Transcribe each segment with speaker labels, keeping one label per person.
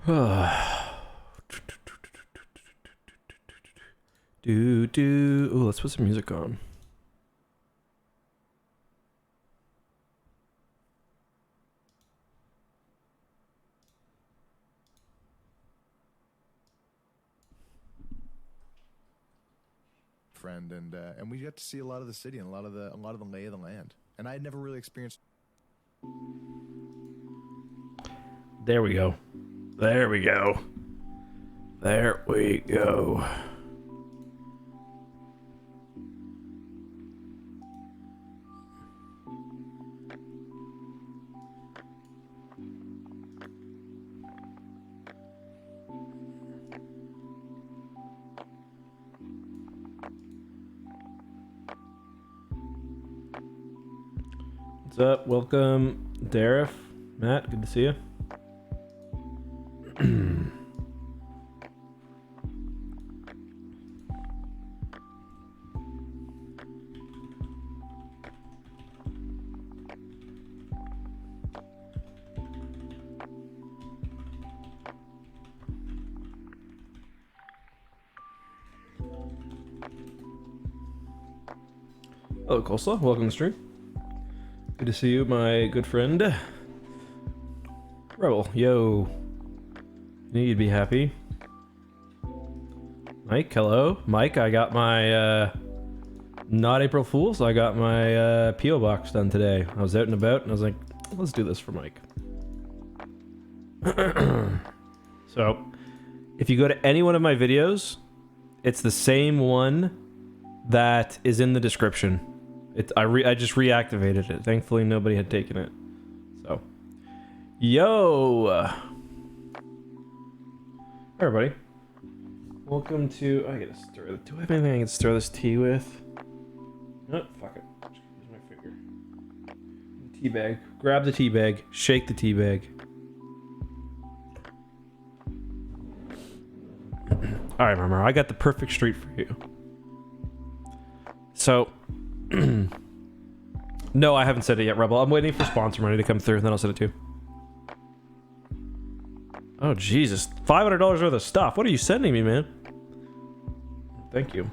Speaker 1: Ooh, let's put some music on.
Speaker 2: Friend, and we got to see a lot of the city and a lot of the lay of the land. And I had never really experienced.
Speaker 1: There we go. There we go. There we go. What's up? Welcome, Darif. Matt, good to see you. Hello, Coleslaw. Welcome to the stream. Good to see you, my good friend. Rebel, yo. Knew you'd be happy. Mike, hello. Mike, I got my, not April Fool's, I got my, P.O. box done today. I was out and about, and I was like, let's do this for Mike. So, if you go to any one of my videos, it's the same one that is in the description. I just reactivated it. Thankfully, nobody had taken it. So, yo, everybody, welcome to. I gotta stir. Do I have anything I can stir this tea with? No, fuck it. Use my finger. Tea bag. Grab the tea bag. Shake the tea bag. All right, Mama. I got the perfect street for you. So. No, I haven't said it yet, Rebel. I'm waiting for sponsor money to come through, and then I'll send it to you. Oh, Jesus. $500 worth of stuff. What are you sending me, man? Thank you.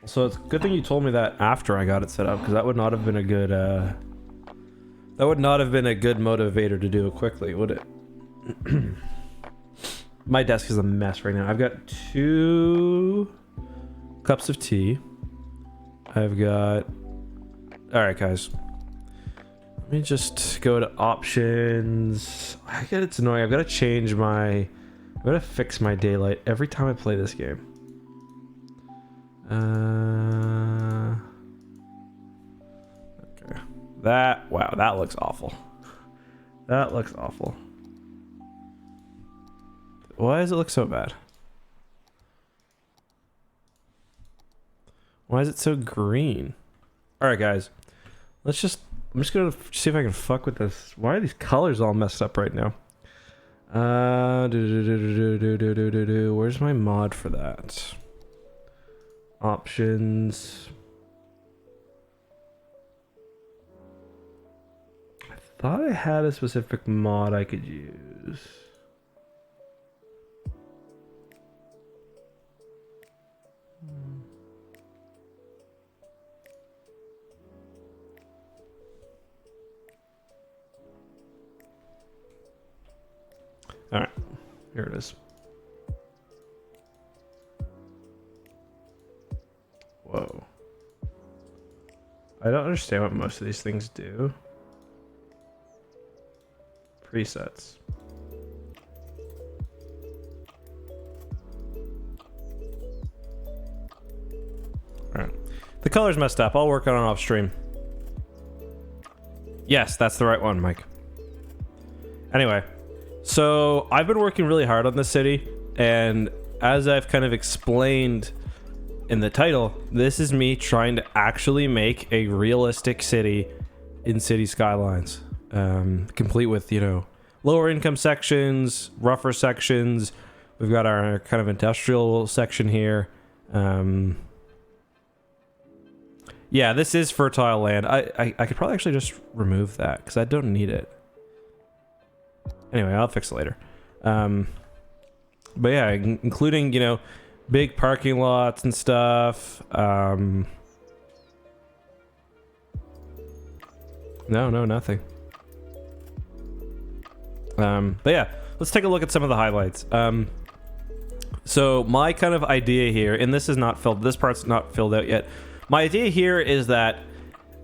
Speaker 1: So it's a good thing you told me that after I got it set up, because that would not have been a good, that would not have been a good motivator to do it quickly, would it? My desk is a mess right now. I've got 2 cups of tea. I've got... Alright, guys. Let me just go to options. I get it's annoying. I've got to change my... I've got to fix my daylight every time I play this game. Okay. Wow, that looks awful. That looks awful. Why does it look so bad? Why is it so green? Alright, guys. I'm just gonna see if I can fuck with this. Why are these colors all messed up right now? Where's my mod for that? Options. I thought I had a specific mod I could use. Alright, here it is. Whoa. I don't understand what most of these things do. Presets. Alright. The color's messed up. I'll work on it off stream. Yes, that's the right one, Mike. Anyway. So, I've been working really hard on this city, and as I've kind of explained in the title, this is me trying to actually make a realistic city in Cities Skylines. Complete with, you know, lower income sections, rougher sections. We've got our kind of industrial section here. Yeah, this is fertile land. I could probably actually just remove that, because I don't need it. Anyway, I'll fix it later. But yeah, including, you know, big parking lots and stuff. No, nothing. But yeah, let's take a look at some of the highlights. So my kind of idea here, and this part's not filled out yet. My idea here is that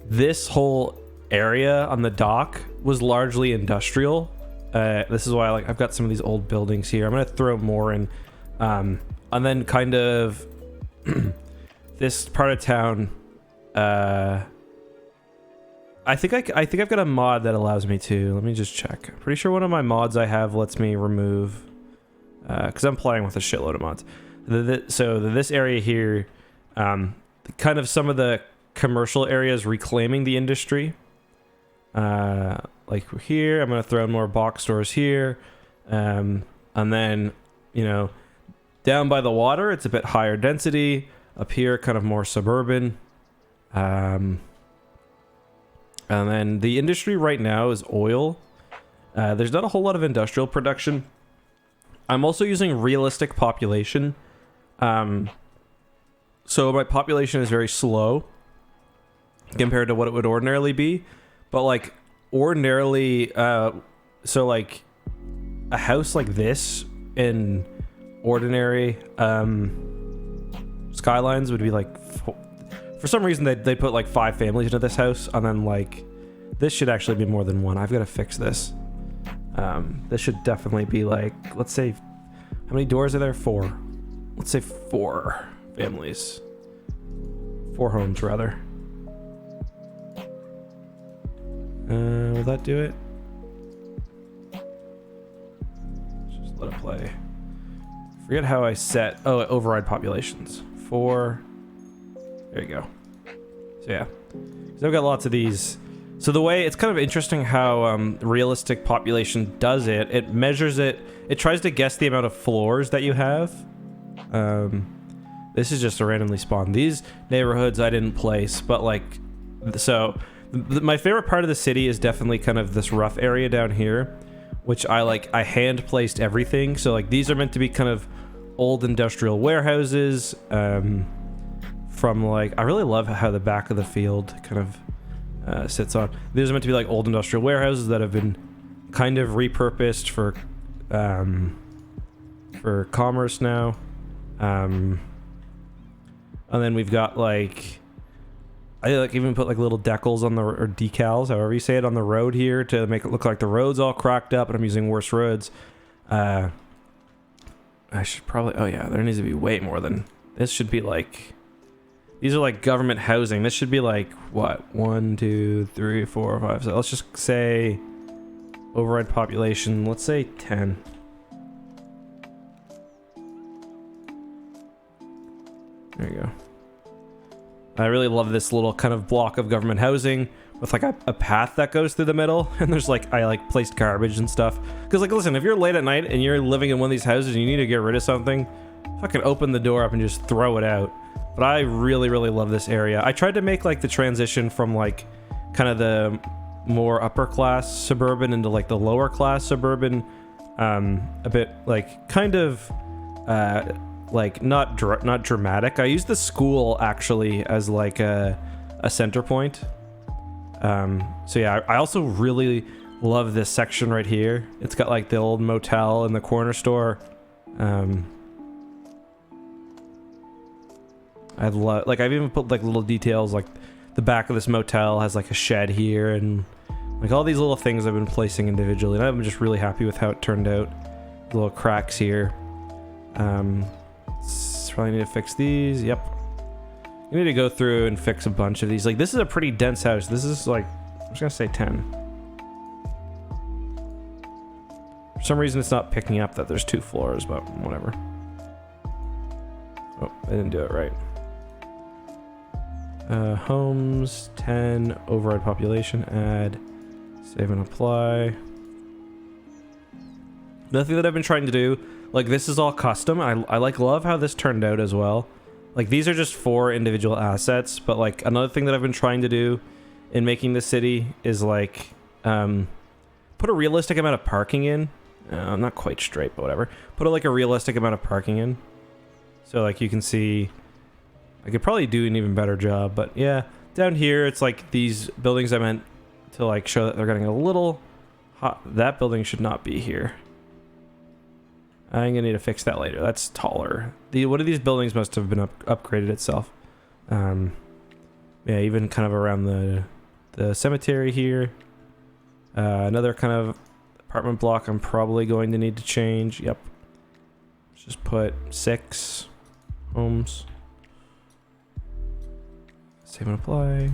Speaker 1: this whole area on the dock was largely industrial. This is why I've got some of these old buildings here. I'm gonna throw more in, and then kind of this part of town. I think I've got a mod that allows me to. Let me just check. I'm pretty sure one of my mods I have lets me remove, because I'm playing with a shitload of mods. So this area here, kind of some of the commercial areas reclaiming the industry. Like here, I'm gonna throw in more box stores here, and then, you know, down by the water, it's a bit higher density. Up here, kind of more suburban. And then the industry right now is oil. There's not a whole lot of industrial production. I'm also using realistic population. So my population is very slow compared to what it would ordinarily be. But like ordinarily, so like a house like this in ordinary Skylines would be like, for some reason they put like 5 families into this house, and then like this should actually be more than one. I've got to fix this. This should definitely be like, let's say, how many doors are there? 4. Let's say 4 families. 4 homes rather. Will that do it? Just let it play. Forget how I set. Oh, override populations. 4. There you go. So yeah, so I've got lots of these. So the way, it's kind of interesting how realistic population does it. It measures it. It tries to guess the amount of floors that you have. This is just a randomly spawned. These neighborhoods I didn't place, but like, so my favorite part of the city is definitely kind of this rough area down here, which I hand placed everything. So like these are meant to be kind of old industrial warehouses. From like, I really love how the back of the field kind of sits on. These are meant to be like old industrial warehouses that have been kind of repurposed for commerce now. And then we've got like, I like even put like little decals on the, or decals, however you say it, on the road here to make it look like the road's all cracked up and I'm using worse roads. I should probably, oh yeah, there needs to be way more than, this should be like, these are like government housing. This should be like, what, 1, 2, 3, 4, 5, so let's just say override population, let's say 10. There you go. I really love this little kind of block of government housing with like a path that goes through the middle, and there's like, I like placed garbage and stuff. Because like, listen, if you're late at night and you're living in one of these houses and you need to get rid of something, fucking open the door up and just throw it out. But I really, really love this area. I tried to make like the transition from like kind of the more upper class suburban into like the lower class suburban, a bit like kind of like not dramatic. I used the school actually as like a center point. So yeah, I also really love this section right here. It's got like the old motel and the corner store. I love, like, I've even put like little details, like the back of this motel has like a shed here, and like all these little things I've been placing individually, and I'm just really happy with how it turned out. Little cracks here. Probably need to fix these. Yep. You need to go through and fix a bunch of these. Like, this is a pretty dense house. This is like, I'm just gonna say 10. For some reason it's not picking up that there's 2 floors, but whatever. Oh, I didn't do it right. Homes, 10, override population, add, save and apply. Nothing that I've been trying to do, like this is all custom. I like love how this turned out as well. Like these are just 4 individual assets, but like another thing that I've been trying to do in making this city is like put a realistic amount of parking in. Not quite straight, but whatever. Put like a realistic amount of parking in. So like you can see, I could probably do an even better job, but yeah. Down here, it's like these buildings I meant to like show that they're getting a little hot. That building should not be here. I'm gonna need to fix that later. That's taller. One of these buildings must have been upgraded itself. Yeah, even kind of around the cemetery here. Another kind of apartment block I'm probably going to need to change. Yep. Let's just put 6 homes. Save and apply.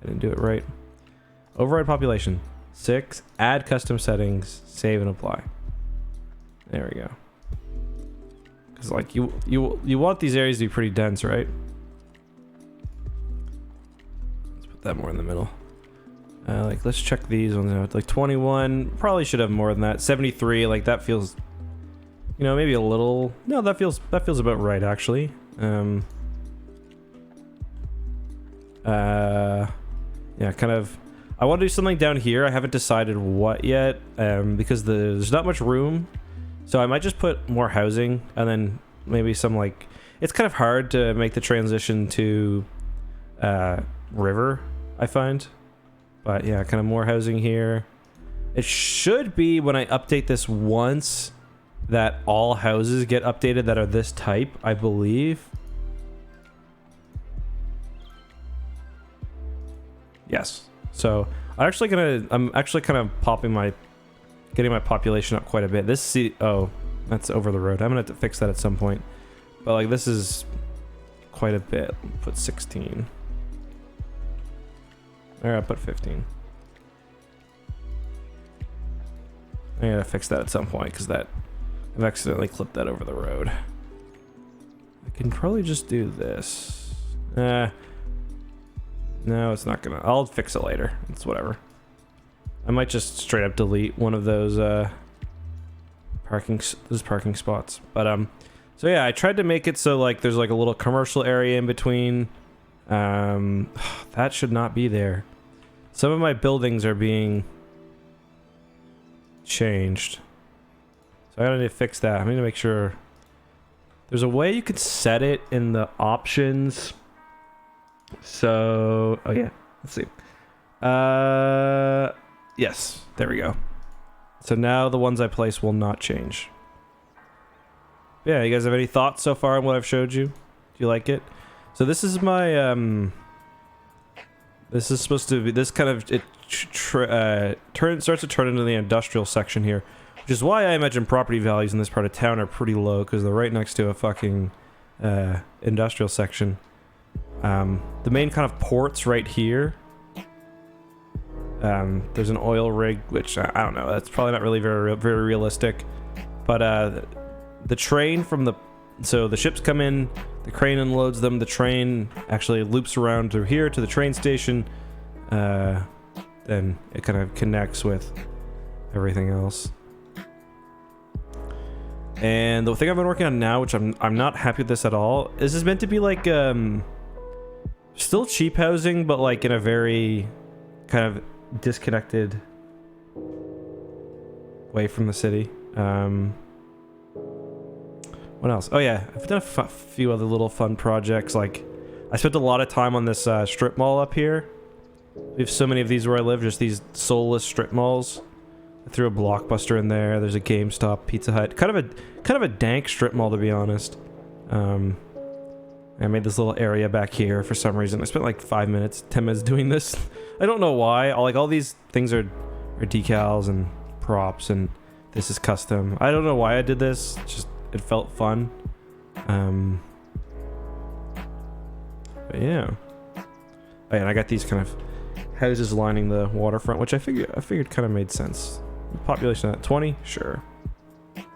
Speaker 1: I didn't do it right. Override population. 6. Add custom settings. Save and apply. There we go. Because like you want these areas to be pretty dense, right? Let's put that more in the middle. Like let's check these ones out. Like 21, probably should have more than that. 73, like that feels, you know, maybe a little. No, that feels about right actually. Yeah, kind of. I want to do something down here. I haven't decided what yet, because there's not much room. So I might just put more housing and then maybe some like. It's kind of hard to make the transition to river, I find. But yeah, kind of more housing here. It should be when I update this once that all houses get updated that are this type, I believe. Yes. So I'm actually kind of getting my population up quite a bit. Oh, that's over the road. I'm gonna have to fix that at some point. But like this is quite a bit. Put 16. Or I'll put 15. I gotta fix that at some point because I've accidentally clipped that over the road. I can probably just do this. No, it's not gonna. I'll fix it later. It's whatever. I might just straight up delete one of those parking spots. But so yeah, I tried to make it so like there's like a little commercial area in between. That should not be there. Some of my buildings are being changed, so I gotta need to fix that. I need to make sure there's a way you could set it in the options. So, oh yeah, let's see. Yes, there we go. So now the ones I place will not change. Yeah, you guys have any thoughts so far on what I've showed you? Do you like it? So this is my this is supposed to be this kind of starts to turn into the industrial section here, which is why I imagine property values in this part of town are pretty low because they're right next to a fucking industrial section. The main kind of port's right here. There's an oil rig, which I don't know. That's probably not really very realistic, but the train from so the ships come in, the crane unloads them, the train actually loops around through here to the train station, then it kind of connects with everything else. And the thing I've been working on now, which I'm not happy with this at all, is this meant to be like still cheap housing, but like in a very kind of disconnected way from the city. What else? Oh yeah, I've done a few other little fun projects. Like, I spent a lot of time on this strip mall up here. We have so many of these where I live, just these soulless strip malls. I threw a Blockbuster in there. There's a GameStop, Pizza Hut. Kind of a dank strip mall, to be honest. I made this little area back here for some reason. I spent like 10 minutes doing this. I don't know why. All these things are decals and props, and this is custom. I don't know why I did this. It felt fun. But yeah. Oh, yeah, and I got these kind of houses lining the waterfront, which I figured kind of made sense. Population at 20, sure.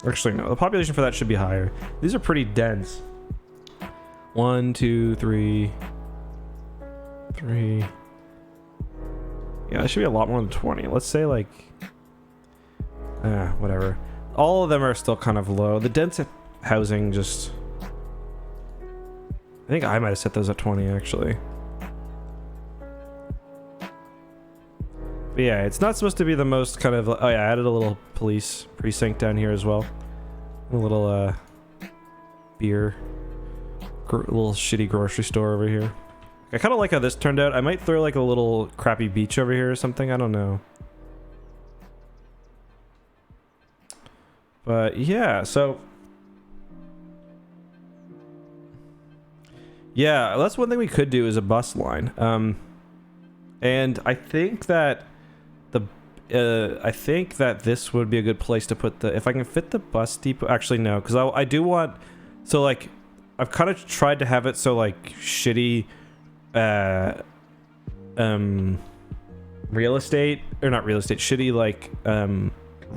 Speaker 1: Actually, no. The population for that should be higher. These are pretty dense. 1, 2, 3. Yeah, it should be a lot more than 20. Let's say like, whatever. All of them are still kind of low. The dense housing just, I think I might have set those at 20 actually. But But yeah, it's not supposed to be the most kind of... Oh yeah, I added a little police precinct down here as well. A little beer... little shitty grocery store over here. I kind of like how this turned out. I might throw like a little crappy beach over here or something. I don't know. But yeah, so... Yeah, that's one thing we could do is a bus line. And I think that this would be a good place to put the... If I can fit the bus depot... Actually, no, because I do want... So, like, I've kind of tried to have it so, like, shitty... real estate... Or not real estate, shitty, like,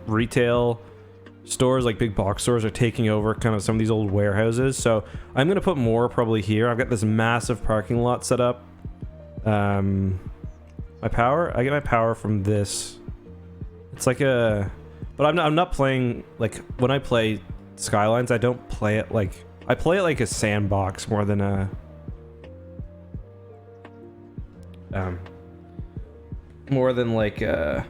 Speaker 1: retail stores, like big box stores, are taking over kind of some of these old warehouses. So, I'm going to put more probably here. I've got this massive parking lot set up. My power? I get my power from this... It's like a... But I'm not playing... Like, when I play Skylines, I don't play it like... I play it like a sandbox more than a... More than like a...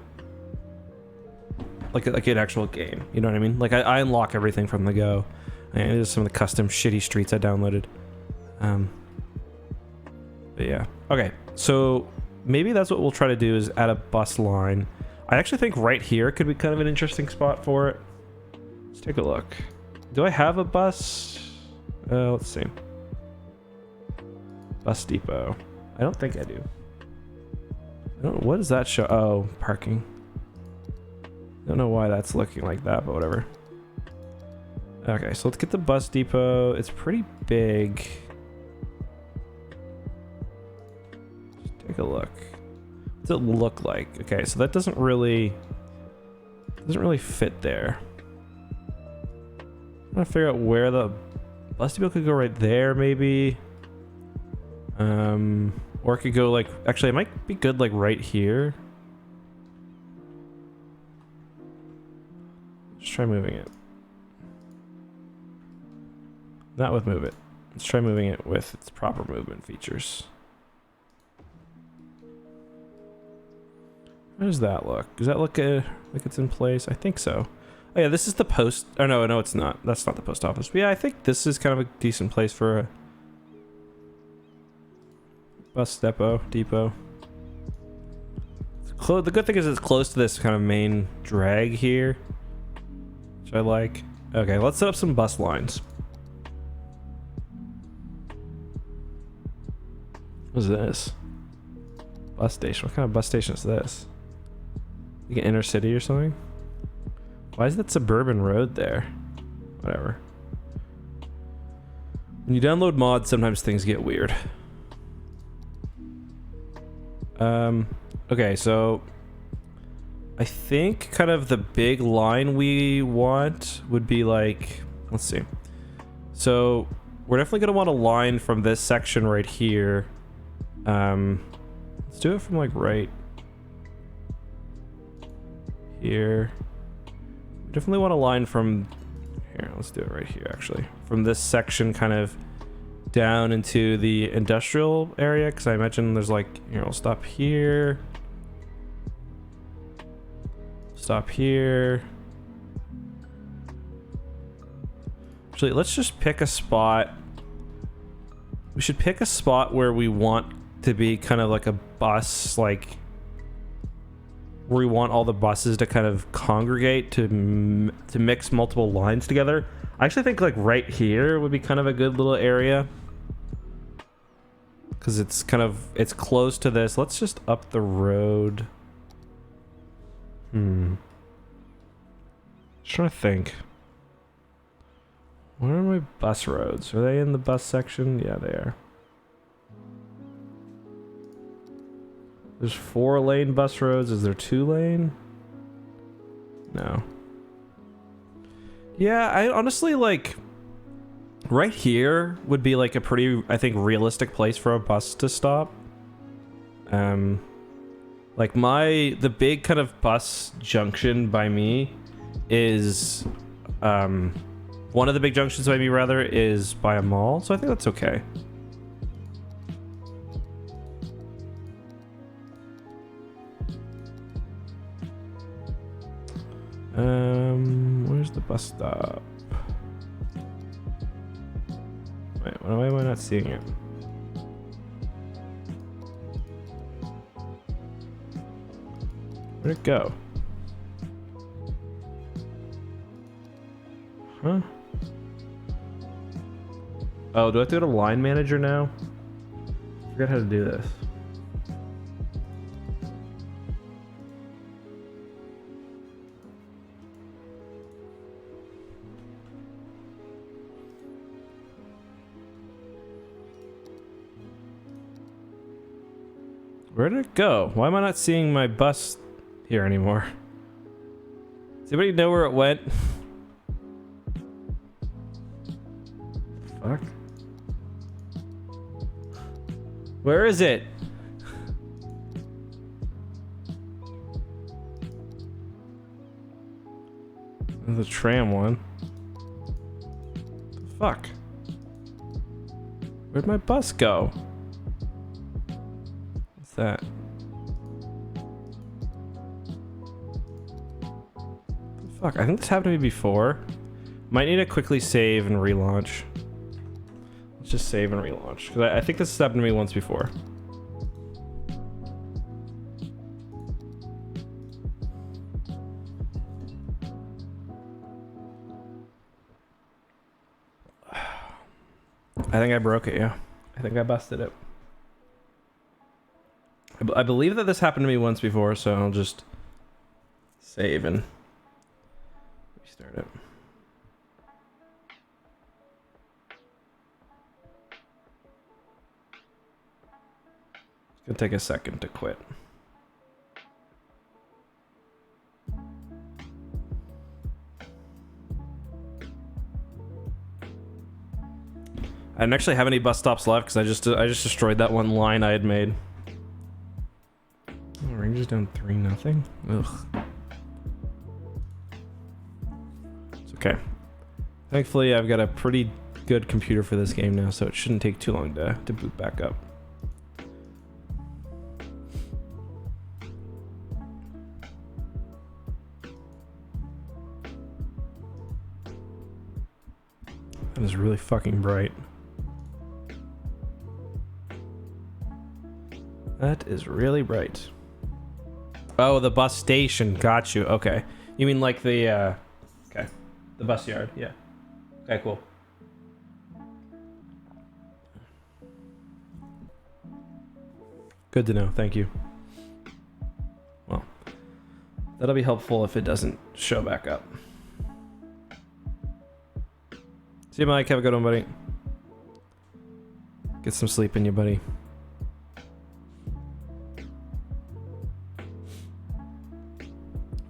Speaker 1: Like an actual game. You know what I mean? Like, I unlock everything from the go. And there's some of the custom shitty streets I downloaded. But yeah. Okay, so... Maybe that's what we'll try to do is add a bus line. I actually think right here could be kind of an interesting spot for it. Let's take a look. Do I have a bus? Let's see. Bus depot. I don't think I do. I don't know. What does that show? Oh, parking. Don't know why that's looking like that, but whatever. Okay, so let's get the bus depot. It's pretty big. Take a look. What's it look like? Okay, so that doesn't really fit there. I'm trying to figure out where the bus depot could go. Right there, maybe. Or it could go like... Actually, it might be good like right here. Let's try moving it. Not with move it. Let's try moving it with its proper movement features. How does that look? Does that look like it's in place? I think so. Oh yeah, this is the post... Oh no, it's not. That's not the post office. But yeah, I think this is kind of a decent place for a... Bus depot. The good thing is it's close to this kind of main drag here. Which I like. Okay, let's set up some bus lines. What is this? Bus station. What kind of bus station is this? Like an inner city or something? Why is that suburban road there? Whatever. When you download mods, sometimes things get weird. Okay, so I think kind of the big line we want would be like, let's see. So we're definitely going to want a line from this section right here. Let's do it from like right here. We definitely want a line from here. Let's do it right here, actually. From this section kind of down into the industrial area, because I imagine there's like, here, I'll stop here. Stop here. Actually, let's just pick a spot. We should pick a spot where we want to be kind of like a bus, like where we want all the buses to kind of congregate to mix multiple lines together. I actually think like right here would be kind of a good little area because it's kind of, it's close to this. Let's just up the road. Just trying to think. Where are my bus roads? Are they in the bus section? Yeah, they are. There's 4-lane bus roads. Is there 2-lane? No. Yeah, I honestly like... Right here would be like a pretty, I think, realistic place for a bus to stop. Like the big kind of bus junction by me is... one of the big junctions by me, rather, is by a mall, so I think that's okay. Where's the bus stop? Wait, why am I not seeing it? Where'd it go? Huh? Oh, do I have to go to line manager now? I forgot how to do this. Where did it go? Why am I not seeing my bus here anymore? Does anybody know where it went? Fuck. Where is it? The tram one. The fuck? Where'd my bus go? What's that? The fuck? I think this happened to me before. Might need to quickly save and relaunch. Let's just save and relaunch. Because I think this has happened to me once before. I think I broke it, yeah. I think I busted it. I believe that this happened to me once before, so I'll just save and restart it. It's gonna take a second to quit. I didn't actually have any bus stops left because I just destroyed that one line I had made. Oh, Rangers down 3-0. Ugh. It's okay. Thankfully, I've got a pretty good computer for this game now, so it shouldn't take too long to boot back up. That is really fucking bright. That is really bright. Oh, the bus station. Got you. Okay. You mean like the, okay. The bus yard. Yeah. Okay, cool. Good to know. Thank you. Well, that'll be helpful if it doesn't show back up. See you, Mike. Have a good one, buddy. Get some sleep in you, buddy.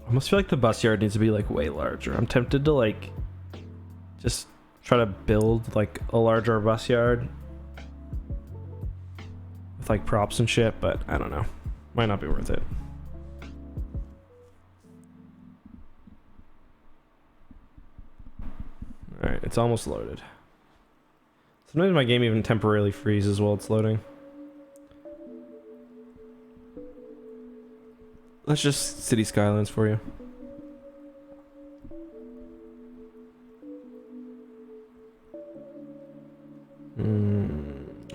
Speaker 1: I almost feel like the bus yard needs to be like way larger. I'm tempted to like just try to build like a larger bus yard with like props and shit, but I don't know. Might not be worth it. Alright, it's almost loaded. Sometimes my game even temporarily freezes while it's loading. Let's just City Skylines for you.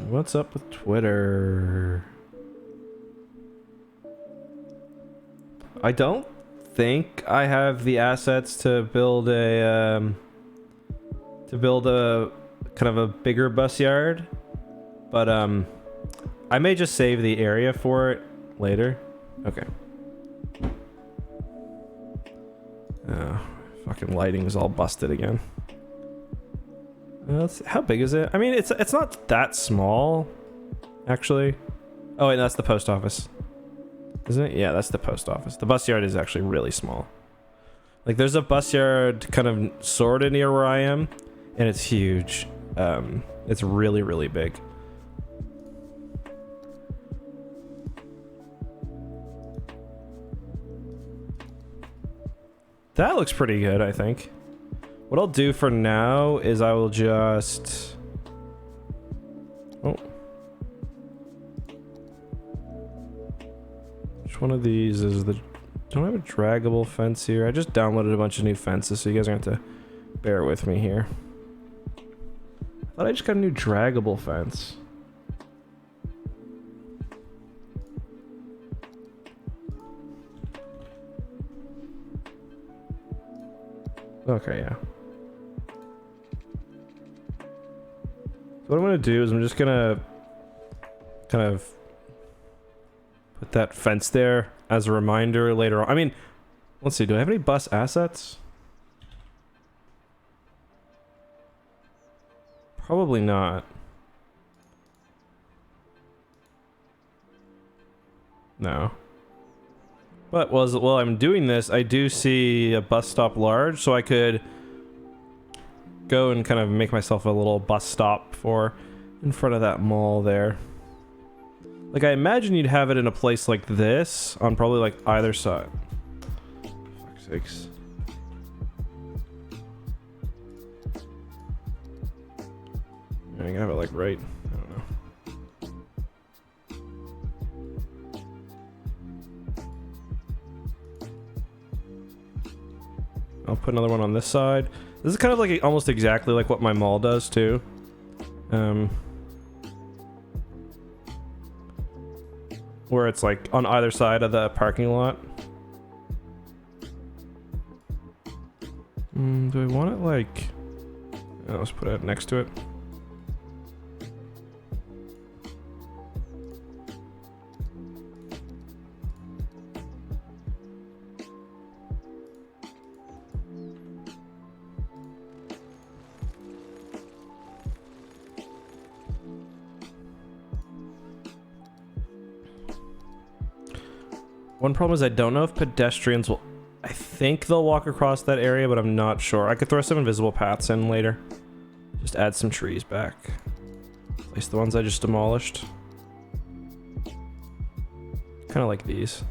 Speaker 1: What's up with Twitter? I don't think I have the assets to build a kind of a bigger bus yard, but I may just save the area for it later. Okay. Fucking lighting is all busted again. Let's see, how big is it? I mean, it's not that small, actually. Oh wait, that's the post office, isn't it? Yeah, that's the post office. The bus yard is actually really small. Like, there's a bus yard kind of sort of near where I am, and it's huge. It's really, really big. That looks pretty good, I think. What I'll do for now is I will just... Oh. Which one of these is the Don't have a draggable fence here. I just downloaded a bunch of new fences, so you guys are gonna have to bear with me here. I thought I just got a new draggable fence. Okay, yeah. So what I'm gonna do is I'm just gonna kind of put that fence there as a reminder later on. I mean, let's see, do I have any bus assets? Probably not. No. But while I'm doing this, I do see a bus stop large, so I could go and kind of make myself a little bus stop for in front of that mall there. Like, I imagine you'd have it in a place like this on probably like either side. Fuck's sakes. I can have it like right. I don't know. I'll put another one on this side. This is kind of like almost exactly like what my mall does too. Where it's like on either side of the parking lot. Do I want it like... Oh, let's put it next to it. One problem is I don't know if pedestrians will... I think they'll walk across that area, but I'm not sure. I could throw some invisible paths in later. Just add some trees back. At least the ones I just demolished. Kind of like these.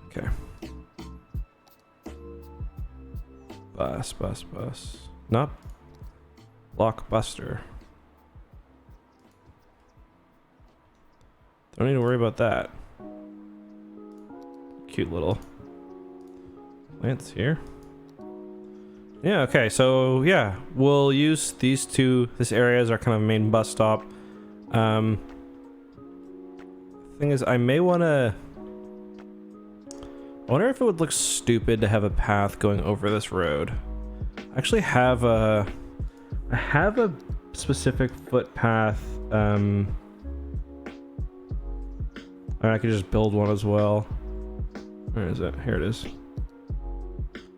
Speaker 1: Okay. Bus. Not Blockbuster. Don't need to worry about that. Cute little plants here. Yeah, okay, so yeah, we'll use these two, this area as our kind of main bus stop. Thing is, I may wanna... I wonder if it would look stupid to have a path going over this road. I actually have a... I have a specific footpath, I could just build one as well. Where is it? Here it is.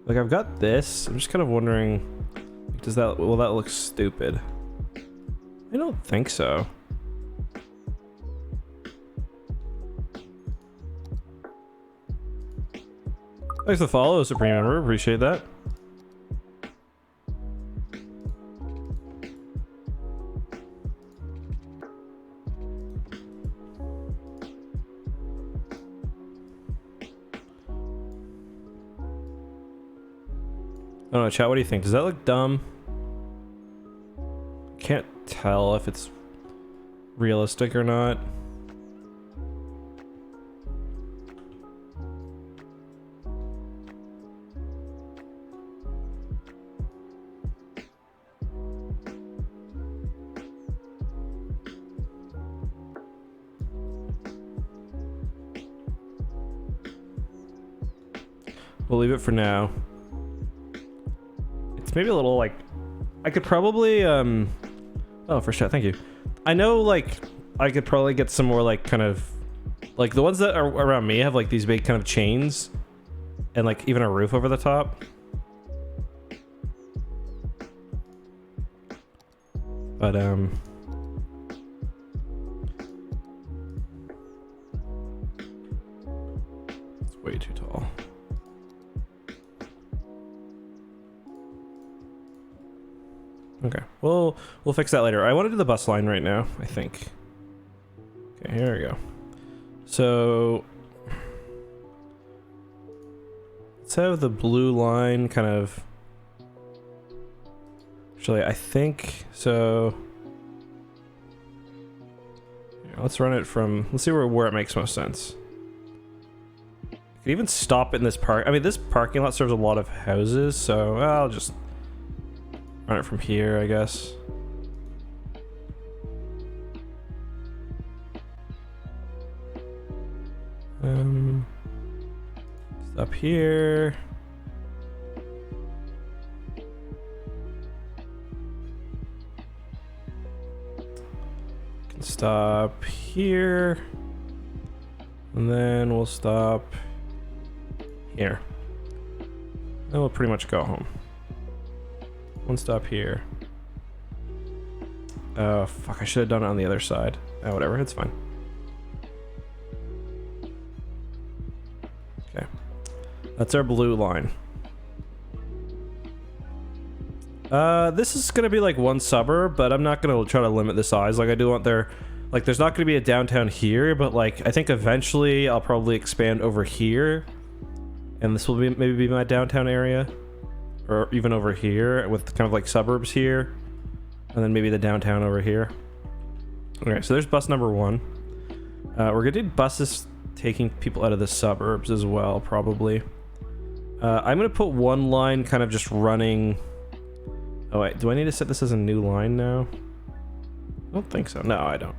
Speaker 1: Like, I've got this. I'm just kind of wondering, will that look stupid? I don't think so. Thanks for the follow, Supreme Member. Appreciate that. I don't know, chat, what do you think? Does that look dumb? Can't tell if it's realistic or not. We'll leave it for now. It's maybe a little like, I could probably oh, for chat, thank you. I know, like, I could probably get some more like kind of like the ones that are around me have like these big kind of chains and like even a roof over the top. But it's way too tall. Okay, we'll fix that later. I want to do the bus line right now, I think. Okay, here we go. So let's have the blue line kind of... Actually, I think so. Yeah. Let's run it from, let's see where it makes most sense. You can even stop in this park. I mean, this parking lot serves a lot of houses, so I'll just run it from here, I guess. Stop here. Can stop here. And then we'll stop here. Then we'll pretty much go home. One stop here. Oh, fuck, I should have done it on the other side. Oh, whatever, it's fine. Okay. That's our blue line. This is gonna be like one suburb, but I'm not gonna try to limit the size. Like, I do want there, like, there's not gonna be a downtown here, but like, I think eventually I'll probably expand over here, and this will be maybe be my downtown area, or even over here with kind of like suburbs here, and then maybe the downtown over here. Okay, so there's bus number 1. We're gonna do buses taking people out of the suburbs as well, probably. I'm gonna put one line kind of just running. Oh wait, do I need to set this as a new line now? I don't think so. No, I don't.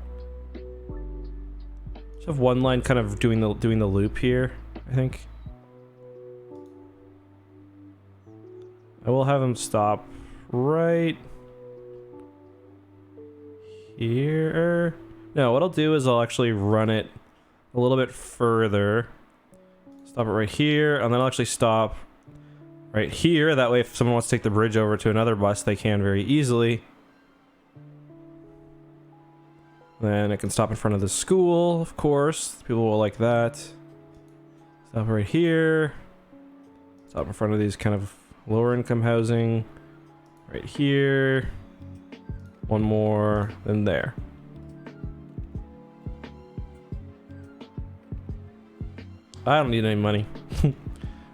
Speaker 1: Just have one line kind of doing the loop here, I think. I will have them stop right here. No, what I'll do is I'll actually run it a little bit further. Stop it right here, and then I'll actually stop right here. That way, if someone wants to take the bridge over to another bus, they can very easily. Then I can stop in front of the school, of course. People will like that. Stop right here. Stop in front of these kind of lower income housing. Right here. One more, then there. I don't need any money.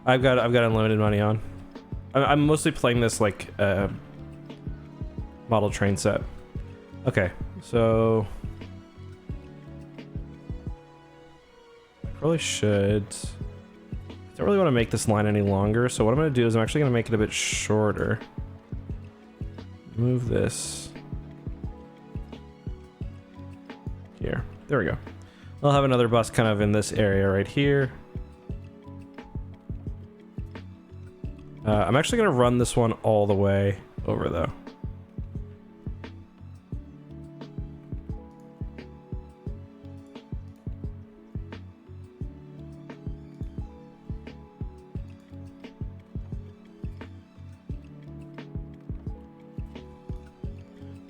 Speaker 1: I've got unlimited money on. I'm mostly playing this like model train set. Okay, so I probably should. I don't really want to make this line any longer, so what I'm going to do is I'm actually going to make it a bit shorter. Move this here. There we go. I'll have another bus kind of in this area right here. I'm actually going to run this one all the way over, though.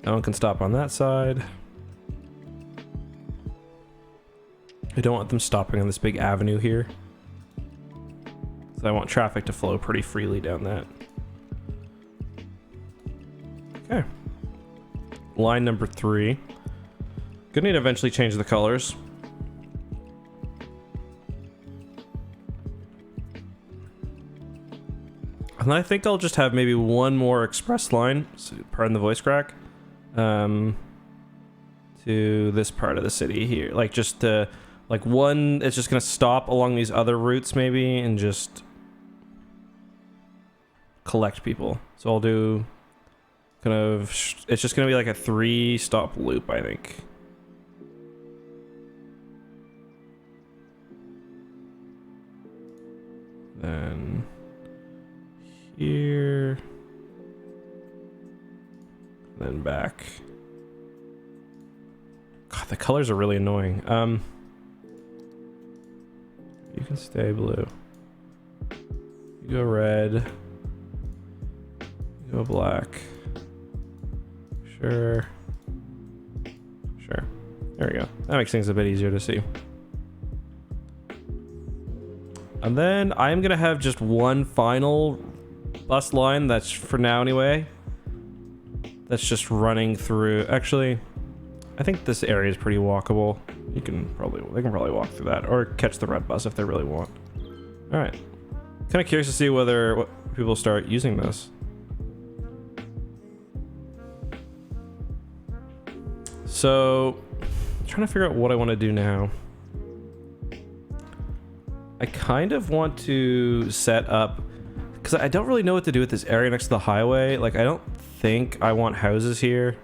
Speaker 1: No one can stop on that side. I don't want them stopping on this big avenue here. So I want traffic to flow pretty freely down that. Okay. Line number 3. Gonna need to eventually change the colors. And I think I'll just have maybe one more express line, so pardon the voice crack, to this part of the city here. Like, just like one, it's just gonna stop along these other routes maybe and just collect people. So I'll do kind of, it's just gonna be like a 3-stop loop, I think. Then here, then back. God, the colors are really annoying. You can stay blue. You go red. You go black. Sure. Sure. There we go. That makes things a bit easier to see. And then I'm gonna have just one final bus line, that's for now anyway. That's just running through. Actually, I think this area is pretty walkable. They can probably walk through that or catch the red bus if they really want. All right. Kind of curious to see whether people start using this. So trying to figure out what I want to do now. I kind of want to set up, because I don't really know what to do with this area next to the highway. Like, I don't think I want houses here.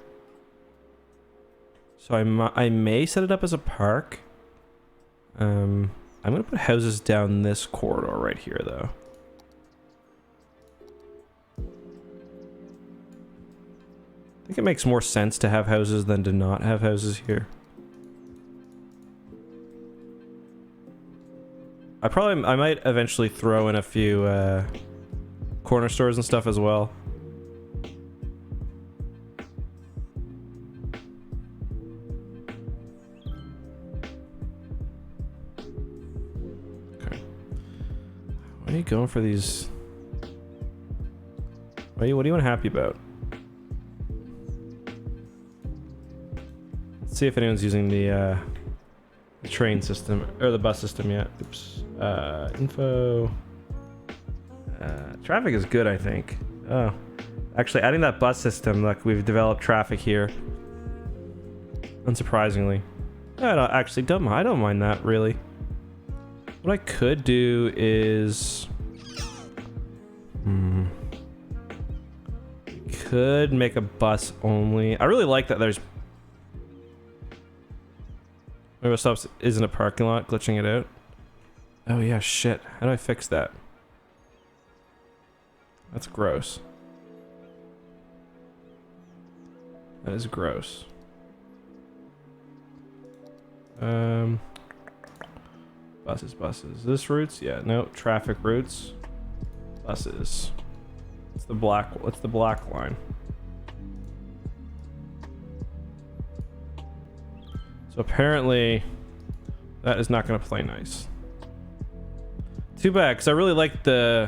Speaker 1: So I may set it up as a park. I'm going to put houses down this corridor right here, though. I think it makes more sense to have houses than to not have houses here. I might eventually throw in a few corner stores and stuff as well. Okay. Why are you going for these? What are you unhappy about? Let's see if anyone's using the train system or the bus system yet. Oops. Info. Traffic is good, I think. Oh, actually, adding that bus system, like we've developed traffic here. Unsurprisingly, I don't mind that really. What I could do is, could make a bus only. I really like that. There's. Maybe stops isn't a parking lot, glitching it out. Oh yeah, shit. How do I fix that? That's gross. That is gross. Buses. This routes? Yeah, no. Traffic routes. Buses. It's the black line. So apparently that is not going to play nice. Too bad, because I really liked I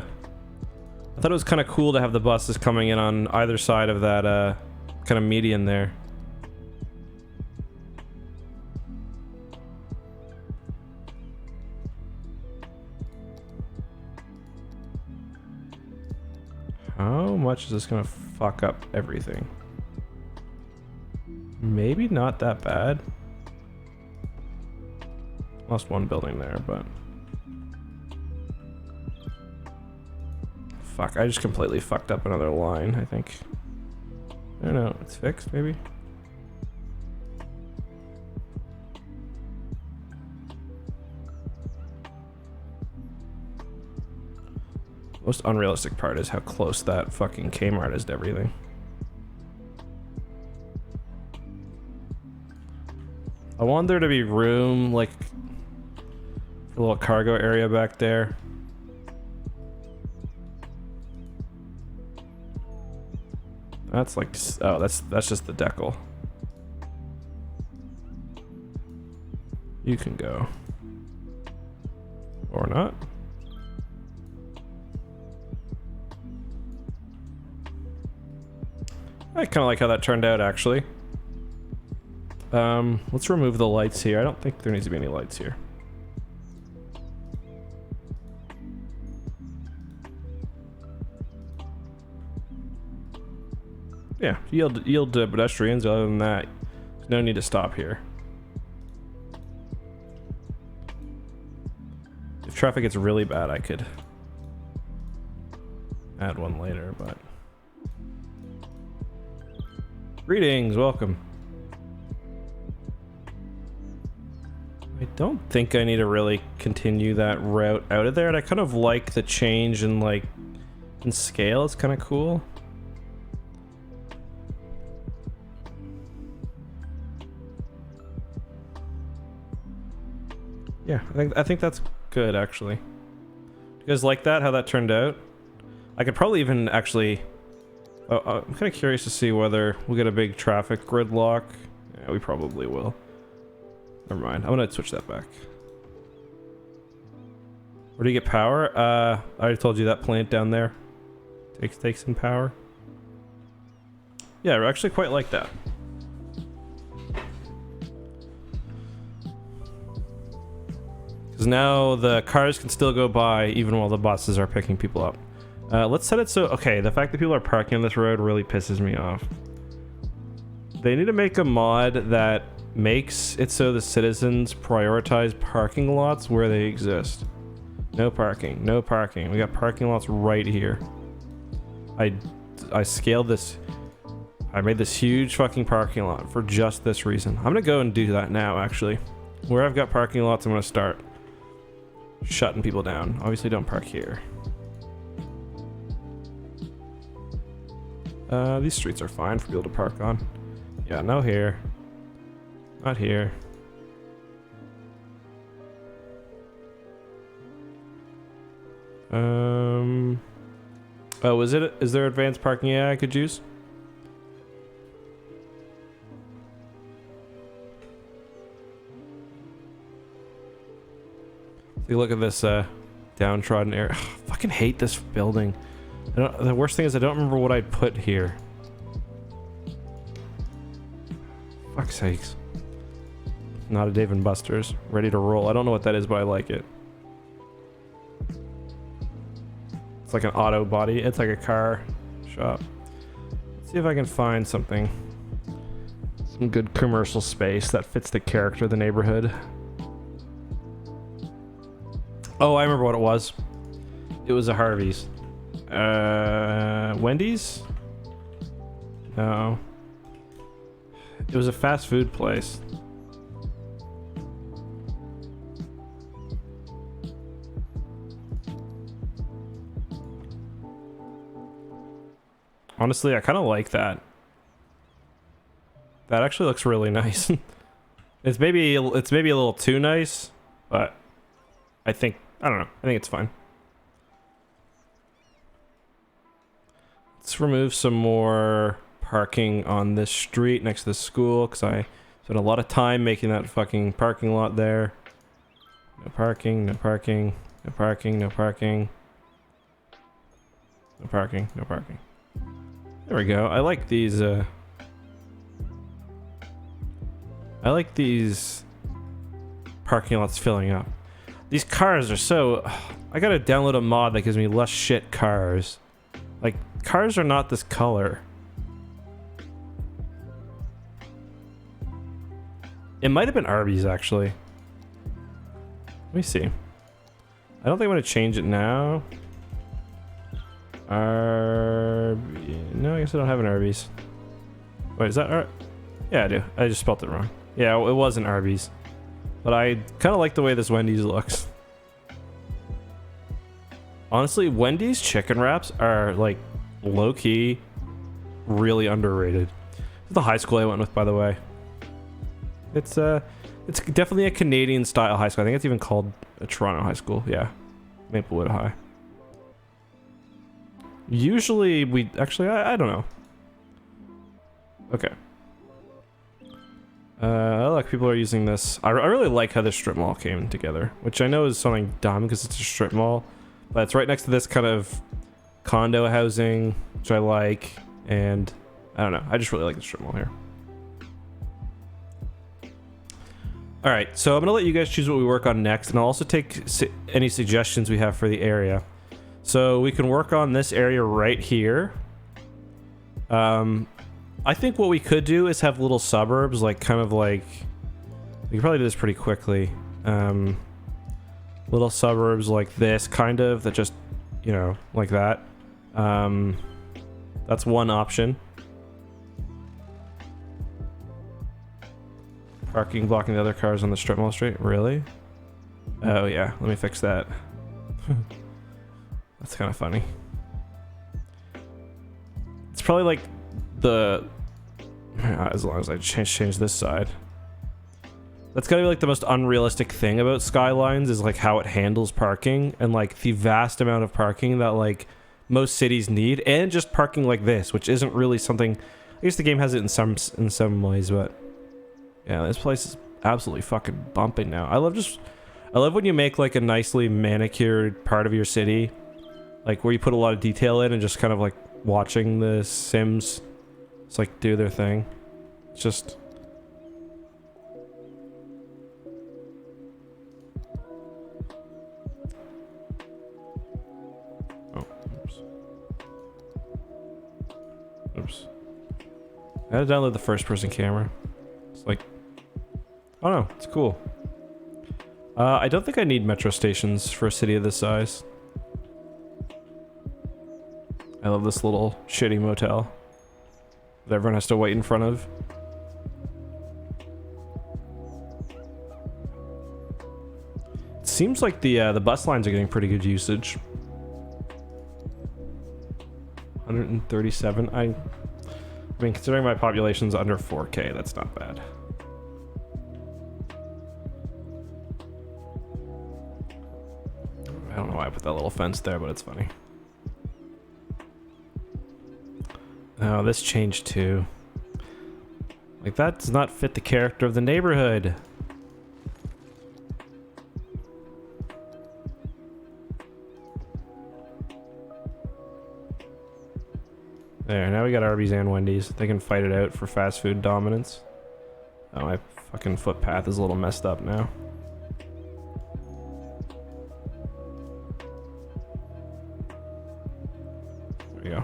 Speaker 1: thought it was kind of cool to have the buses coming in on either side of that kind of median there. How much is this going to fuck up everything? Maybe not that bad. Lost one building there, but... Fuck, I just completely fucked up another line, I think. I don't know, it's fixed, maybe? Most unrealistic part is how close that fucking Kmart is to everything. I want there to be room, like, for a little cargo area back there. That's like, oh, that's just the decal. You can go. Or not. I kind of like how that turned out, actually. Let's remove the lights here. I don't think there needs to be any lights here. Yeah, yield to pedestrians. Other than that, there's no need to stop here. If traffic gets really bad, I could add one later, but... Greetings, welcome. I don't think I need to really continue that route out of there, and I kind of like the change in, like, in scale. It's kind of cool. Yeah, I think that's good, actually. You guys like that, how that turned out? I could probably even actually... I'm kind of curious to see whether we'll get a big traffic gridlock. Yeah, we probably will. Never mind, I'm gonna switch that back. Where do you get power? I already told you that plant down there takes some power. Yeah, I actually quite like that. Because now the cars can still go by even while the buses are picking people up. Let's set it so... Okay, the fact that people are parking on this road really pisses me off. They need to make a mod that makes it so the citizens prioritize parking lots where they exist. No parking, no parking. We got parking lots right here. I scaled this. I made this huge fucking parking lot for just this reason. I'm gonna go and do that now, actually. Where I've got parking lots, I'm gonna start shutting people down. Obviously, don't park here. These streets are fine for people to park on. Yeah, no here. Not here. Oh, is there advanced parking? Yeah, I could use. Take a look at this downtrodden area. I fucking hate this building. The worst thing is I don't remember what I'd put here. Fuck's sakes. Not a Dave and Buster's. Ready to roll. I don't know what that is, but I like it. It's like an auto body. It's like a car shop. Let's see if I can find something. Some good commercial space that fits the character of the neighborhood. Oh, I remember what it was. It was a Harvey's. Wendy's? No. It was a fast food place. Honestly, I kind of like that. That actually looks really nice. It's maybe a little too nice, but I don't know. I think it's fine. Let's remove some more parking on this street next to the school, because I spent a lot of time making that fucking parking lot there. No parking, no parking, no parking, no parking. No parking, no parking. There we go. I like these parking lots filling up. These cars are so... I gotta download a mod that gives me less shit cars. Like, cars are not this color. It might have been Arby's, actually. Let me see. I don't think I'm gonna change it now. No, I guess I don't have an Arby's. Wait, is that yeah, I do. I just spelled it wrong. Yeah, it was an Arby's. But I kind of like the way this Wendy's looks. Honestly, Wendy's chicken wraps are, like, low-key really underrated. This is the high school I went with, by the way. It's definitely a Canadian-style high school. I think it's even called a Toronto high school. Yeah. Maplewood High. Usually, I don't know. Okay. Like people are using this. I really like how this strip mall came together, which I know is something dumb because it's a strip mall, but it's right next to this kind of condo housing, which I like, and I don't know. I just really like the strip mall here. All right, so I'm gonna let you guys choose what we work on next, and I'll also take any suggestions we have for the area. So we can work on this area right here. I think what we could do is have little suburbs, like kind of like, we could probably do this pretty quickly. Little suburbs like this, kind of, that just, you know, like that. That's one option. Parking blocking the other cars on the strip mall street, really? Oh yeah, let me fix that. That's kind of funny. It's probably like as long as I change this side. That's gotta be like the most unrealistic thing about Skylines is like how it handles parking and like the vast amount of parking that like most cities need, and just parking like this, which isn't really something. I guess the game has it in some ways, but yeah, this place is absolutely fucking bumping now. I love when you make like a nicely manicured part of your city, like where you put a lot of detail in and just kind of like watching the Sims just like do their thing. It's just oops. I had to download the first person camera. It's like Oh no, it's cool. I don't think I need metro stations for a city of this size. I love this little shitty motel that everyone has to wait in front of. It seems like the bus lines are getting pretty good usage. 137. I mean, considering my population's under 4K, that's not bad. I don't know why I put that little fence there, but it's funny. Oh, this changed too. Like, that does not fit the character of the neighborhood. There, now we got Arby's and Wendy's. They can fight it out for fast food dominance. Oh, my fucking footpath is a little messed up now. There we go.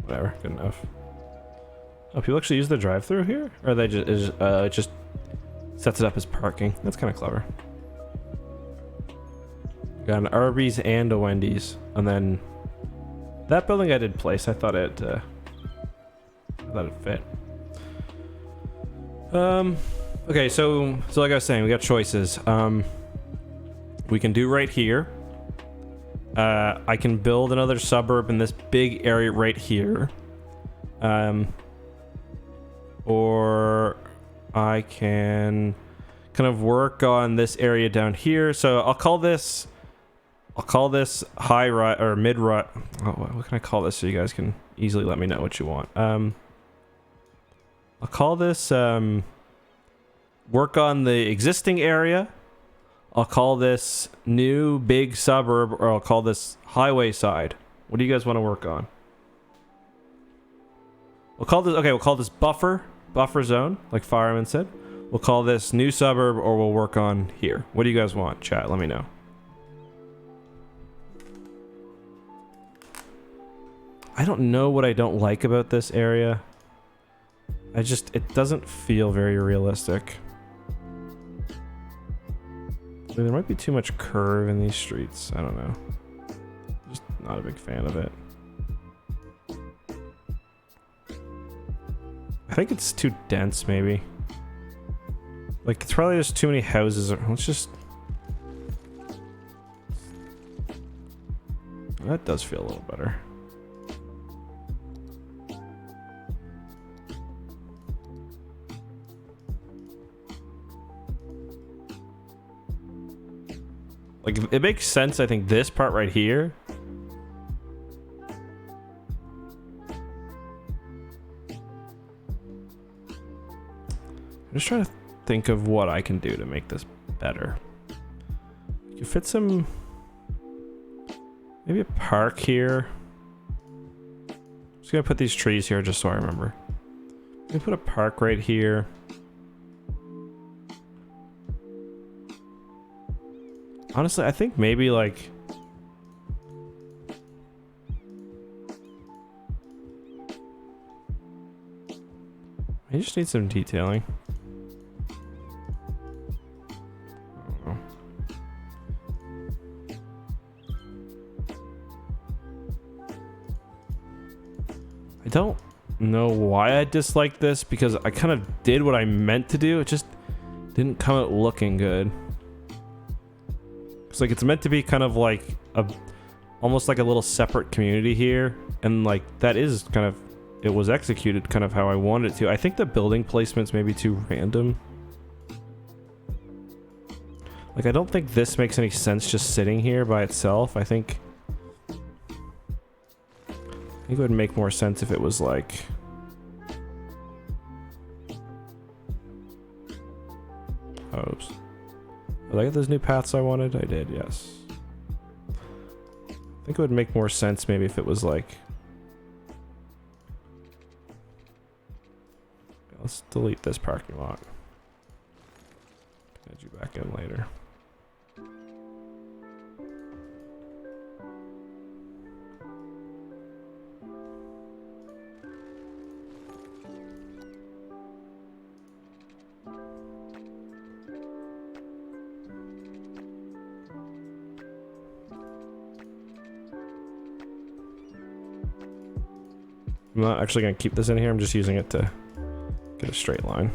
Speaker 1: Whatever, good enough. Oh, people actually use the drive-through here? Or they just sets it up as parking. That's kind of clever. Got an Arby's and a Wendy's. And then that building I did place, I thought it fit. Okay, so like I was saying, we got choices. We can do right here. I can build another suburb in this big area right here. Or I can kind of work on this area down here. So I'll call this high rise or mid rise. Oh, what can I call this so you guys can easily let me know what you want? I'll call this work on the existing area. I'll call this new big suburb, or I'll call this highway side. What do you guys want to work on? We'll call this buffer zone, like Fireman said. We'll call this new suburb, or we'll work on here. What do you guys want? Chat, let me know. I don't know what I don't like about this area. It doesn't feel very realistic. I mean, there might be too much curve in these streets. I don't know. Just not a big fan of it. I think it's too dense, maybe. Like, it's probably just too many houses. Let's just... That does feel a little better. Like, it makes sense, I think, this part right here. I'm just trying to think of what I can do to make this better. You can fit some... Maybe a park here. I'm just gonna put these trees here just so I remember. Let me put a park right here. Honestly, I think maybe like... I just need some detailing. I don't know. I don't know why I dislike this, because I kind of did what I meant to do. It just didn't come out looking good. It's like it's meant to be kind of like almost like a little separate community here, and like that is kind of, it was executed kind of how I wanted it to. I think the building placement's maybe too random. Like, I don't think this makes any sense just sitting here by itself. I think it would make more sense if it was like... Oops. Did I get those new paths I wanted? I did, yes. I think it would make more sense maybe if it was like... Let's delete this parking lot. Add you back in later. I'm not actually going to keep this in here. I'm just using it to get a straight line.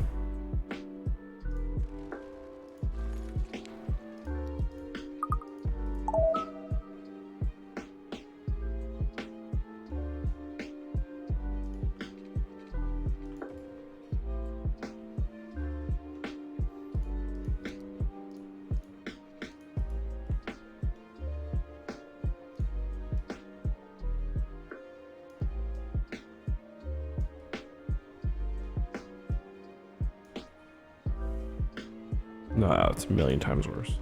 Speaker 1: No, it's a million times worse.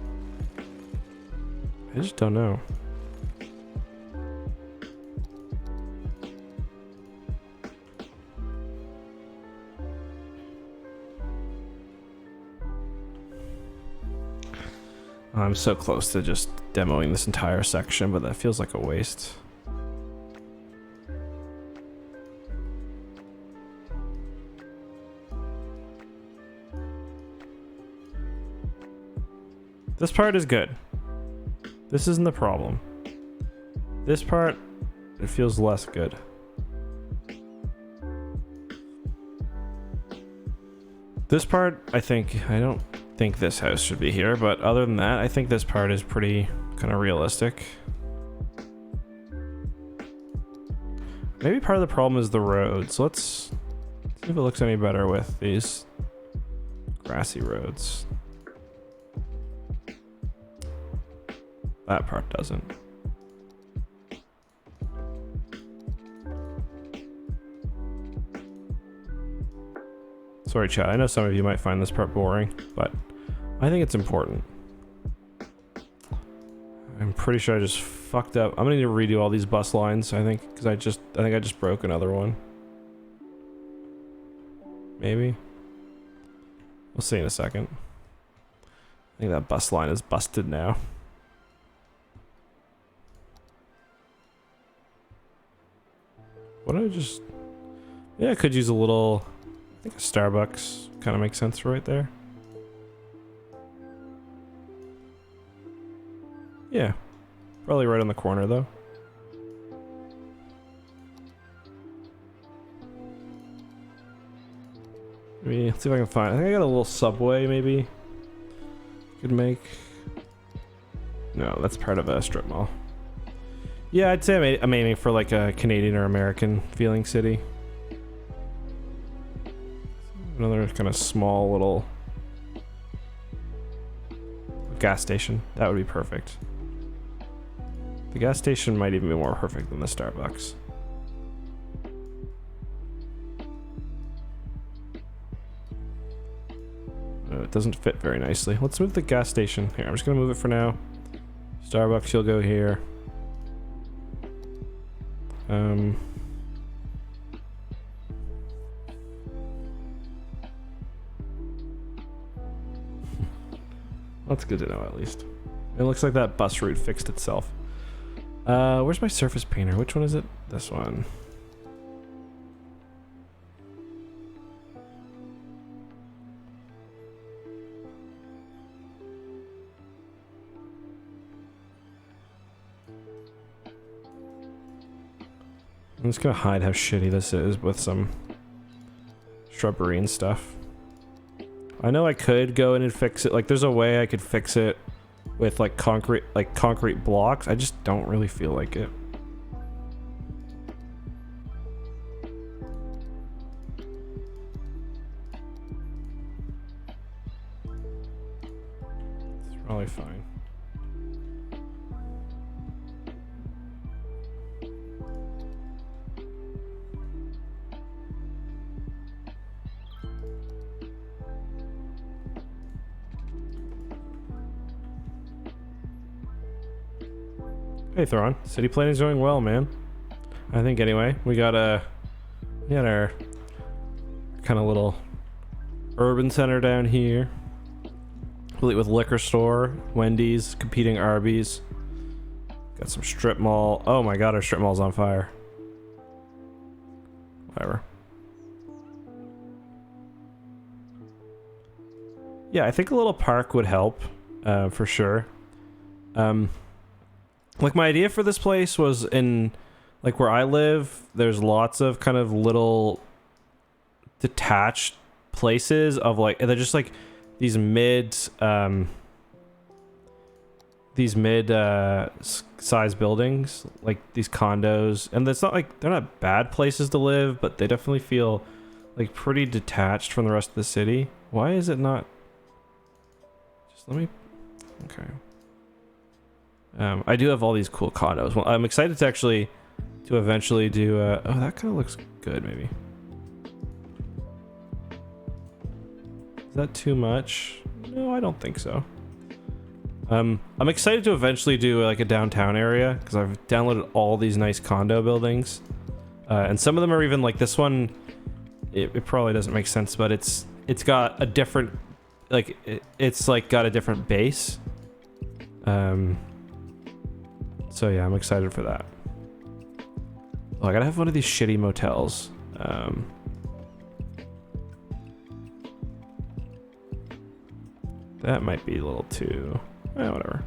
Speaker 1: I just don't know. I'm so close to just demoing this entire section, but that feels like a waste. This part is good. This isn't the problem. This part, it feels less good. This part, I don't think this house should be here, but other than that, I think this part is pretty kind of realistic. Maybe part of the problem is the roads. Let's see if it looks any better with these grassy roads. That part doesn't. Sorry, chat. I know some of you might find this part boring, but I think it's important. I'm pretty sure I just fucked up. I'm gonna need to redo all these bus lines, I think, because I think I just broke another one. Maybe. We'll see in a second. I think that bus line is busted now. What do I just... Yeah, I could use a little... I think a Starbucks kind of makes sense right there. Yeah. Probably right on the corner, though. Maybe, let's see if I can find... I think I got a little subway, maybe. Could make... No, that's part of a strip mall. Yeah, I'd say I'm aiming for like a Canadian or American feeling city. Another kind of small little gas station. That would be perfect. The gas station might even be more perfect than the Starbucks. It doesn't fit very nicely. Let's move the gas station. Here, I'm just gonna move it for now. Starbucks, you'll go here. That's good to know, at least. It looks like that bus route fixed itself. Where's my surface painter? Which one is it? This one. I'm just gonna hide how shitty this is with some shrubbery and stuff. I know I could go in and fix it. Like, there's a way I could fix it with like concrete blocks. I just don't really feel like it. It's probably fine. Hey Thron, city planning's going well, man. I think anyway. We got our kind of little urban center down here, complete with liquor store, Wendy's, competing Arby's. Got some strip mall. Oh my god, our strip mall's on fire. Whatever. Yeah, I think a little park would help, for sure. Like, my idea for this place was in like where I live, there's lots of kind of little detached places of like, they're just like these mid size buildings, like these condos, and it's not like they're not bad places to live, but they definitely feel like pretty detached from the rest of the city. Why is it not? Just let me. Okay. I do have all these cool condos. Well, I'm excited to actually to eventually do. Oh, that kind of looks good. Maybe. Is that too much? No, I don't think so. I'm excited to eventually do like a downtown area because I've downloaded all these nice condo buildings, and some of them are even like this one. It probably doesn't make sense, but it's got a different, like it's like got a different base. So yeah, I'm excited for that. Oh, I gotta have one of these shitty motels. That might be a little too. Whatever.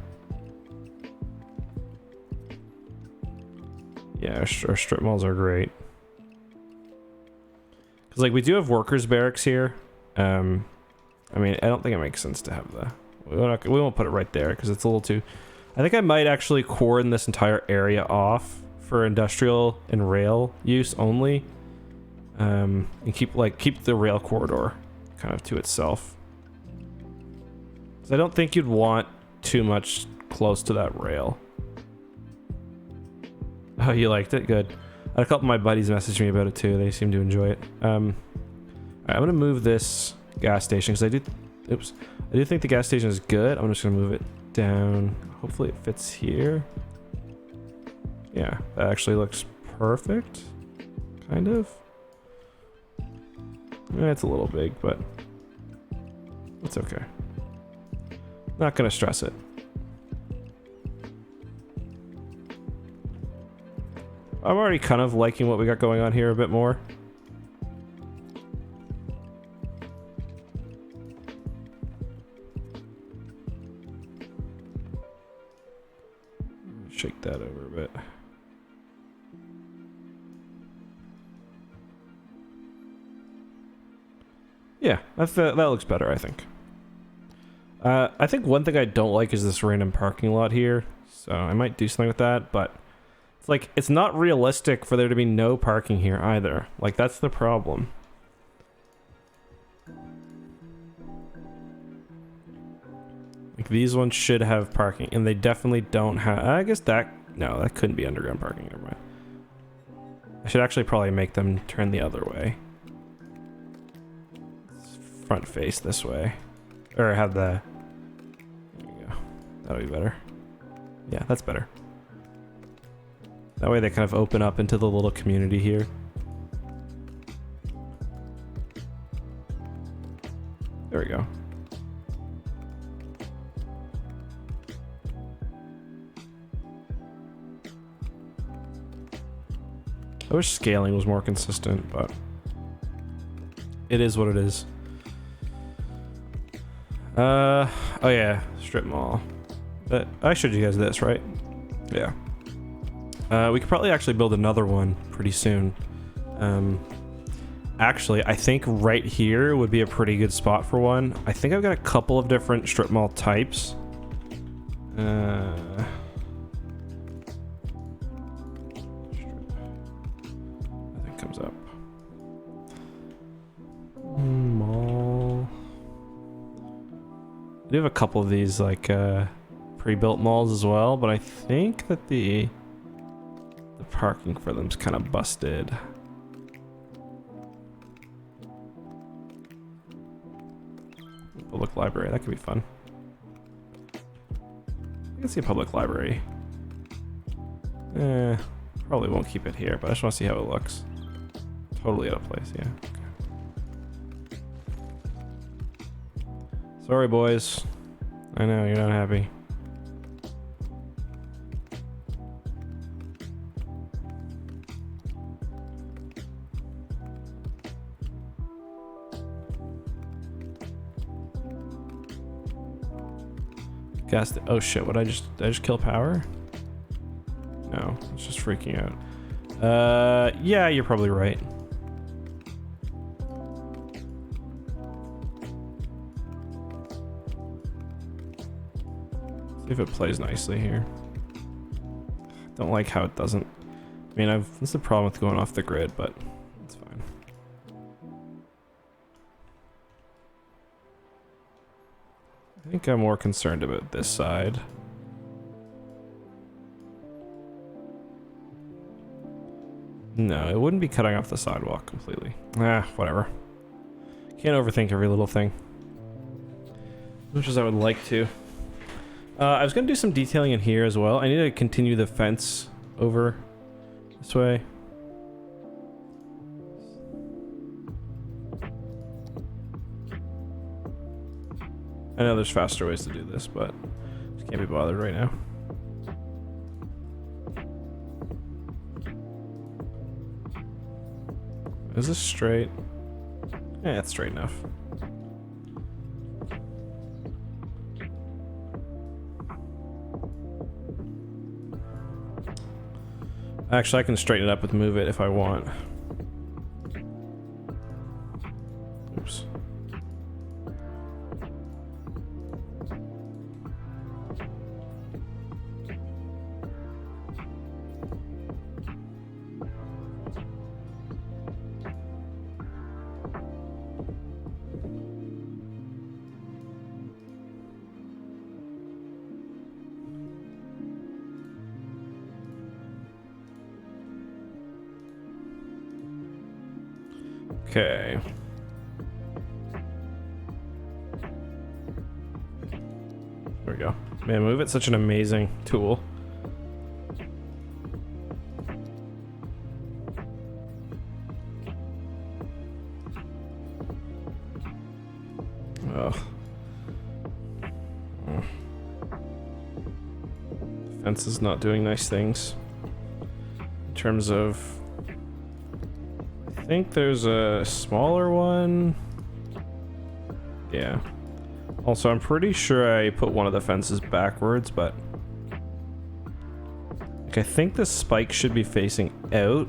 Speaker 1: Yeah, our strip malls are great. Cause like we do have workers' barracks here. I mean, I don't think it makes sense to have we won't put it right there because it's a little too. I think I might actually cordon this entire area off for industrial and rail use only, and keep the rail corridor kind of to itself. Because I don't think you'd want too much close to that rail. Oh, you liked it? Good. I had a couple of my buddies message me about it too. They seem to enjoy it. All right, I'm gonna move this gas station because I do think the gas station is good. I'm just gonna move it down. Hopefully it fits here. Yeah, that actually looks perfect. Kind of. It's a little big, but it's okay. Not gonna stress it. I'm already kind of liking what we got going on here a bit more. Shake that over a bit. Yeah, that looks better, I think. I think one thing I don't like is this random parking lot here, so I might do something with that, but it's like, it's not realistic for there to be no parking here either. Like, that's the problem. Like, these ones should have parking, and they definitely don't have. I guess no, that couldn't be underground parking. Never mind. I should actually probably make them turn the other way. Front face this way. Or have the. There you go. That'll be better. Yeah, that's better. That way they kind of open up into the little community here. There we go. I wish scaling was more consistent, but it is what it is. Oh yeah, strip mall. But I showed you guys this, right? Yeah. We could probably actually build another one pretty soon. Actually, I think right here would be a pretty good spot for one. I think I've got a couple of different strip mall types. Comes up. Mall. I do have a couple of these like pre-built malls as well, but I think that the parking for them's kind of busted. Public library, that could be fun. I can see a public library. Probably won't keep it here, but I just want to see how it looks. Totally out of place, yeah. Okay. Sorry, boys. I know, you're not happy. Oh shit, did I just kill power? No, it's just freaking out. Yeah, you're probably right. See if it plays nicely here. Don't like how it doesn't. I mean, this is the problem with going off the grid, but it's fine. I think I'm more concerned about this side. No, it wouldn't be cutting off the sidewalk completely. Ah, whatever. Can't overthink every little thing. As much as I would like to. I was going to do some detailing in here as well. I need to continue the fence over this way. I know there's faster ways to do this, but just can't be bothered right now. Is this straight? Yeah, it's straight enough. Actually, I can straighten it up with move it if I want. Oops. Okay. There we go. Man, move it's such an amazing tool. Ugh. The fence is not doing nice things. In terms of... I think there's a smaller one. Yeah. Also, I'm pretty sure I put one of the fences backwards, but... like, I think the spike should be facing out,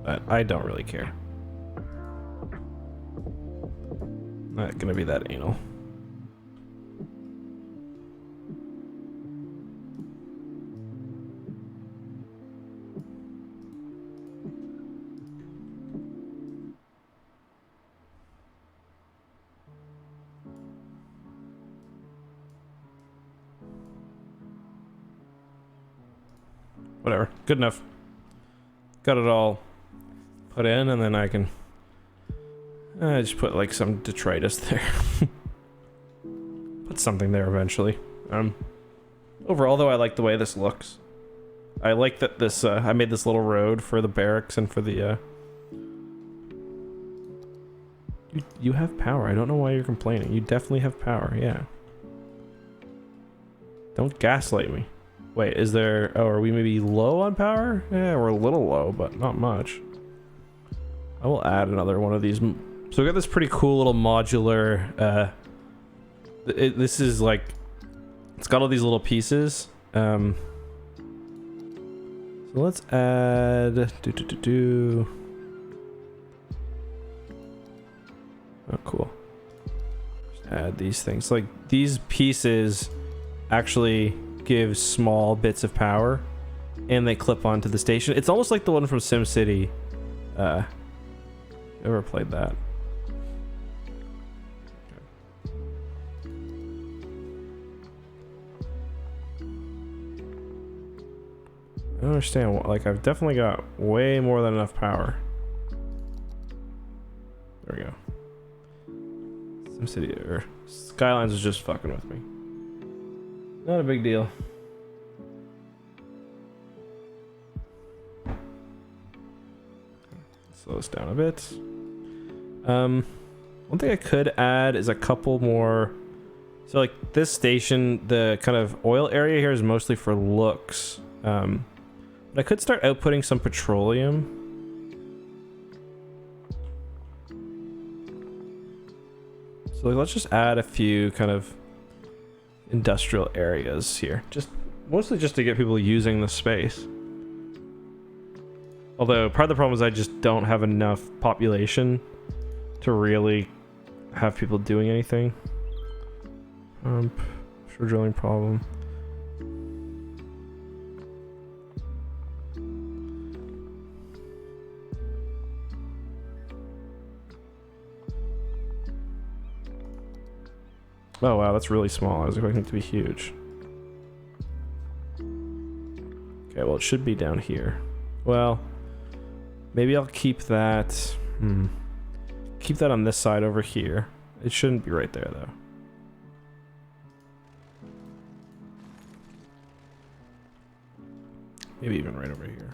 Speaker 1: but I don't really care. Not gonna be that anal. Whatever, good enough. Got it all put in, and then I can just put like some detritus there. Put something there eventually. Overall though, I like the way this looks. I like that this, I made this little road for the barracks and for the, You have power, I don't know why you're complaining. You definitely have power, yeah. Don't gaslight me. Wait, is there... oh, are we maybe low on power? Yeah, we're a little low, but not much. I will add another one of these. So we got this pretty cool little modular... this is like... it's got all these little pieces. So let's add... Oh, cool. Just add these things. Like, these pieces actually... give small bits of power and they clip onto the station. It's almost like the one from SimCity. Ever played that? I don't understand what, like, I've definitely got way more than enough power. There we go. SimCity or Skylines is just fucking with me. Not a big deal. Slow this down a bit. One thing I could add is a couple more. So like this station, the kind of oil area here is mostly for looks. But I could start outputting some petroleum. So like, let's just add a few kind of industrial areas here, just mostly just to get people using the space. Although part of the problem is I just don't have enough population to really have people doing anything. Sure, drilling problem. Oh wow, that's really small. I was expecting it to be huge. Okay, well it should be down here. Well, maybe I'll keep that. Keep that on this side over here. It shouldn't be right there though. Maybe even right over here.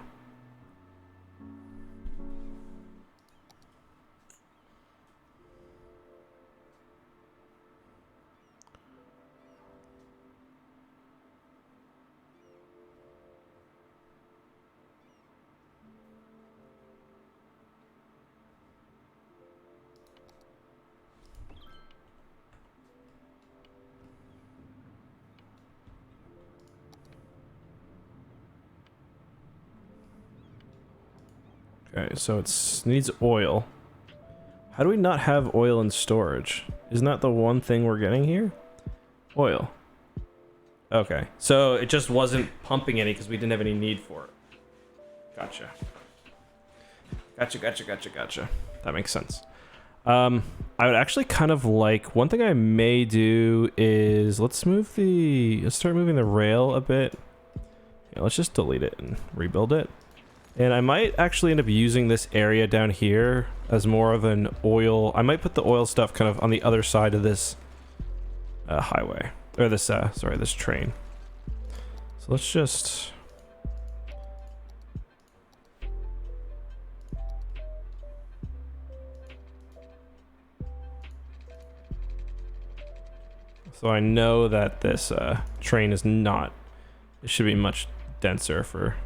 Speaker 1: Okay, so it needs oil. How do we not have oil in storage? Isn't that the one thing we're getting here? Oil. Okay, so it just wasn't pumping any because we didn't have any need for it. Gotcha. Gotcha. That makes sense. I would actually kind of like, one thing I may do is, let's start moving the rail a bit. Yeah, let's just delete it and rebuild it. And I might actually end up using this area down here as more of an oil. I might put the oil stuff kind of on the other side of this highway, or this, sorry, this train. So let's just. So I know that this train is not, it should be much denser for.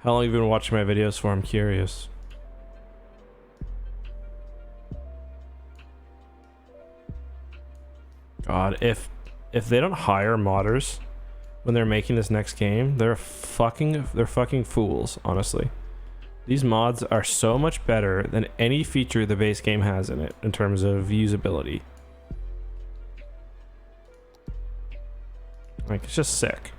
Speaker 1: How long have you been watching my videos for? I'm curious. God, if they don't hire modders when they're making this next game, they're fucking fools, honestly. These mods are so much better than any feature the base game has in it in terms of usability. Like, it's just sick.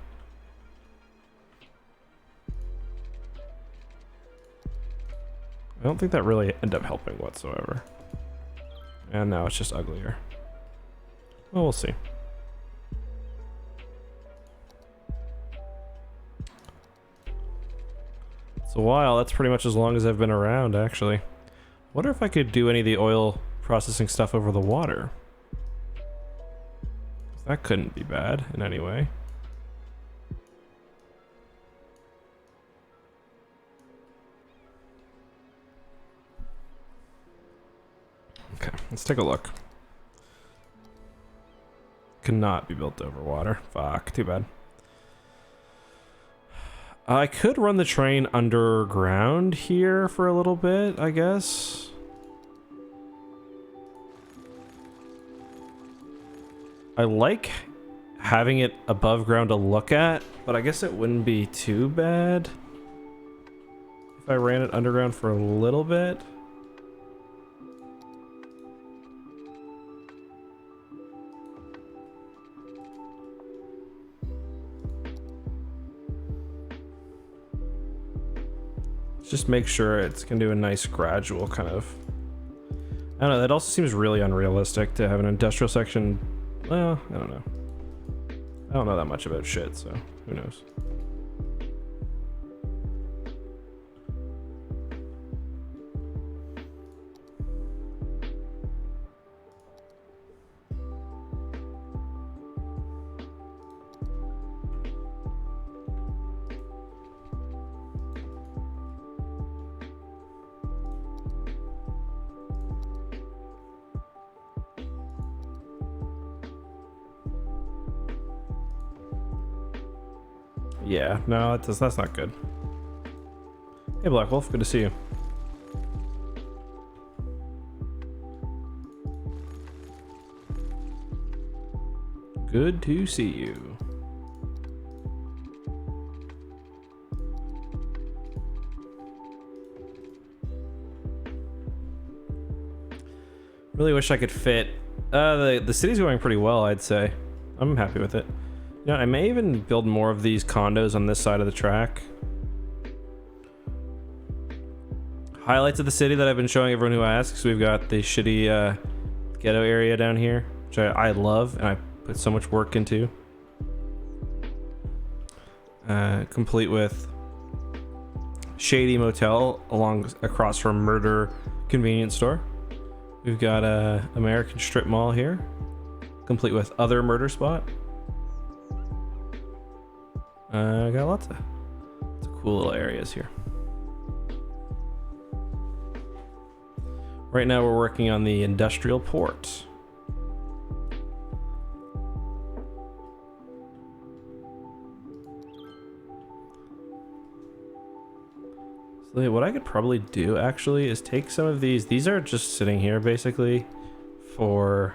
Speaker 1: I don't think that really ended up helping whatsoever. And now it's just uglier. Well, we'll see. It's a while. That's pretty much as long as I've been around, actually. Wonder if I could do any of the oil processing stuff over the water. That couldn't be bad in any way. Okay, let's take a look. Cannot be built over water. Fuck, too bad. I could run the train underground here for a little bit, I guess. I like having it above ground to look at, but I guess it wouldn't be too bad if I ran it underground for a little bit. Just make sure it's gonna do a nice gradual kind of. I don't know, that also seems really unrealistic to have an industrial section. Well, I don't know. I don't know that much about shit, so who knows. Yeah, no, that's not good. Hey Black Wolf, good to see you. Good to see you. Really wish I could fit. The city's going pretty well, I'd say. I'm happy with it. You know, I may even build more of these condos on this side of the track. Highlights of the city that I've been showing everyone who asks. We've got the shitty ghetto area down here, which I love and I put so much work into. Complete with shady motel across from Murder Convenience Store. We've got a American strip mall here, complete with other murder spot. Got lots of cool little areas here. Right now we're working on the industrial port. So what I could probably do actually is take some of these are just sitting here basically for,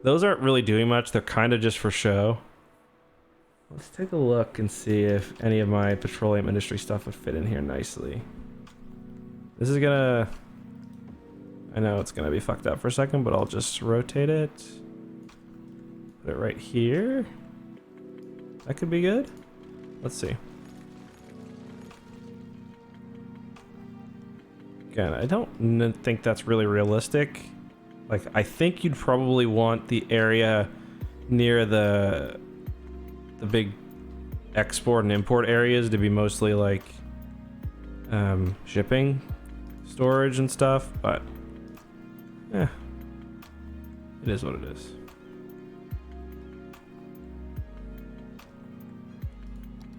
Speaker 1: those aren't really doing much, they're kind of just for show. Let's take a look and see if any of my petroleum industry stuff would fit in here nicely. This is gonna, I know it's gonna be fucked up for a second, but I'll just rotate it. Put it right here. That could be good. Let's see. Again, I don't think that's really realistic. Like, I think you'd probably want the area near the big export and import areas to be mostly like shipping, storage and stuff, but yeah, it is what it is.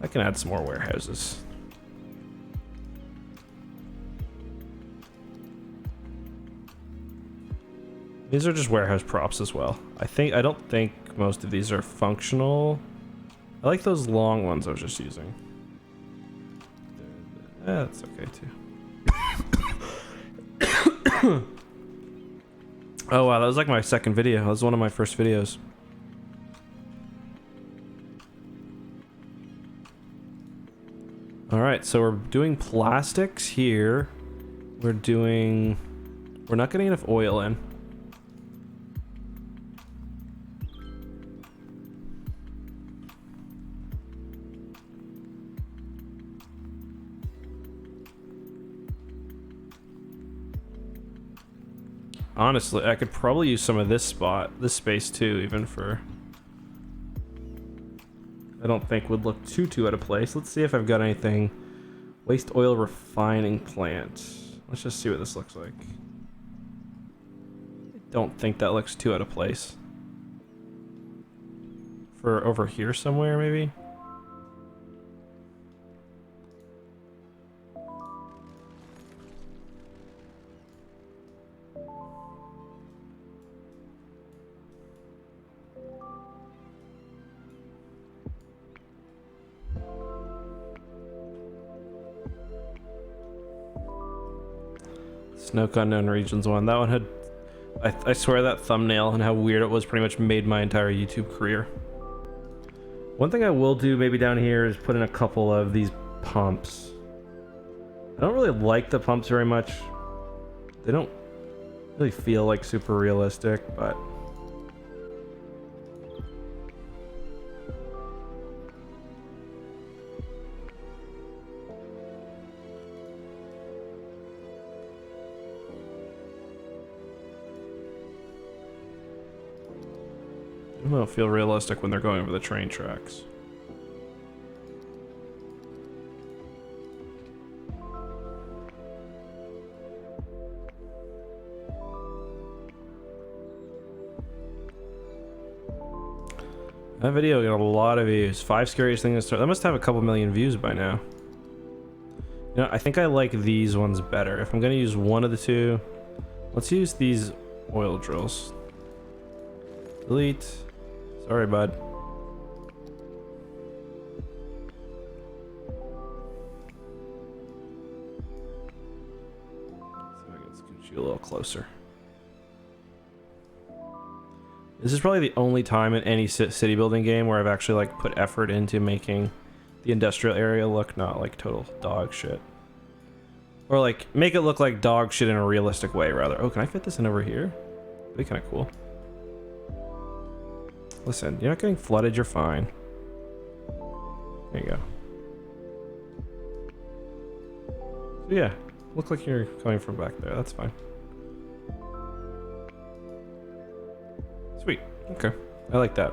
Speaker 1: I can add some more warehouses. These are just warehouse props as well. I don't think most of these are functional. I like those long ones I was just using. That's okay too. Oh wow, that was like my second video. That was one of my first videos. Alright, so we're doing plastics here. We're not getting enough oil in. Honestly, I could probably use some of this space too, even for... I don't think would look too out of place. Let's see if I've got anything. Waste oil refining plant. Let's just see what this looks like. I don't think that looks too out of place. For over here somewhere, maybe? Snoke Unknown Regions one. That one had... I swear that thumbnail and how weird it was pretty much made my entire YouTube career. One thing I will do maybe down here is put in a couple of these pumps. I don't really like the pumps very much. They don't really feel like super realistic, but... They don't feel realistic when they're going over the train tracks. That video got a lot of views. 5 scariest things to start. That must have a couple million views by now. You know, I think I like these ones better. If I'm gonna use one of the two, let's use these oil drills. Delete. Sorry, bud. See if I can scoot you a little closer. This is probably the only time in any city building game where I've actually like put effort into making the industrial area look not like total dog shit. Or like make it look like dog shit in a realistic way rather. Oh, can I fit this in over here? That'd be kind of cool. Listen, you're not getting flooded, you're fine. There you go. So yeah, look like you're coming from back there, that's fine. Sweet, okay, I like that.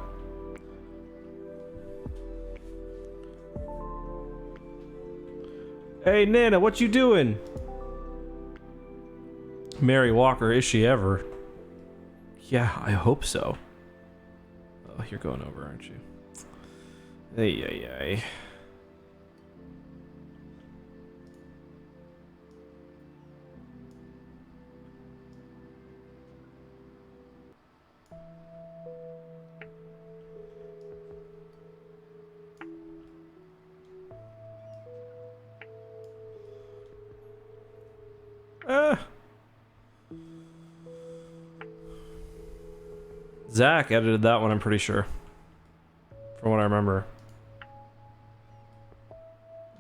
Speaker 1: Hey Nana, what you doing? Mary Walker, is she ever? Yeah, I hope so. Oh, you're going over, aren't you? Ay, ay, ay. Zach edited that one, I'm pretty sure. From what I remember.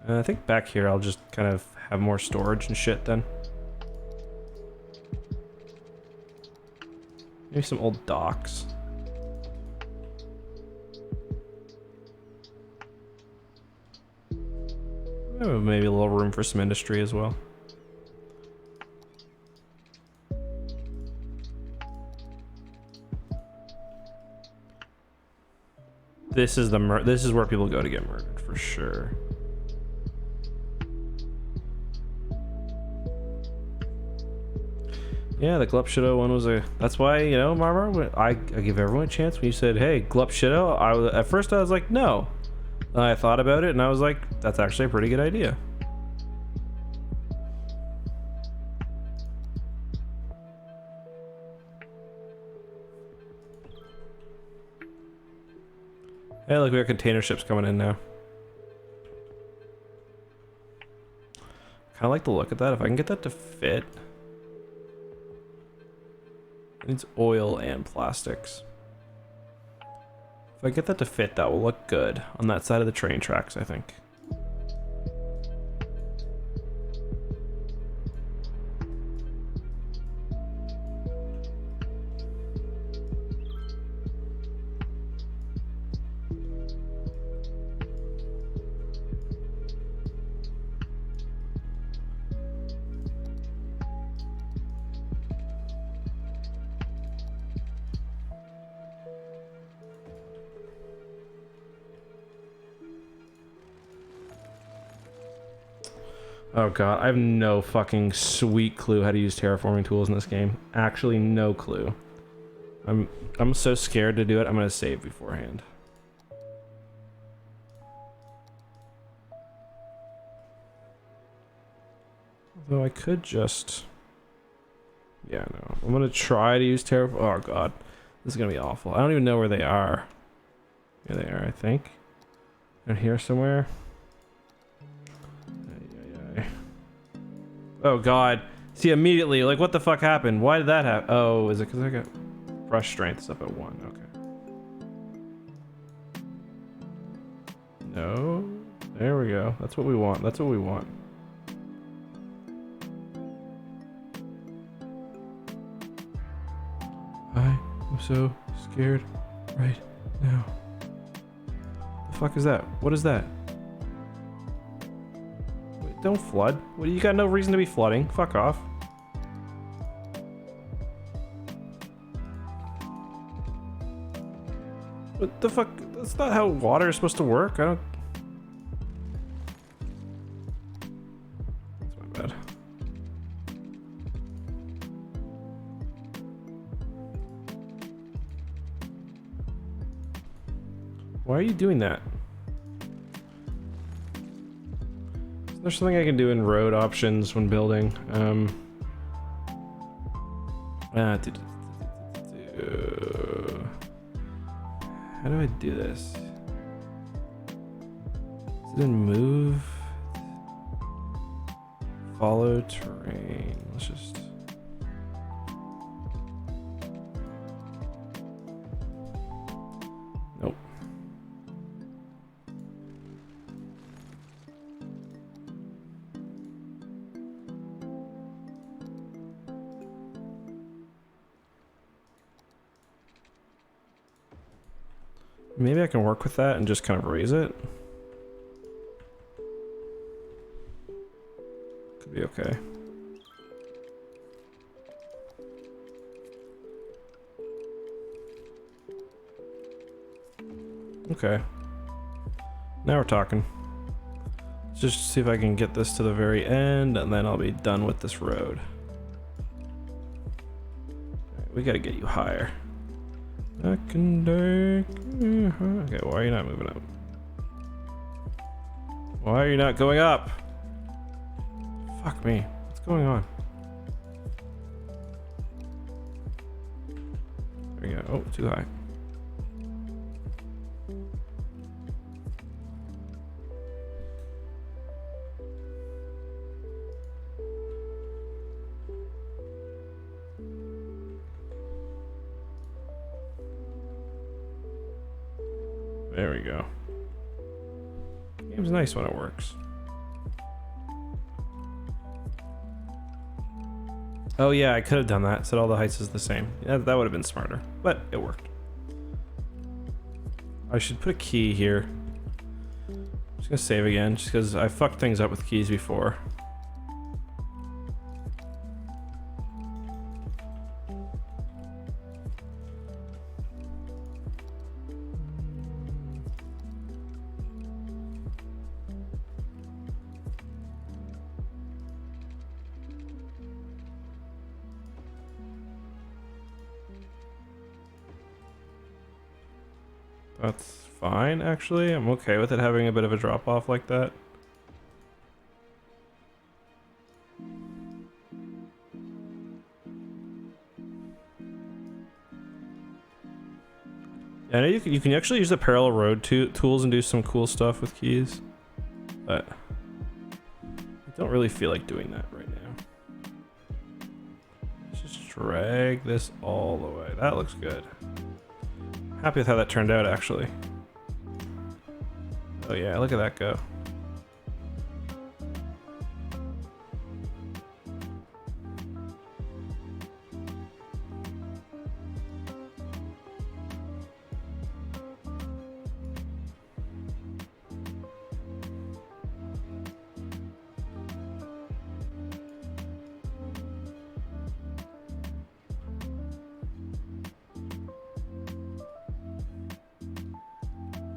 Speaker 1: I think back here I'll just kind of have more storage and shit then. Maybe some old docks. Maybe a little room for some industry as well. This is this is where people go to get murdered for sure. Yeah, the Glup Shido one was that's why, you know, Marmar, I give everyone a chance. When you said, hey, Glup Shido, at first I was like, no. Then I thought about it and I was like, that's actually a pretty good idea. Hey, look, we got container ships coming in now. Kind of like the look at that. If I can get that to fit. It needs oil and plastics. If I get that to fit, that will look good on that side of the train tracks, I think. Oh god, I have no fucking sweet clue how to use terraforming tools in this game. Actually, no clue. I'm so scared to do it, I'm gonna save beforehand. Although I could just... Yeah, no. I'm gonna try to use terraform... Oh god. This is gonna be awful. I don't even know where they are. Here they are, I think. They're here somewhere. Oh god. See, immediately, like, what the fuck happened? Why did that happen? Oh, is it because I got brush strength up at 1? Okay. No. There we go. That's what we want. That's what we want. I am so scared right now. The fuck is that? What is that? Don't flood. Well, you got no reason to be flooding. Fuck off. What the fuck? That's not how water is supposed to work. I don't... That's my bad. Why are you doing that? There's something I can do in road options when building. How do I do this? Is it in move? Follow terrain. Let's just... Maybe I can work with that and just kind of raise it. Could be okay. Okay. Now we're talking. Let's just see if I can get this to the very end, and then I'll be done with this road. Right, we gotta get you higher. Okay, why are you not moving up? Why are you not going up? Fuck me. What's going on? There we go. Oh, too high. There we go. Game's nice when it works. Oh yeah, I could have done that. Set all the heights is the same. Yeah, that would have been smarter, but it worked. I should put a key here. I'm just gonna save again, just because I fucked things up with keys before. That's fine, actually. I'm okay with it having a bit of a drop off like that. Yeah, I know you can actually use the parallel road tools and do some cool stuff with keys, but I don't really feel like doing that right now. Let's just drag this all the way. That looks good. Happy with how that turned out, actually. Oh yeah, look at that go.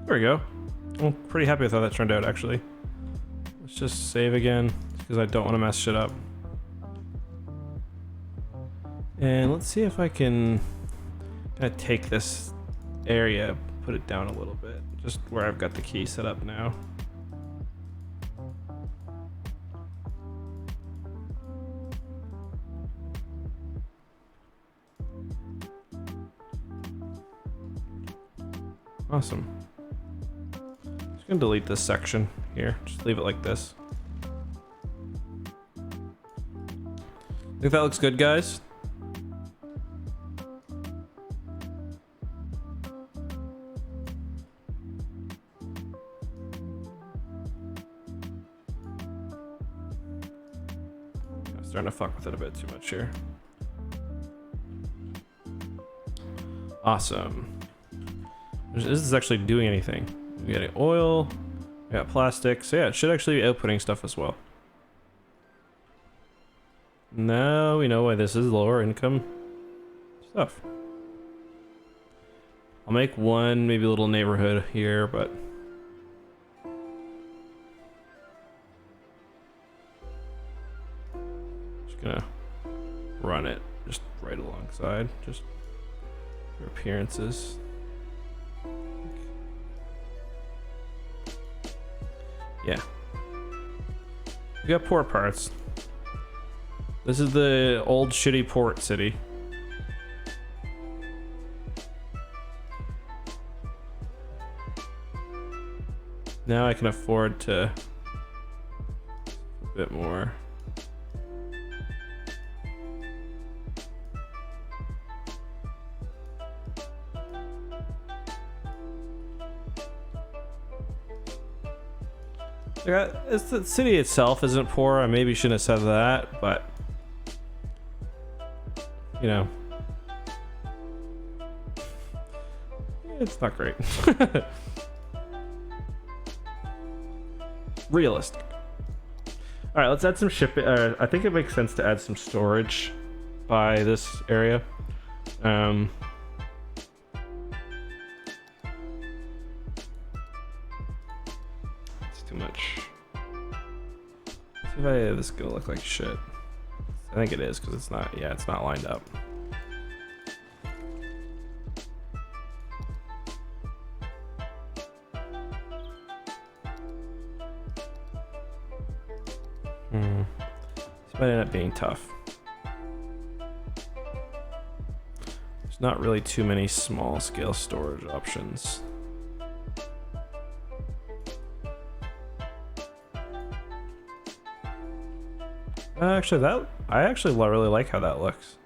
Speaker 1: There we go. I'm pretty happy with how that turned out, actually. Let's just save again, because I don't want to mess shit up. And let's see if I can kind of take this area, put it down a little bit, just where I've got the key set up now. Awesome. Just gonna delete this section here. Just leave it like this. Think that looks good, guys? I'm starting to fuck with it a bit too much here. Awesome. This is actually doing anything. We got oil, we got plastic, so yeah, it should actually be outputting stuff as well. Now we know why this is lower income stuff. I'll make one, maybe a little neighborhood here, but just gonna run it just right alongside, just for appearances. Yeah. We got port parts. This is the old shitty port city. Now I can afford to a bit more. It's the city itself isn't poor. I maybe shouldn't have said that, but you know, It's not great. Realistic. All right, let's add some shipping. I think it makes sense to add some storage by this area. It's too much. See if this is gonna look like shit. I think it is because it's not. Yeah, it's not lined up. This might end up being tough. There's not really too many small scale storage options. Actually, I actually really like how that looks.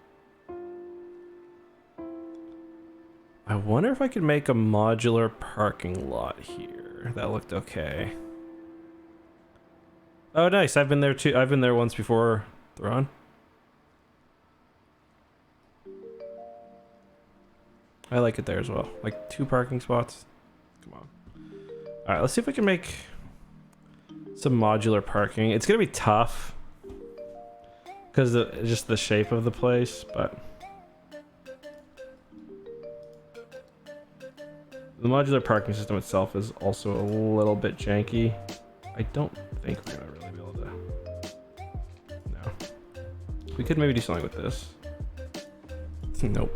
Speaker 1: I wonder if I could make a modular parking lot here. That looked okay. Oh, nice. I've been there too. I've been there once before, Thrawn. I like it there as well. Like 2 parking spots. Come on. All right, let's see if we can make some modular parking. It's gonna be tough because just the shape of the place, but the modular parking system itself is also a little bit janky. I don't think we're gonna really be able to. No. We could maybe do something with this. Nope.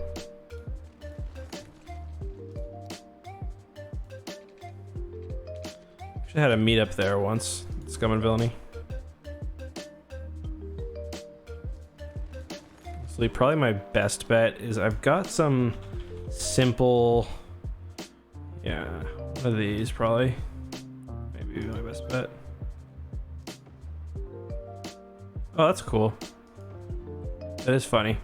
Speaker 1: Should have had a meetup there once. Scum and Villainy. So probably my best bet is I've got some simple. Yeah, one of these probably. Maybe my best bet. Oh, that's cool. That is funny.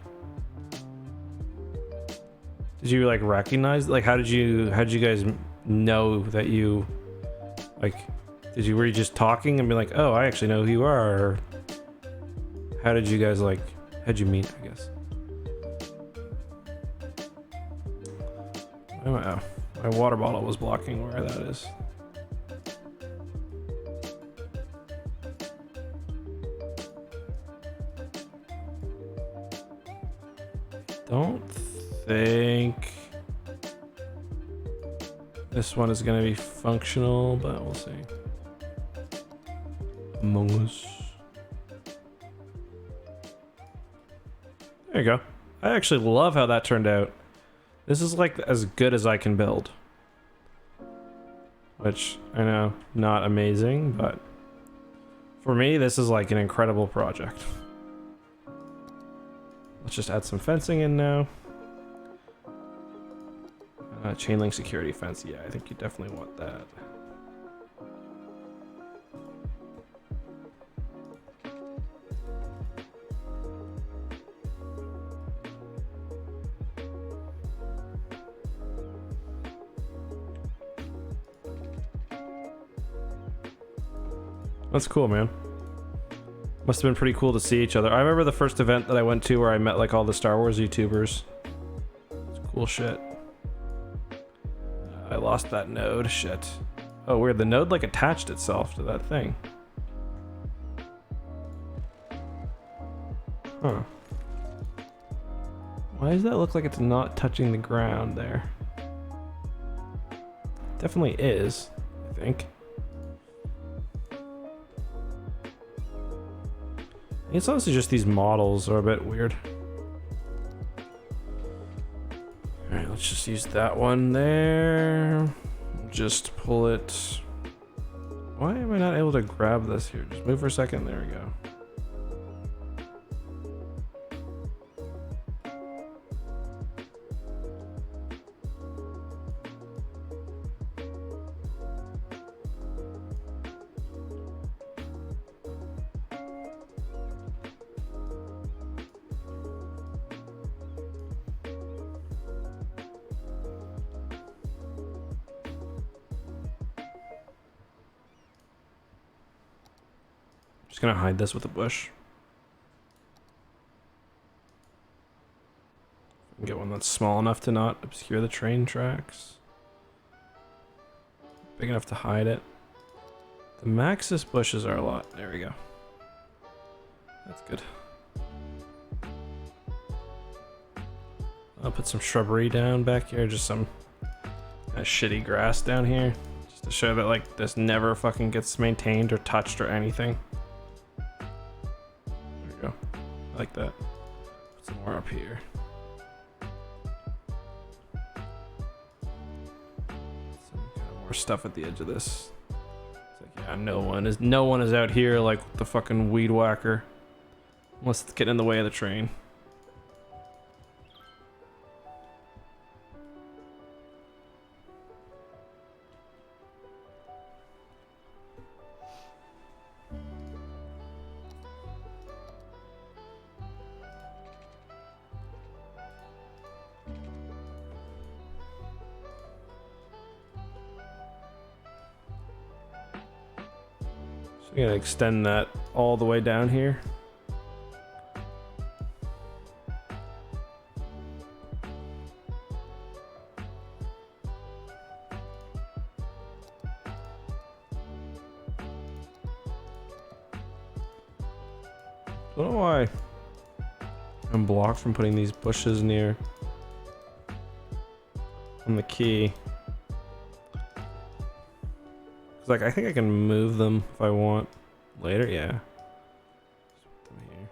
Speaker 1: Did you like recognize? Like, how did you guys know that you like? Were you just talking and be like, oh, I actually know who you are? Or how did you guys like? How'd you meet? I guess. Oh, my water bottle was blocking where that is. Don't think this one is going to be functional, but we'll see. Among Us. There you go. I actually love how that turned out. This is like as good as I can build. Which, I know, not amazing, but for me, this is like an incredible project. Let's just add some fencing in now. Chain link security fence. Yeah, I think you definitely want that. That's cool, man. Must have been pretty cool to see each other. I remember the first event that I went to where I met like all the Star Wars YouTubers. It's cool shit. I lost that node. Shit. Oh, weird. The node like attached itself to that thing. Huh. Why does that look like it's not touching the ground there? Definitely is, I think. It's honestly just these models are a bit weird. Alright, let's just use that one there. Just pull it. Why am I not able to grab this here? Just move for a second. There we go. Just gonna hide this with a bush. Get one that's small enough to not obscure the train tracks. big enough to hide it. The Maxis bushes are a lot. There we go. That's good. I'll put some shrubbery down back here, just some kind of shitty grass down here, just to show that like this never fucking gets maintained or touched or anything. There we go. I like that. Put some more up here. Some kind of more stuff at the edge of this. It's like, yeah, no one is out here like the fucking weed whacker, unless it's getting in the way of the train. So I'm gonna extend that all the way down here. I don't know why I'm blocked from putting these bushes near on the key. Like, I think I can move them if I want later. Yeah. Just put them here.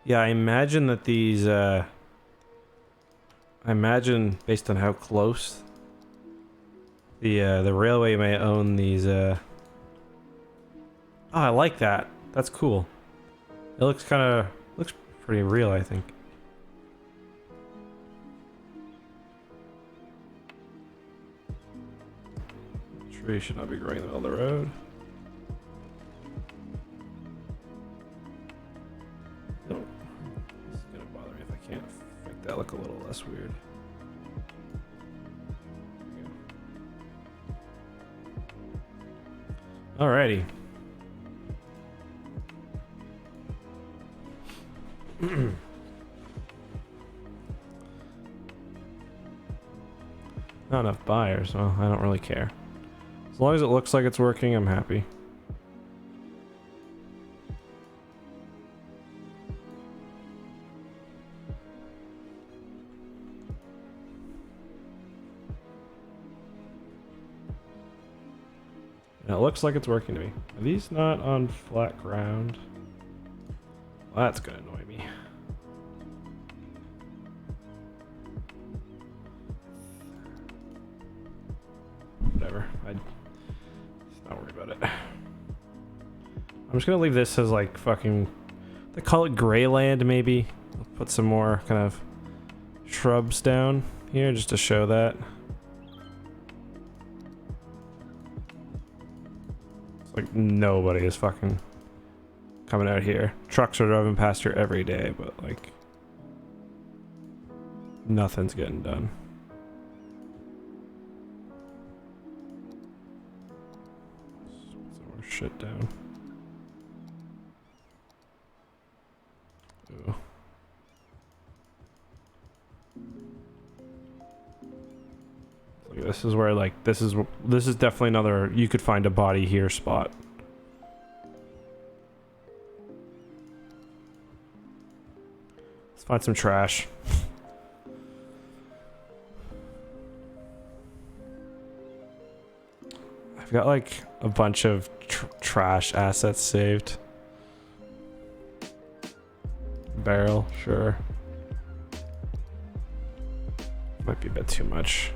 Speaker 1: Yeah, I imagine that these. I imagine based on how close the railway may own these. Oh, I like that. That's cool. It looks looks pretty real, I think. Tree should not be growing in the middle of the road. No. This is gonna bother me if I can't make that look a little less weird. Alrighty. Not enough buyers. Well, I don't really care. As long as it looks like it's working, I'm happy. And it looks like it's working to me. Are these not on flat ground? Well, that's gonna annoy me. Whatever. Let's not worry about it. I'm just gonna leave this as like fucking. They call it gray land, maybe. I'll put some more kind of shrubs down here just to show that. It's like nobody is fucking coming out here. Trucks are driving past here every day, but like nothing's getting done. Put some more shit down. Ooh. Like, this is where like this is definitely another you could find a body here spot. Let's find some trash. I've got like a bunch of trash assets saved. Barrel, sure. Might be a bit too much.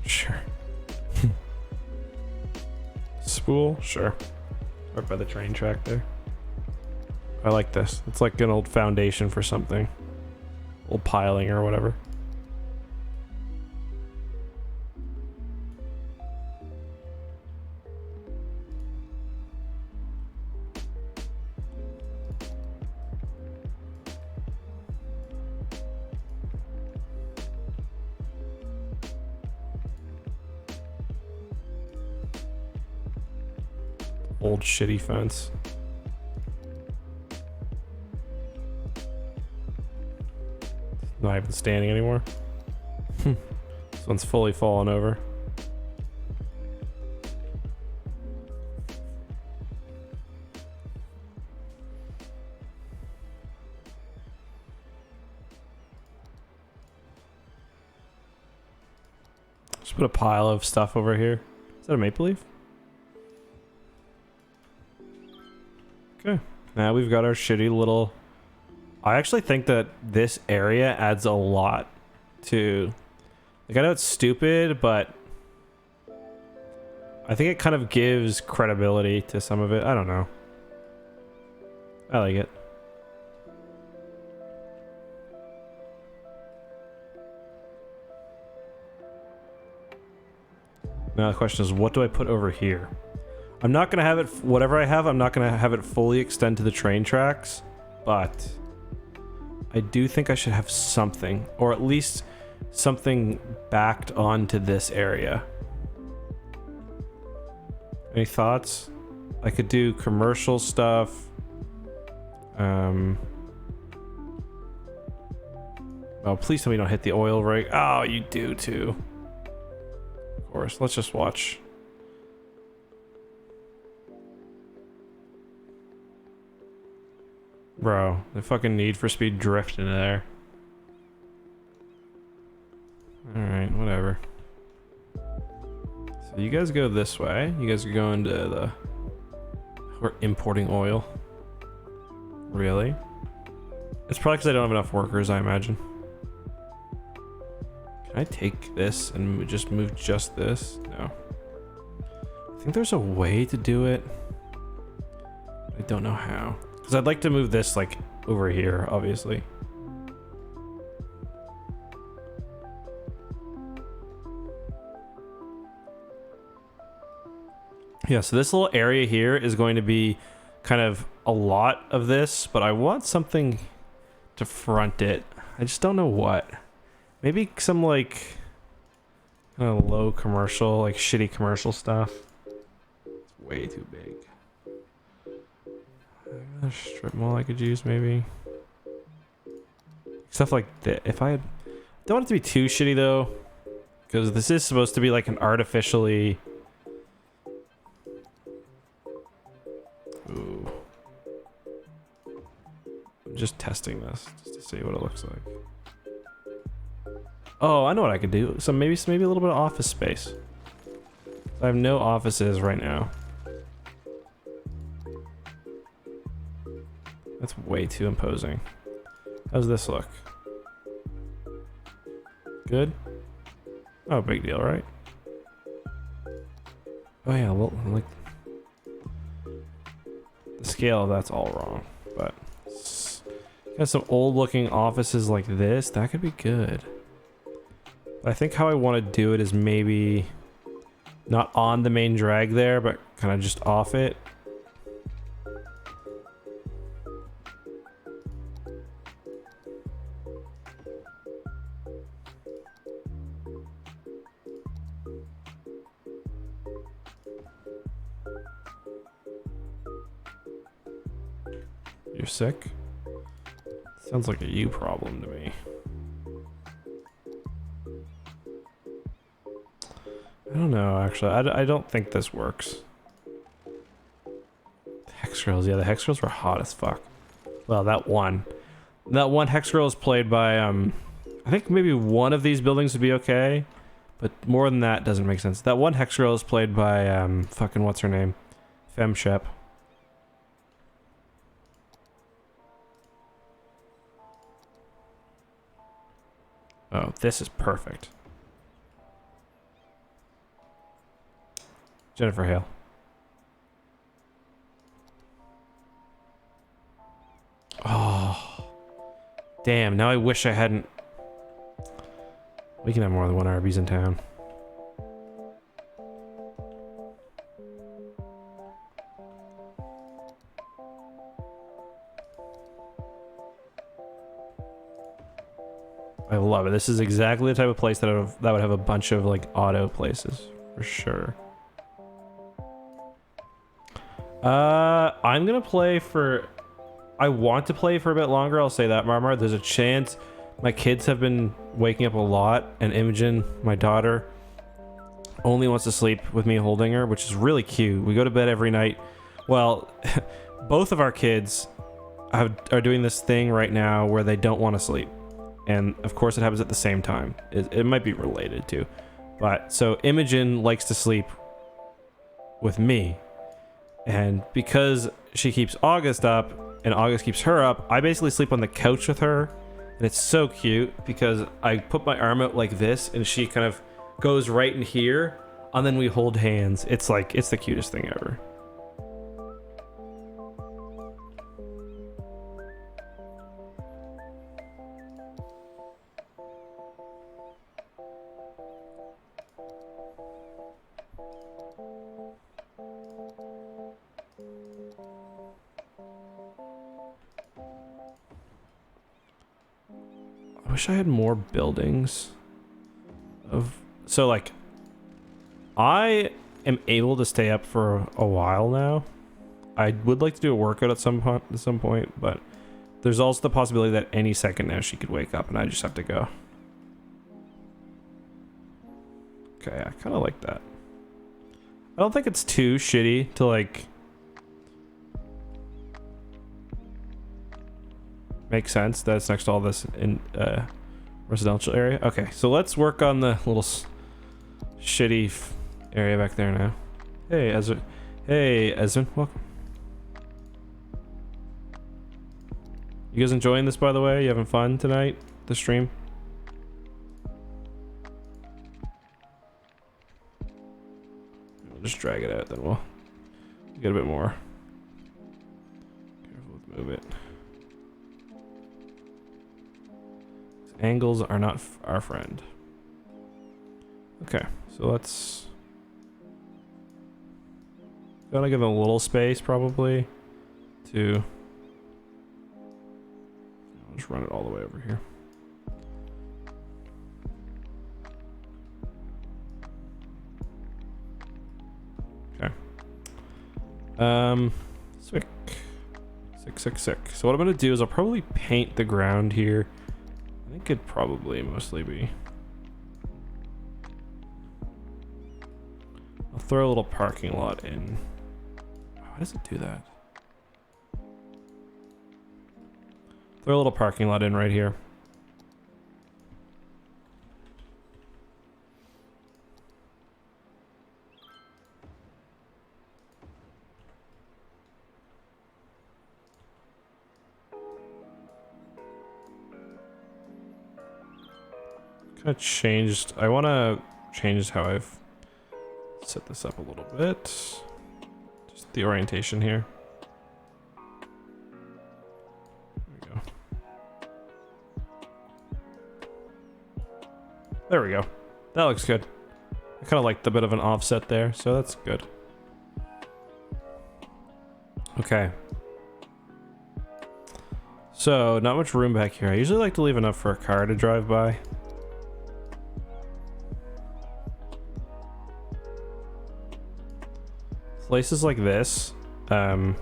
Speaker 1: Sure. Spool, sure. Right by the train track there. I like this. It's like an old foundation for something. Old piling or whatever. old shitty fence. Not even standing anymore. This one's fully fallen over. Just put a pile of stuff over here. Is that a maple leaf? Okay. Now we've got our shitty little... I actually think that this area adds a lot to... Like, I know it's stupid, but... I think it kind of gives credibility to some of it. I don't know. I like it. Now the question is, what do I put over here? I'm not going to have it... Whatever I have, I'm not going to have it fully extend to the train tracks. But... I do think I should have something. Or at least something backed onto this area. Any thoughts? I could do commercial stuff. Oh, please tell me you don't hit the oil rig. Oh, you do too. Of course. Let's just watch. Bro, the fucking Need for Speed drift into there. Alright, whatever. So you guys go this way. You guys are going to the... We're importing oil. Really? It's probably because I don't have enough workers, I imagine. Can I take this and just move just this? No. I think there's a way to do it. I don't know how. Because I'd like to move this, like, over here, obviously. Yeah, so this little area here is going to be kind of a lot of this, but I want something to front it. I just don't know what. Maybe some, like, kind of low commercial, like, shitty commercial stuff. It's way too big. A strip mall I could use, maybe. Stuff like that. If I had... Don't want it to be too shitty, though. Because this is supposed to be, like, an artificially... Ooh. I'm just testing this, just to see what it looks like. Oh, I know what I could do. So maybe a little bit of office space. I have no offices right now. That's way too imposing. How's this look? Good? Oh, big deal, right? Oh yeah, well, like... The scale, that's all wrong, but... Got some old looking offices like this, that could be good. But I think how I want to do it is maybe... Not on the main drag there, but kind of just off it. You're sick? Sounds like a you problem to me. I don't know, actually. I don't think this works. Hex girls, yeah, the hex girls were hot as fuck. Well, that one hex girl is played by, I think maybe one of these buildings would be okay, but more than that doesn't make sense. That one hex girl is played by, fucking what's her name? Femshep. Oh, this is perfect. Jennifer Hale. Oh. Damn, now I wish I hadn't... We can have more than one Arby's in town. I love it. This is exactly the type of place that would have a bunch of like auto places for sure. I'm gonna play for... I want to play for a bit longer, I'll say that, Marmar. There's a chance. My kids have been waking up a lot, and Imogen, my daughter, only wants to sleep with me holding her, which is really cute. We go to bed every night. Well, both of our kids are doing this thing right now where they don't want to sleep. And of course it happens at the same time. It might be related too. But so Imogen likes to sleep with me. And because she keeps August up and August keeps her up, I basically sleep on the couch with her. And it's so cute because I put my arm out like this and she kind of goes right in here and then we hold hands. It's like, it's the cutest thing ever. I wish I had more buildings of... So, like, I am able to stay up for a while now. I would like to do a workout at some point, but there's also the possibility that any second now she could wake up and I just have to go. Okay, I kind of like that. I don't think it's too shitty to, like... make sense that it's next to all this in residential area. Okay, so let's work on the little shitty area back there now. Hey, Ezra. Hey, Ezra. Welcome. You guys enjoying this, by the way? You having fun tonight? The stream? We'll just drag it out, then we'll get a bit more. Careful with move it. Angles are not our friend. Okay, so let's... Gotta give them a little space, probably, to... I'll just run it all the way over here. Okay. Sick. So what I'm gonna do is I'll probably paint the ground here. I think it'd probably mostly be... I'll throw a little parking lot in. Why does it do that? Throw a little parking lot in right here. Kind of changed. I want to change how I've set this up a little bit. Just the orientation here. There we go. There we go. That looks good. I kind of like the bit of an offset there, so that's good. Okay. So, not much room back here. I usually like to leave enough for a car to drive by. Places like this were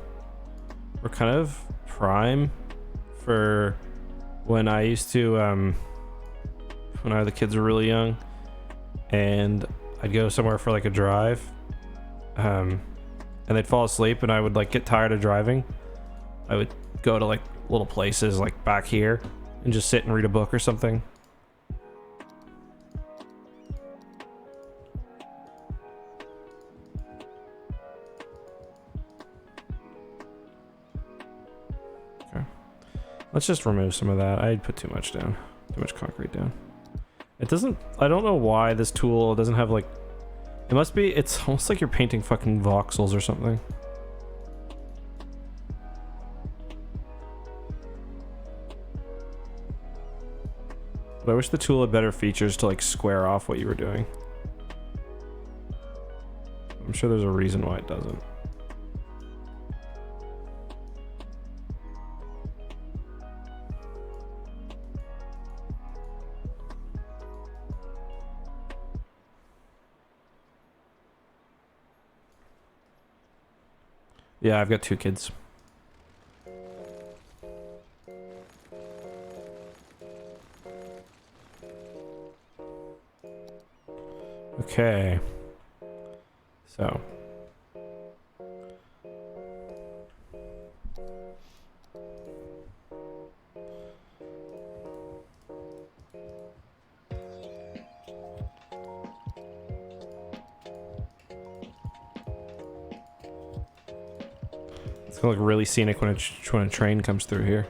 Speaker 1: kind of prime for when I used to when the kids were really young and I'd go somewhere for like a drive and they'd fall asleep and I would like get tired of driving. I would go to like little places like back here and just sit and read a book or something. Let's just remove some of that. I'd put too much down. Too much concrete down. It doesn't... I don't know why this tool doesn't have like... It must be... It's almost like you're painting fucking voxels or something. But I wish the tool had better features to like square off what you were doing. I'm sure there's a reason why it doesn't. Yeah, I've got 2 kids. Okay. So. It's gonna look really scenic when a train comes through here.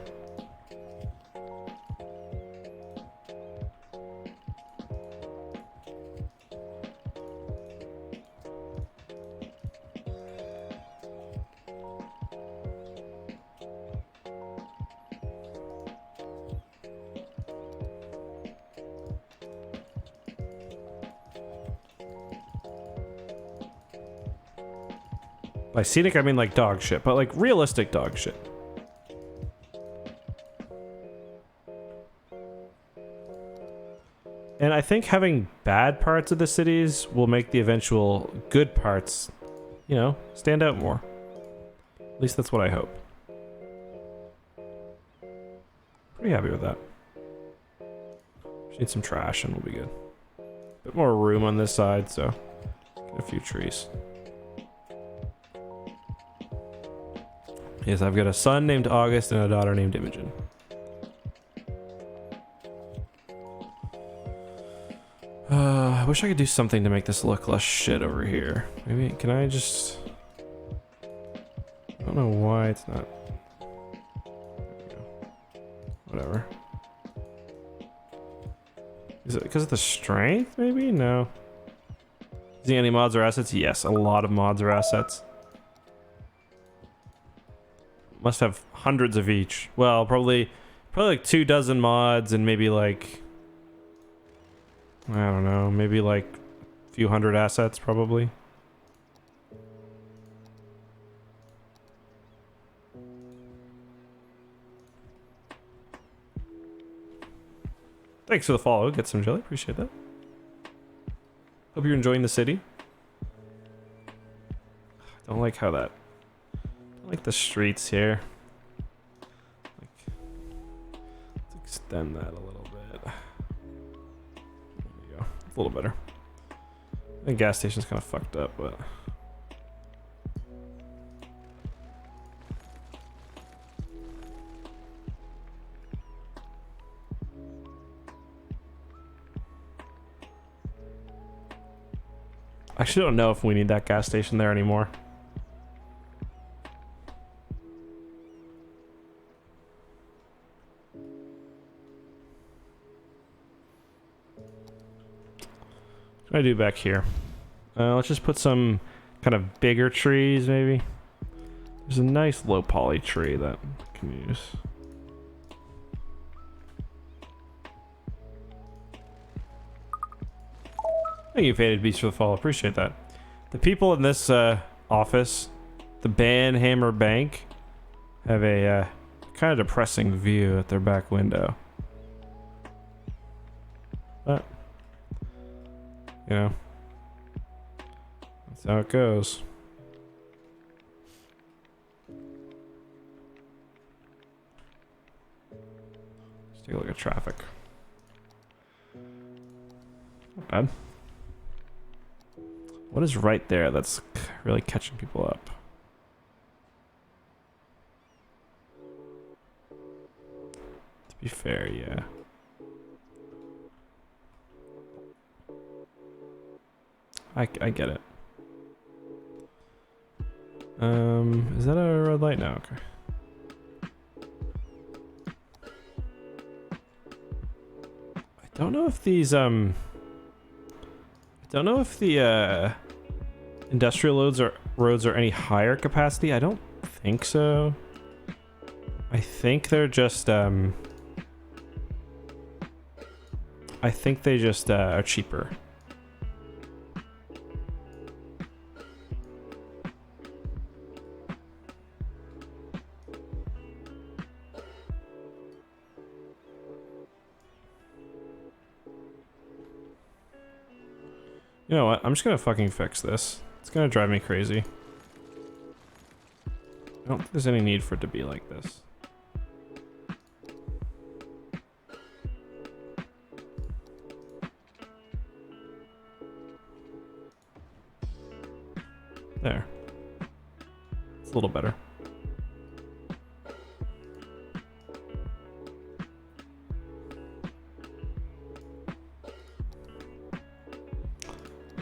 Speaker 1: By scenic, I mean like dog shit, but like realistic dog shit. And I think having bad parts of the cities will make the eventual good parts, you know, stand out more. At least that's what I hope. Pretty happy with that. Just need some trash and we'll be good. Bit more room on this side, so get a few trees. Yes, I've got a son named August and a daughter named Imogen. I wish I could do something to make this look less shit over here. Maybe, can I just... I don't know why it's not... There we go. Whatever. Is it because of the strength, maybe? No. Is there any mods or assets? Yes, a lot of mods or assets. Must have hundreds of each. Well, probably like 24 mods and maybe like... I don't know, maybe like a few hundred assets, probably. Thanks for the follow. Get some jelly. Appreciate that. Hope you're enjoying the city. Don't like how that... Don't like the streets here. Like, let's extend that a little bit. A little better. The gas station's kind of fucked up, but I actually don't know if we need that gas station there anymore. What do I do back here? Let's just put some kind of bigger trees, maybe. There's a nice low poly tree that I can use. Thank you, Faded Beast, for the follow. Appreciate that. The people in this office, the Banhammer Bank, have a kind of depressing view at their back window. But you know, that's how it goes. Let's take a look at traffic. Not bad. What is right there that's really catching people up? To be fair, yeah. I get it. Is that a red light now? Okay. I don't know if these I don't know if the industrial roads are any higher capacity. I don't think so. I think they're just I think they just are cheaper. You know what? I'm just gonna fucking fix this. It's gonna drive me crazy. don't think there's any need for it to be like this. There. It's a little better.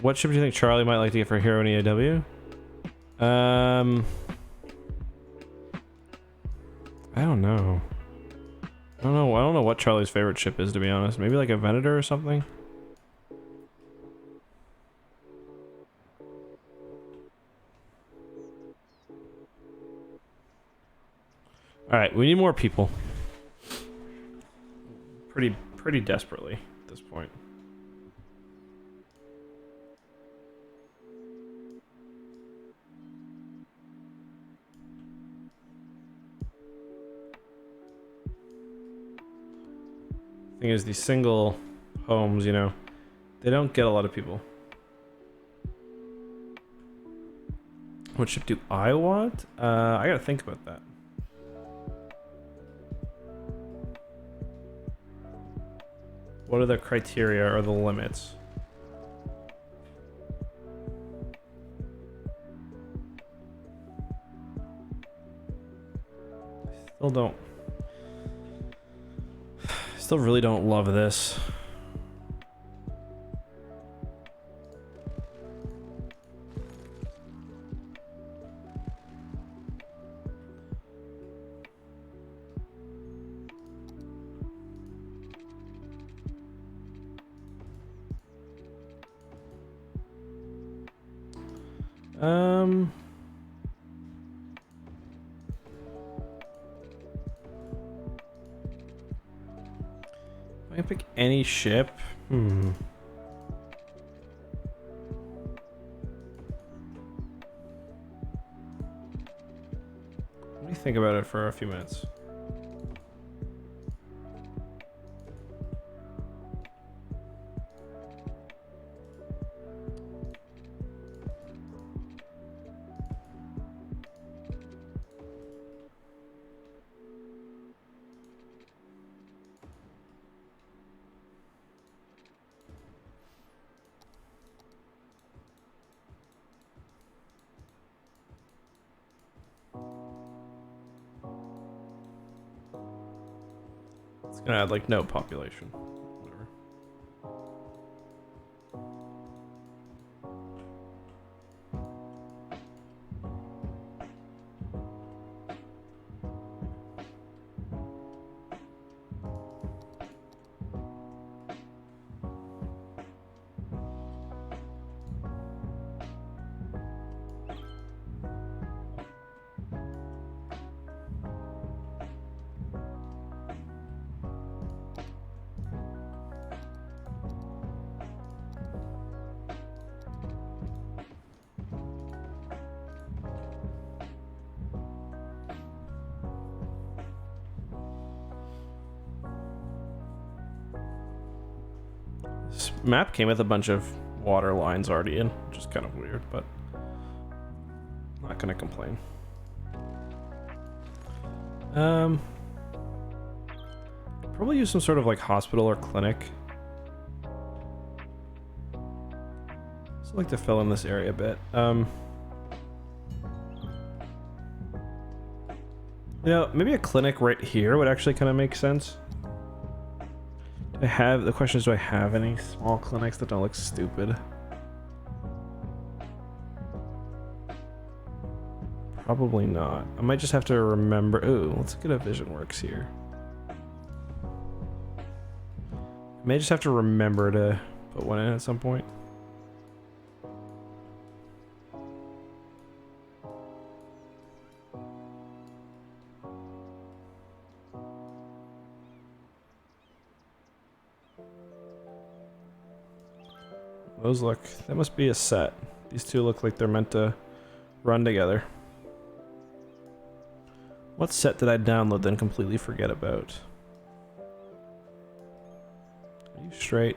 Speaker 1: What ship do you think Charlie might like to get for Hero and EAW? I don't know. I don't know what Charlie's favorite ship is, to be honest. Maybe like a Venator or something? Alright, we need more people. Pretty desperately at this point. Thing is, these single homes, you know, they don't get a lot of people. What ship do I want? I gotta think about that. What are the criteria or the limits? Still really don't love this. I can pick any ship. Let me think about it for a few minutes. It's gonna add like no population. Whatever. This map came with a bunch of water lines already in, which is kind of weird, but not gonna complain. Probably use some sort of like hospital or clinic. Just like to fill in this area a bit. You know, maybe a clinic right here would actually kind of make sense. The question is, do I have any small clinics that don't look stupid? Probably not. I might just have to remember. Ooh, let's get a Vision Works here. I may just have to remember to put one in at some point. Those look, that must be a set. These two look like they're meant to run together. What set did I download then completely forget about? Are you straight?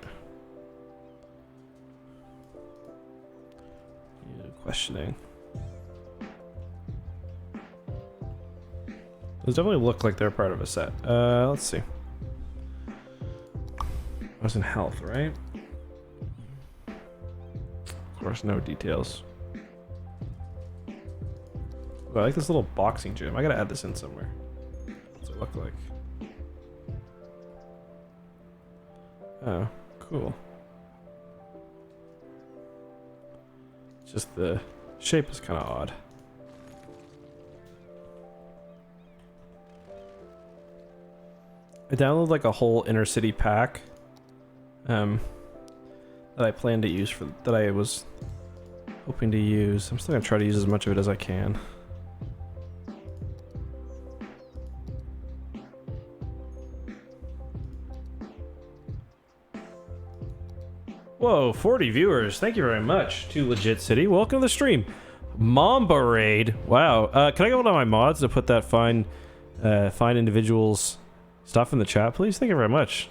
Speaker 1: You questioning. Those definitely look like they're part of a set. Let's see. I was in health, right? Of course, no details. Ooh, I like this little boxing gym. I gotta add this in somewhere. What's it look like? Oh, cool. Just the shape is kind of odd. I downloaded like a whole inner city pack that I plan to use that I was hoping to use. I'm still gonna try to use as much of it as I can. Whoa, 40 viewers. Thank you very much to Legit City. Welcome to the stream. Mamba Raid. Wow. Can I go to my mods to put that find individuals stuff in the chat, please? Thank you very much.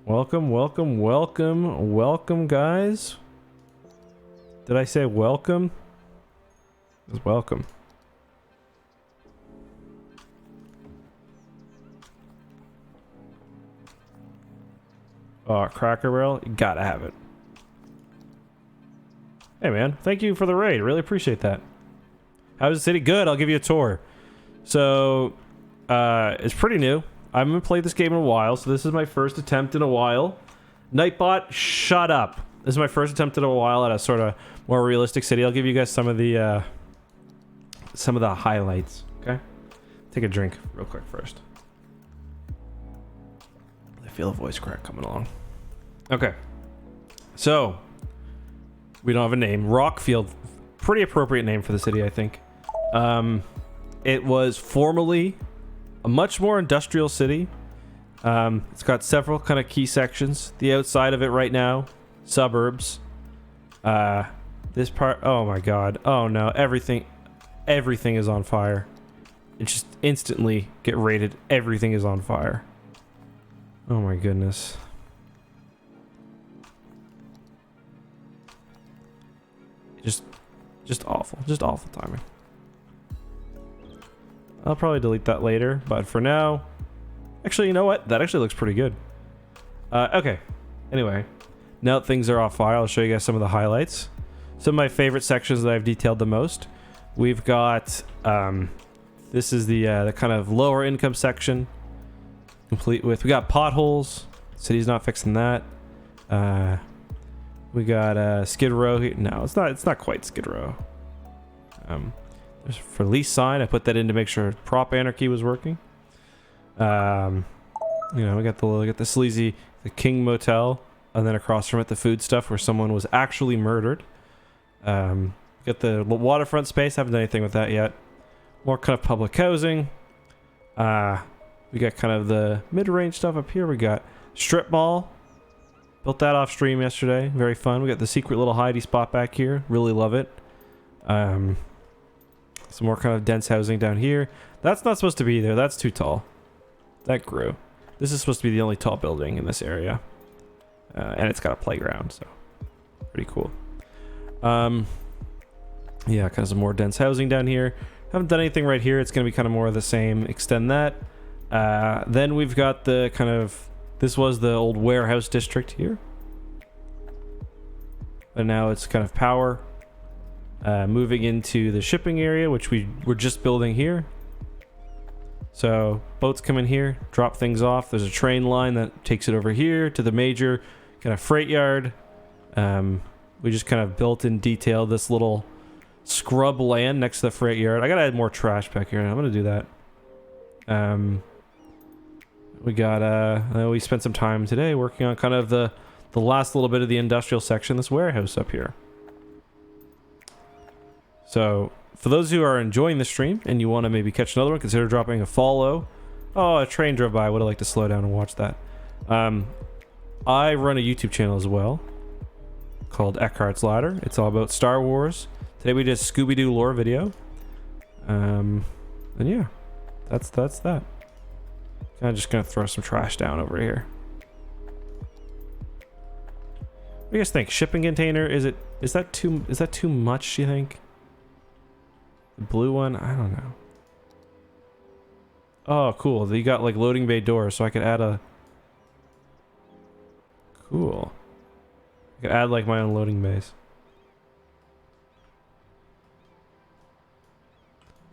Speaker 1: Welcome, welcome, welcome, welcome, guys. Did I say welcome? It was welcome. Oh, Cracker Barrel, you gotta have it. Hey man, thank you for the raid. Really appreciate that. How's the city? Good. I'll give you a tour. So, it's pretty new. I haven't played this game in a while, so this is my first attempt in a while. Nightbot, shut up. This is my first attempt in a while at a sort of more realistic city. I'll give you guys some of the highlights. Okay, take a drink real quick first. I feel a voice crack coming along. Okay, so we don't have a name. Rockfield, pretty appropriate name for the city, I think. It was formerly a much more industrial city. It's got several kind of key sections. The outside of it right now, suburbs. This part, oh my god, oh no, everything is on fire. It just instantly get rated. Everything is on fire. Oh my goodness. Just awful. Just awful timing. I'll probably delete that later, but for now... Actually, you know what? That actually looks pretty good. Okay. Anyway. Now that things are off fire, I'll show you guys some of the highlights. Some of my favorite sections that I've detailed the most. We've got... this is the kind of lower income section. Complete with... We got potholes. City's not fixing that. We got Skid Row here. No, it's not quite Skid Row. There's for lease sign. I put that in to make sure Prop Anarchy was working. You know, we got the sleazy the King Motel, and then across from it the food stuff where someone was actually murdered. Got the waterfront space. Haven't done anything with that yet. More kind of public housing. We got kind of the mid-range stuff up here. We got strip mall. Built that off stream yesterday. Very fun. We got the secret little hidey spot back here. Really love it. Some more kind of dense housing down here. That's not supposed to be there. That's too tall. That grew. This is supposed to be the only tall building in this area. And it's got a playground, so pretty cool. Yeah, kind of some more dense housing down here. Haven't done anything right here. It's going to be kind of more of the same. Extend that. Then we've got the kind of... This was the old warehouse district here. And now it's kind of power. Moving into the shipping area, which we were just building here. So boats come in here, drop things off. There's a train line that takes it over here to the major kind of freight yard. We just kind of built in detail this little scrub land next to the freight yard. I gotta add more trash back here. I'm gonna do that. We got we spent some time today working on kind of the last little bit of the industrial section, this warehouse up here. So for those who are enjoying the stream and you want to maybe catch another one, consider dropping a follow. Oh, a train drove by. I would have liked to slow down and watch that. I run a YouTube channel as well called Eckhart's Ladder. It's all about Star Wars. Today we did a Scooby-Doo lore video. And yeah, that's that. I'm just gonna throw some trash down over here. What do you guys think? Shipping container? Is that too much, do you think? The blue one, I don't know. Oh, cool. You got like loading bay doors, so I could add a... Cool. I could add like my own loading bays.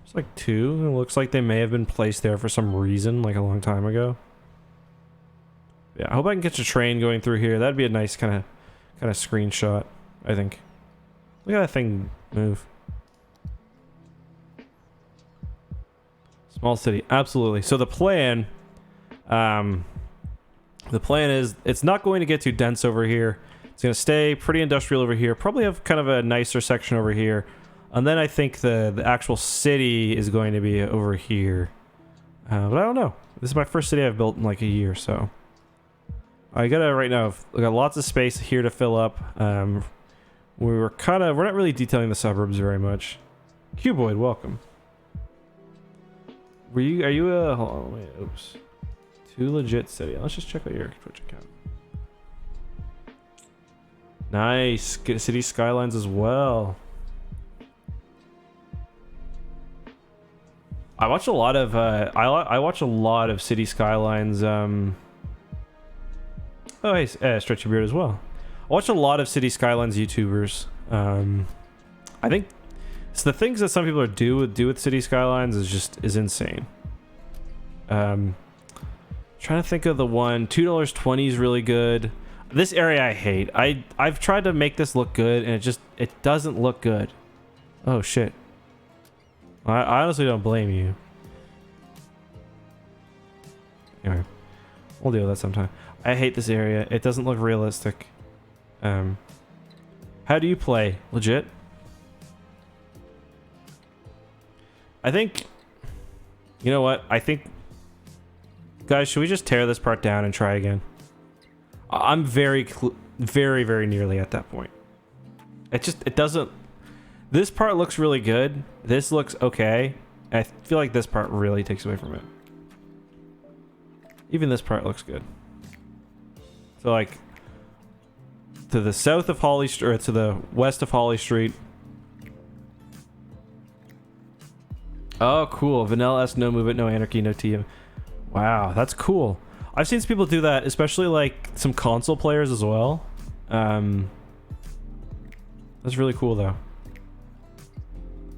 Speaker 1: There's like two. It looks like they may have been placed there for some reason, like a long time ago. Yeah, I hope I can catch a train going through here. That'd be a nice kind of screenshot, I think. Look at that thing move. Small city, absolutely. So the plan is it's not going to get too dense over here. It's going to stay pretty industrial over here. Probably have kind of a nicer section over here. And then I think the actual city is going to be over here. But I don't know. This is my first city I've built in like a year, so. I gotta right now, we got lots of space here to fill up. We're not really detailing the suburbs very much. Cuboid, welcome. Are you a, hold on, wait, oops. Too legit city. Let's just check out your Twitch account. Nice, get Cities Skylines as well. I watch a lot of, I watch a lot of Cities Skylines, oh, hey, Stretchy Beard as well. I watch a lot of Cities Skylines YouTubers. I think so the things that some people do with Cities Skylines is insane. Trying to think of the one. $2.20 is really good. This area I hate. I've tried to make this look good and it doesn't look good. Oh shit. I honestly don't blame you. Anyway, we'll deal with that sometime. I hate this area. It doesn't look realistic. How do you play? Legit? I think... You know what? I think... Guys, should we just tear this part down and try again? I'm very, very nearly at that point. It doesn't... This part looks really good. This looks okay. I feel like this part really takes away from it. Even this part looks good. So like to the south of Holly Street, or to the west of Holly Street. Oh, cool. Vanilla-esque, no movement, no anarchy, no TM. Wow, that's cool. I've seen some people do that, especially like some console players as well. That's really cool though.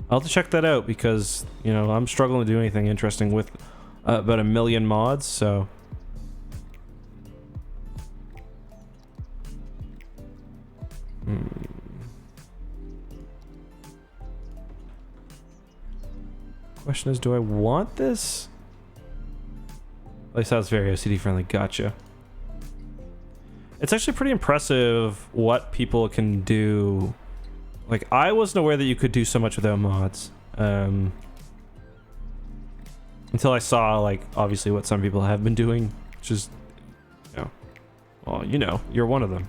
Speaker 1: I'll have to check that out because, you know, I'm struggling to do anything interesting with about 1 million mods, so... Question is, do I want this? At least that's very OCD friendly. Gotcha. It's actually pretty impressive what people can do. Like, I wasn't aware that you could do so much without mods. Until I saw, like, obviously what some people have been doing, which is, you know, well, you know, you're one of them.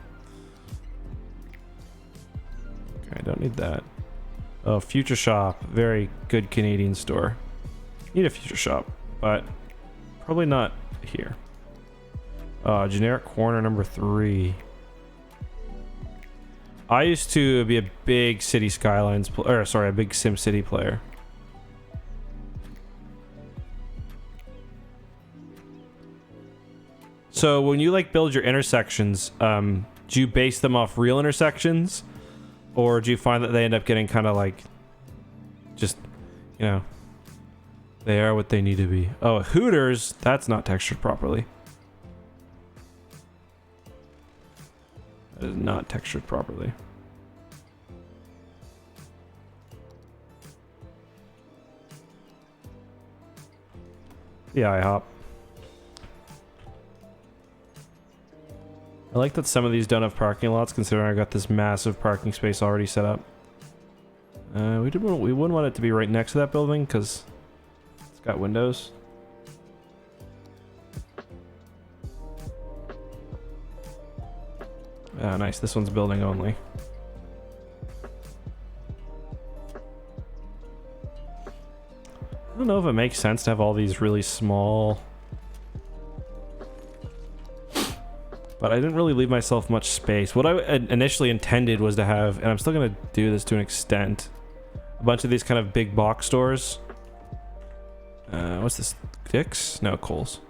Speaker 1: Okay, I don't need that. Oh, Future Shop. Very good Canadian store. Need a Future Shop, but probably not here. Generic corner number 3. I used to be a big City Skylines, or sorry, a big SimCity player. So when you like build your intersections, do you base them off real intersections? Or do you find that they end up getting kind of like, just, you know, they are what they need to be. Oh, Hooters, that's not textured properly. That is not textured properly. The IHOP. I like that some of these don't have parking lots, considering I got this massive parking space already set up. We wouldn't want it to be right next to that building because it's got windows. Ah, nice. This one's building only. I don't know if it makes sense to have all these really small... But I didn't really leave myself much space. What I initially intended was to have, and I'm still going to do this to an extent, a bunch of these kind of big box stores. What's this? Dick's? No, Kohl's.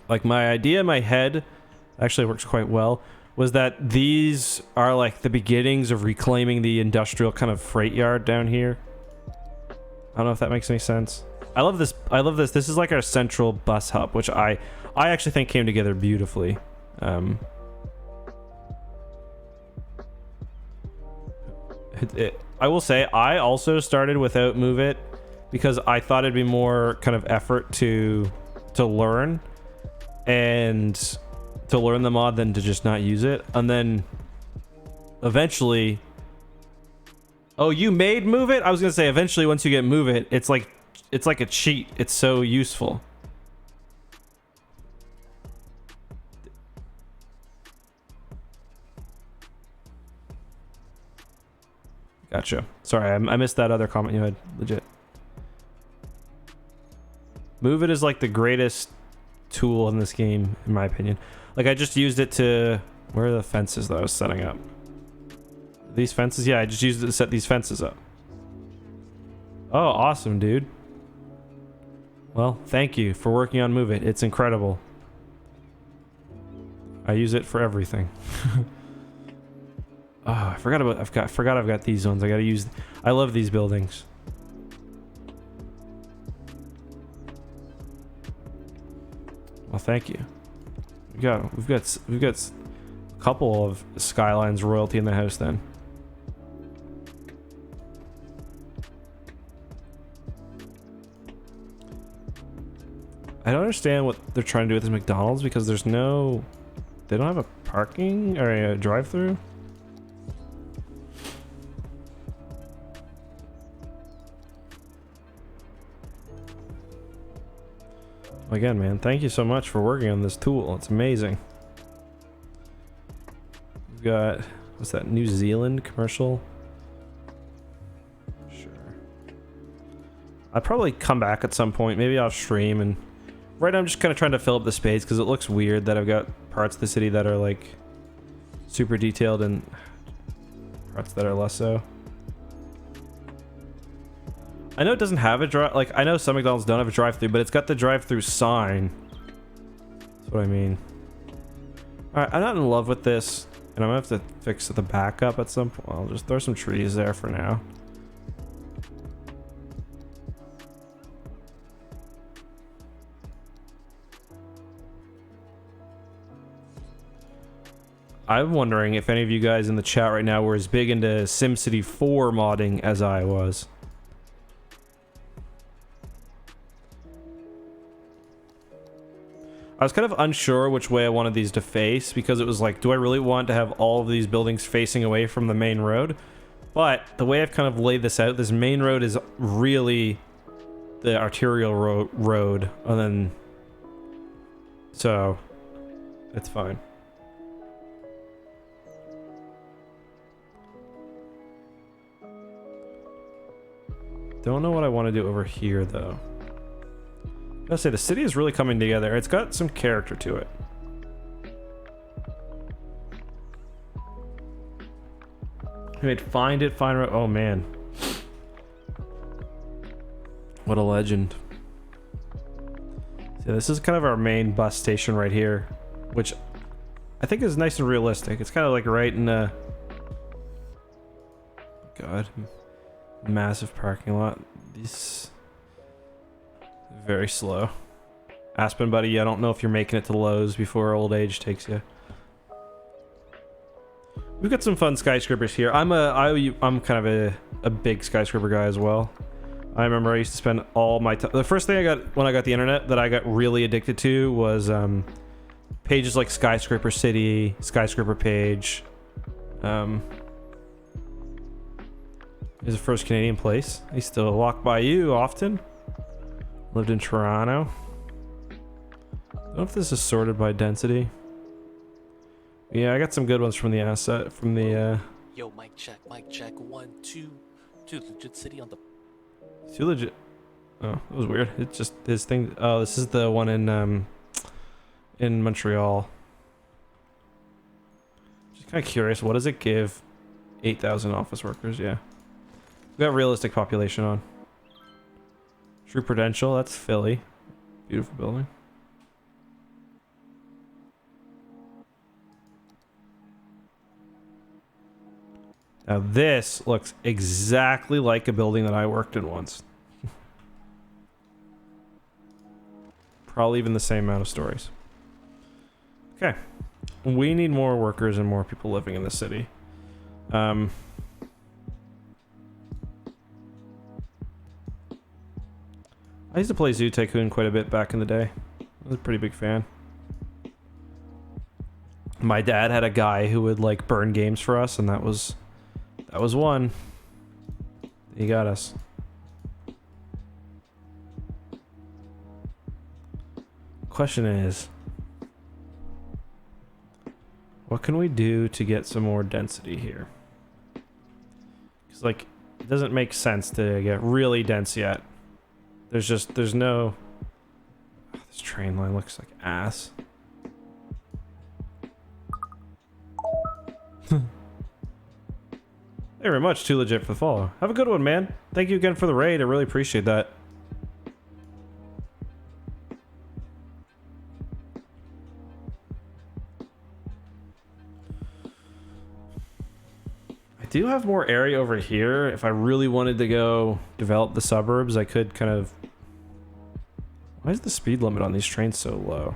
Speaker 1: Like, my idea in my head actually works quite well, was that these are like the beginnings of reclaiming the industrial kind of freight yard down here. I don't know if that makes any sense. I love this. I love this. This is like our central bus hub, which I actually think came together beautifully. I will say I also started without Move It because I thought it'd be more kind of effort to learn and to learn the mod than to just not use it. And then eventually, oh, you made Move It? I was gonna say eventually once you get Move It, it's like a cheat. It's so useful. Gotcha. Sorry, I missed that other comment you had. Legit. Move It is like the greatest tool in this game, in my opinion. Like, I just used it to... Where are the fences that I was setting up? These fences? Yeah, I just used it to set these fences up. Oh, awesome, dude. Well, thank you for working on Move It. It's incredible. I use it for everything. Oh, I forgot about... I've got these ones. I gotta use... I love these buildings. Well, thank you. We've got a couple of Skylines royalty in the house then. I don't understand what they're trying to do with this McDonald's because there's no... They don't have a parking or a drive-through. Again, man, thank you so much for working on this tool. It's amazing. We've got, what's that, New Zealand commercial? Sure. I'll probably come back at some point, maybe off stream, and right now I'm just kind of trying to fill up the space because it looks weird that I've got parts of the city that are like super detailed and parts that are less so. I know it doesn't have a drive, like, I know some McDonald's don't have a drive-thru, but it's got the drive-thru sign. That's what I mean. Alright, I'm not in love with this, and I'm gonna have to fix the backup at some point. I'll just throw some trees there for now. I'm wondering if any of you guys in the chat right now were as big into SimCity 4 modding as I was. I was kind of unsure which way I wanted these to face because it was like, do I really want to have all of these buildings facing away from the main road? But the way I've kind of laid this out, this main road is really the arterial road, and then so it's fine. Don't know what I want to do over here though. I gotta say, the city is really coming together. It's got some character to it. I made find road. Oh man. What a legend. So this is kind of our main bus station right here, which I think is nice and realistic. It's kind of like right in a... God. Massive parking lot. These... Very slow. Aspen buddy, I don't know if you're making it to Lowe's before old age takes you. We've got some fun skyscrapers here. I'm kind of a big skyscraper guy as well. I remember I used to spend all my time... The first thing I got when I got the internet that I got really addicted to was pages like Skyscraper City, Skyscraper Page. Is the first Canadian place. I used to walk by you often. Lived in Toronto. I don't know if this is sorted by density. Yeah, I got some good ones from the asset, from the
Speaker 3: Yo, mic check, 1, 2. Dude, legit city on the...
Speaker 1: Too legit. Oh, that was weird. It's just his thing. Oh, this is the one in Montreal. Just Kind of curious, what does it give 8,000 office workers? Yeah. We got realistic population on. True Prudential, that's Philly. Beautiful building. Now this looks exactly like a building that I worked in once. Probably even the same amount of stories. Okay. We need more workers and more people living in the city. I used to play Zoo Tycoon quite a bit back in the day. I was a pretty big fan. My dad had a guy who would like burn games for us, and that was one. He got us. Question is, what can we do to get some more density here? Because like, it doesn't make sense to get really dense yet. There's no... Oh, this train line looks like ass. Very much too legit for the follow. Have a good one, man. Thank you again for the raid. I really appreciate that. I do have more area over here. If I really wanted to go develop the suburbs, I could kind of... Why is the speed limit on these trains so low?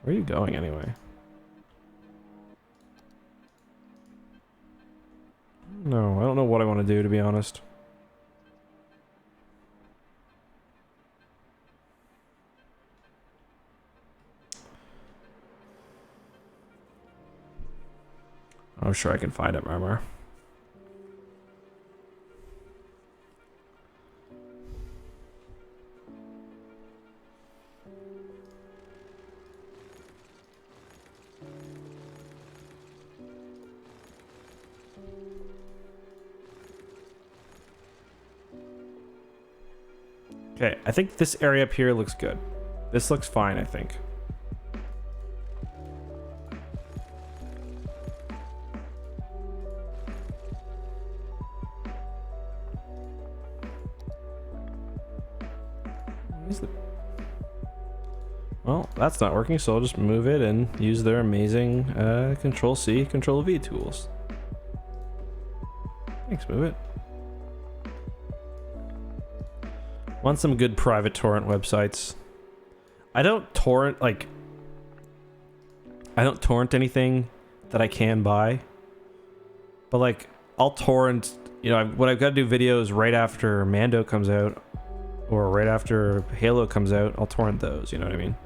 Speaker 1: Where are you going anyway? No, I don't know what I want to do, to be honest. I'm sure I can find it, Marmar. Okay, I think this area up here looks good. This looks fine, I think. Well, that's not working, so I'll just move it and use their amazing Control-C, Control-V tools. Thanks, move it. Want some good private torrent websites. I don't torrent anything that I can buy. But like, I'll torrent, you know, when I've got to do videos right after Mando comes out, or right after Halo comes out, I'll torrent those, you know what I mean?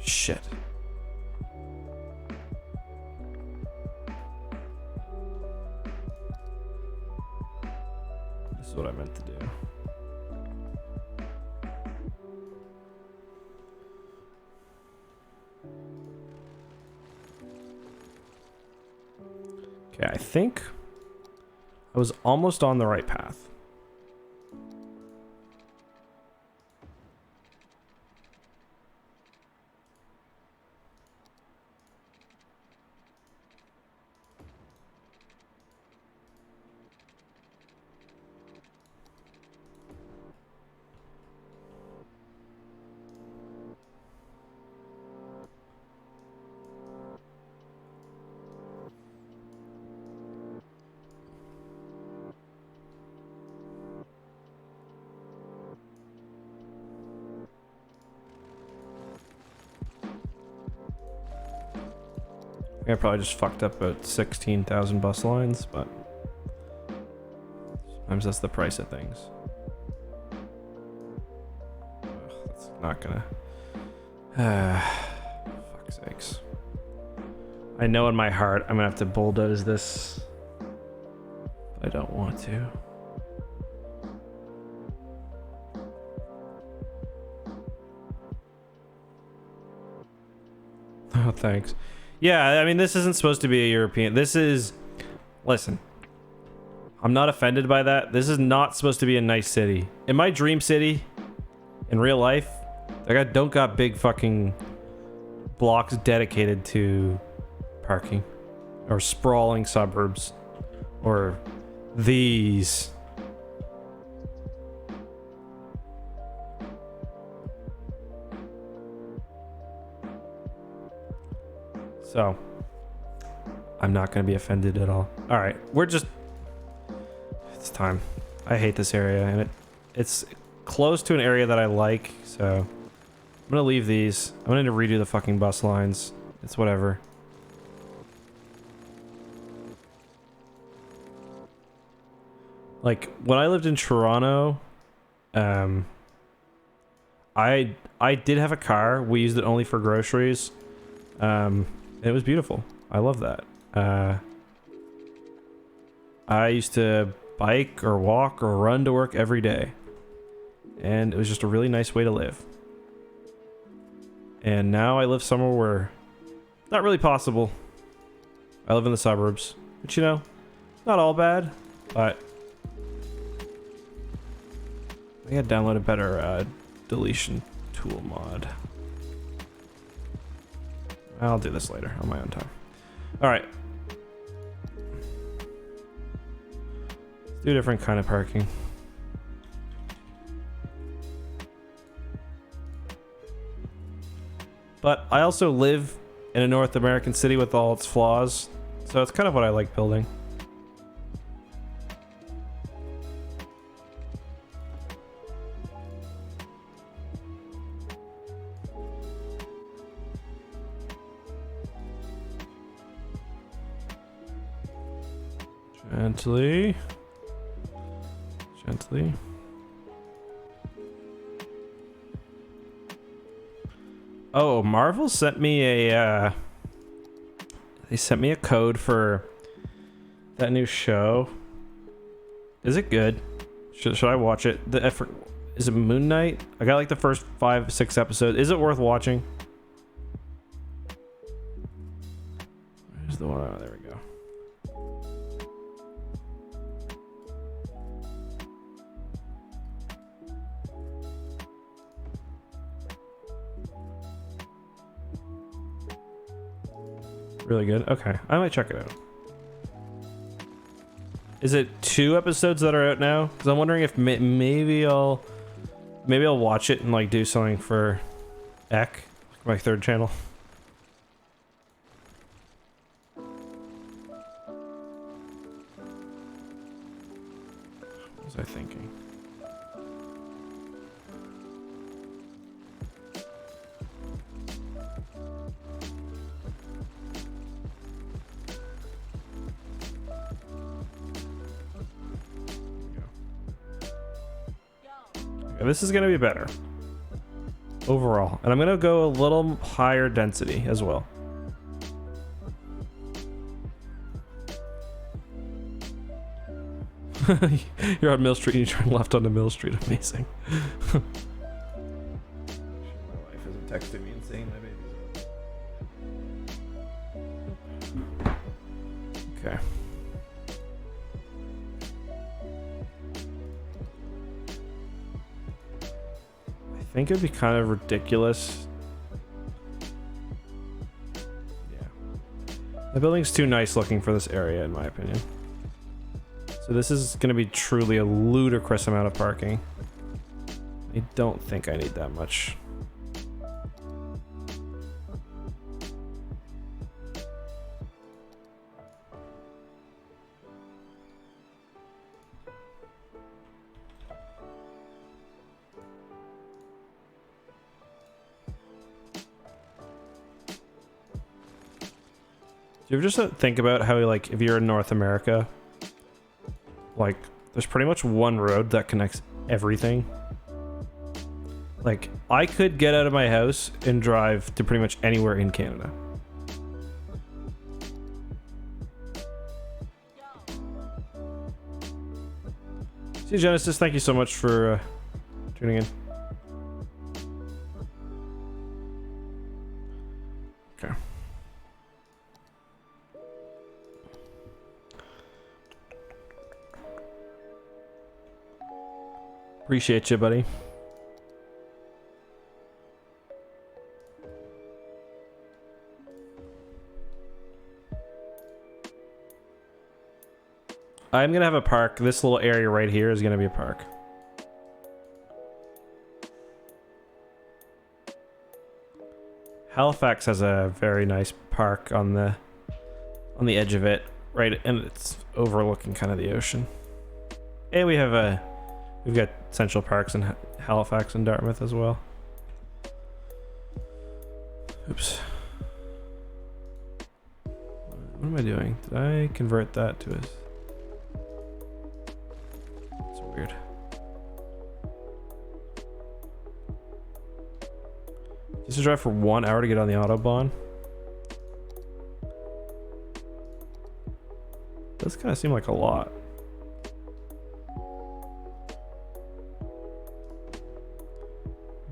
Speaker 1: Shit. This is what I meant to do. Okay, I think I was almost on the right path. I probably just fucked up about 16,000 bus lines, but sometimes that's the price of things. Ugh, that's not gonna... fuck's sakes. I know in my heart I'm gonna have to bulldoze this, but I don't want to. Oh, thanks. Yeah, I mean, this isn't supposed to be a European. This is... Listen, I'm not offended by that. This is not supposed to be a nice city. In my dream city, in real life, I don't got big fucking blocks dedicated to parking. Or sprawling suburbs. Or these. So, I'm not going to be offended at all. Alright, it's time. I hate this area, and it's close to an area that I like, so I'm going to leave these. I'm going to redo the fucking bus lines. It's whatever. Like, when I lived in Toronto, I did have a car. We used it only for groceries. It was beautiful. I love that. I used to bike or walk or run to work every day. And it was just a really nice way to live. And now I live somewhere where not really possible. I live in the suburbs. But you know, not all bad, but I gotta download a better deletion tool mod. I'll do this later on my own time. Alright. Let's do a different kind of parking. But I also live in a North American city with all its flaws, so it's kind of what I like building. Gently. Gently. Oh, Marvel sent me a, they sent me a code for that new show. Is it good? Should I watch it? The effort, is it Moon Knight? I got like the first 5-6 episodes. Is it worth watching? Where's the one? Oh, there we go. Really good. Okay, I might check it out. Is it 2 episodes that are out now? Because I'm wondering if maybe I'll watch it and like do something for Ek, my 3rd channel. What was I thinking? This is going to be better overall, and I'm going to go a little higher density as well. You're on Mill Street and you turn left onto Mill Street. Amazing. My wife isn't texting me and saying my baby's up. Okay. I think it'd be kind of ridiculous. Yeah. The building's too nice looking for this area, in my opinion. So this is going to be truly a ludicrous amount of parking. I don't think I need that much. Do you ever just think about how, like, if you're in North America, like, there's pretty much one road that connects everything? Like, I could get out of my house and drive to pretty much anywhere in Canada. See, Genesis, thank you so much for tuning in. Okay. Appreciate you, buddy. I'm gonna have a park. This little area right here is gonna be a park. Halifax has a very nice park on the edge of it, right, and it's overlooking kind of the ocean. And we've got Central Parks in Halifax and Dartmouth as well. Oops. What am I doing? Did I convert that to a... It's weird. Just to drive for 1 hour to get on the Autobahn? Does kind of seem like a lot.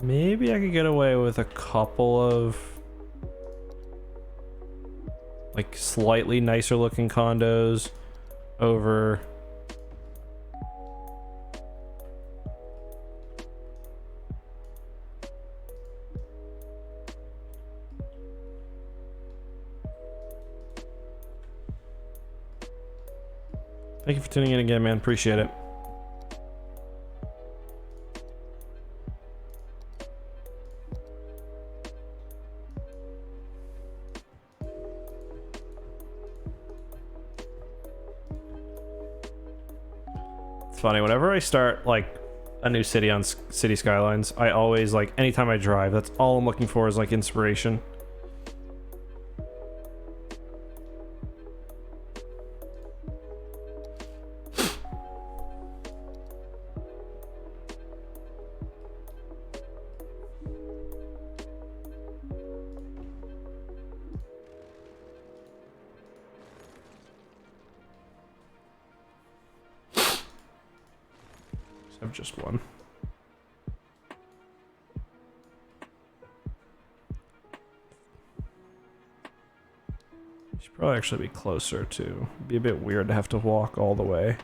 Speaker 1: Maybe I could get away with a couple of like slightly nicer looking condos over Thank you for tuning in again, man. Appreciate it. It's funny, whenever I start like a new city on Cities Skylines, I always like anytime I drive, that's all I'm looking for is like inspiration. I've just one. Should probably actually be closer too. It'd be a bit weird to have to walk all the way.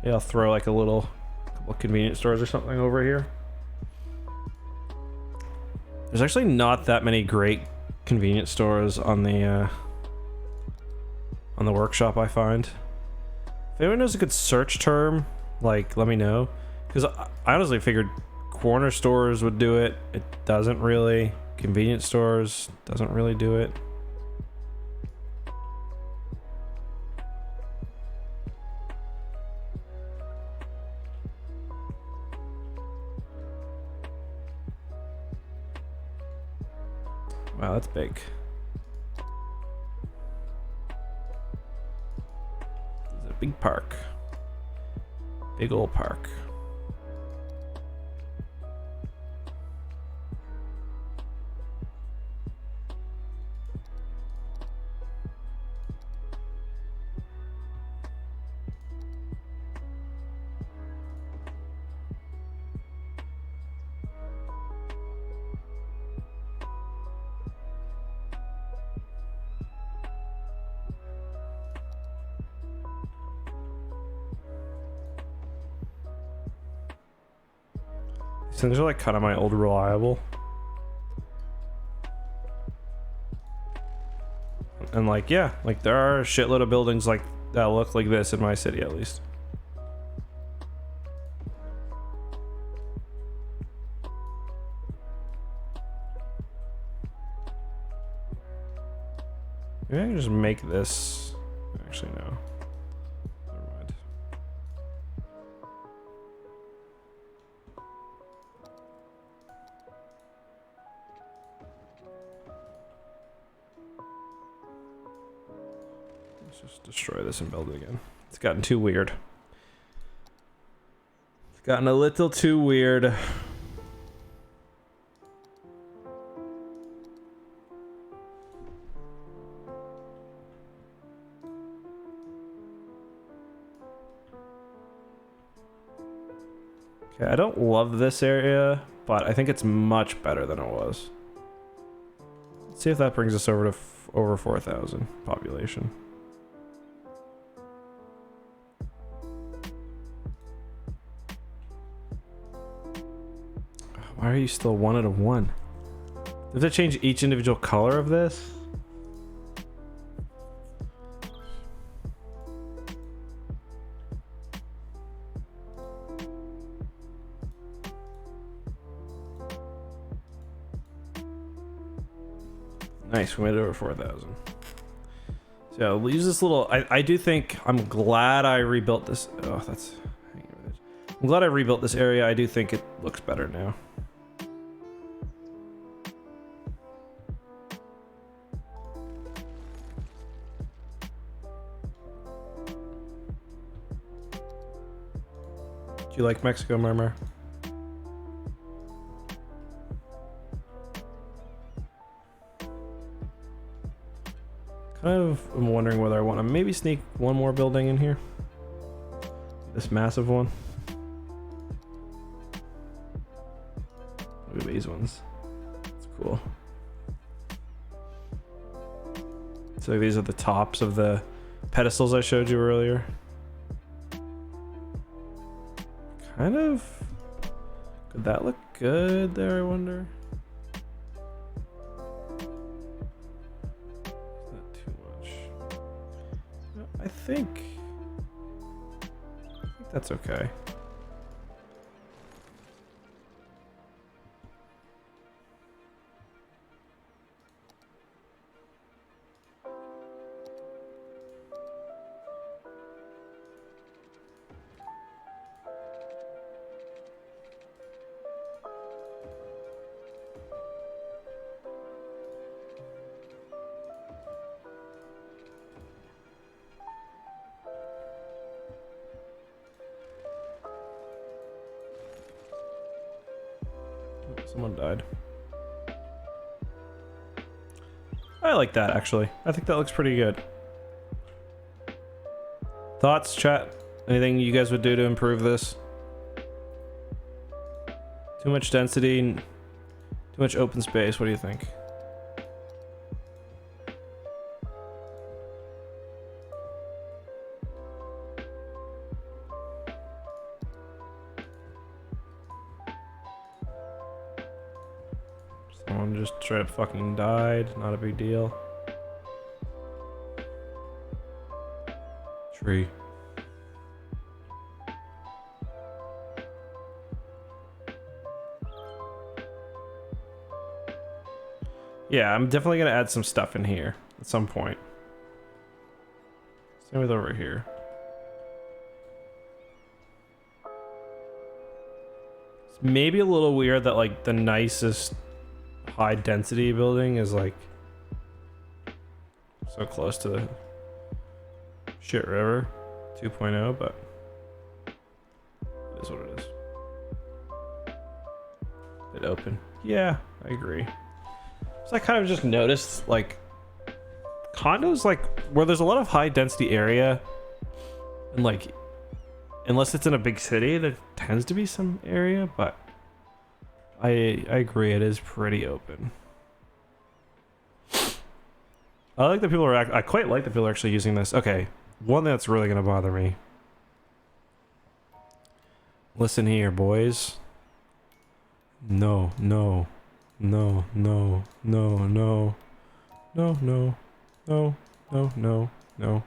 Speaker 1: Yeah, I'll throw like a couple convenience stores or something over here. There's actually not that many great convenience stores on the workshop, I find. If anyone knows a good search term, like, let me know. Because I honestly figured corner stores would do it. It doesn't really. Convenience stores doesn't really do it. Wow, that's big. Big park. Big old park. Things are like kind of my old reliable. And like, yeah, like there are a shitload of buildings like that look like this in my city at least. Maybe I can just make this. Actually, no. Never mind. Let's just destroy this and build it again. It's gotten too weird. It's gotten a little too weird. Okay, I don't love this area, but I think it's much better than it was. Let's see if that brings us over to over 4,000 population. Why are you still 1 out of 1? Do I have to change each individual color of this? Nice, we made it over 4,000. So yeah, we'll use this little. I do think I'm glad I rebuilt this. Oh, that's. I'm glad I rebuilt this area. I do think it looks better now. Do you like Mexico, Murmur? Kind of, I'm wondering whether I want to maybe sneak one more building in here. This massive one. Look at these ones. It's cool. So these are the tops of the pedestals I showed you earlier. Kind of. Could that look good there, I wonder? I think that's okay. Someone died. I like that, actually. I think that looks pretty good. Thoughts, chat? Anything you guys would do to improve this? Too much density, too much open space. What do you think? Someone just straight up fucking died. Not a big deal. Tree. Yeah, I'm definitely gonna add some stuff in here at some point. Same with over here. It's maybe a little weird that like the nicest high density building is like so close to the shit river 2.0, but it is what it is. It open. Yeah, I agree. So I kind of just noticed like condos like where there's a lot of high density area and like unless it's in a big city there tends to be some area, but I agree it is pretty open. I like that people are I quite like that people are actually using this. Okay, one thing that's really gonna bother me. Listen here, boys. No, no, no, no, no, no, no, no, no, no, no, no.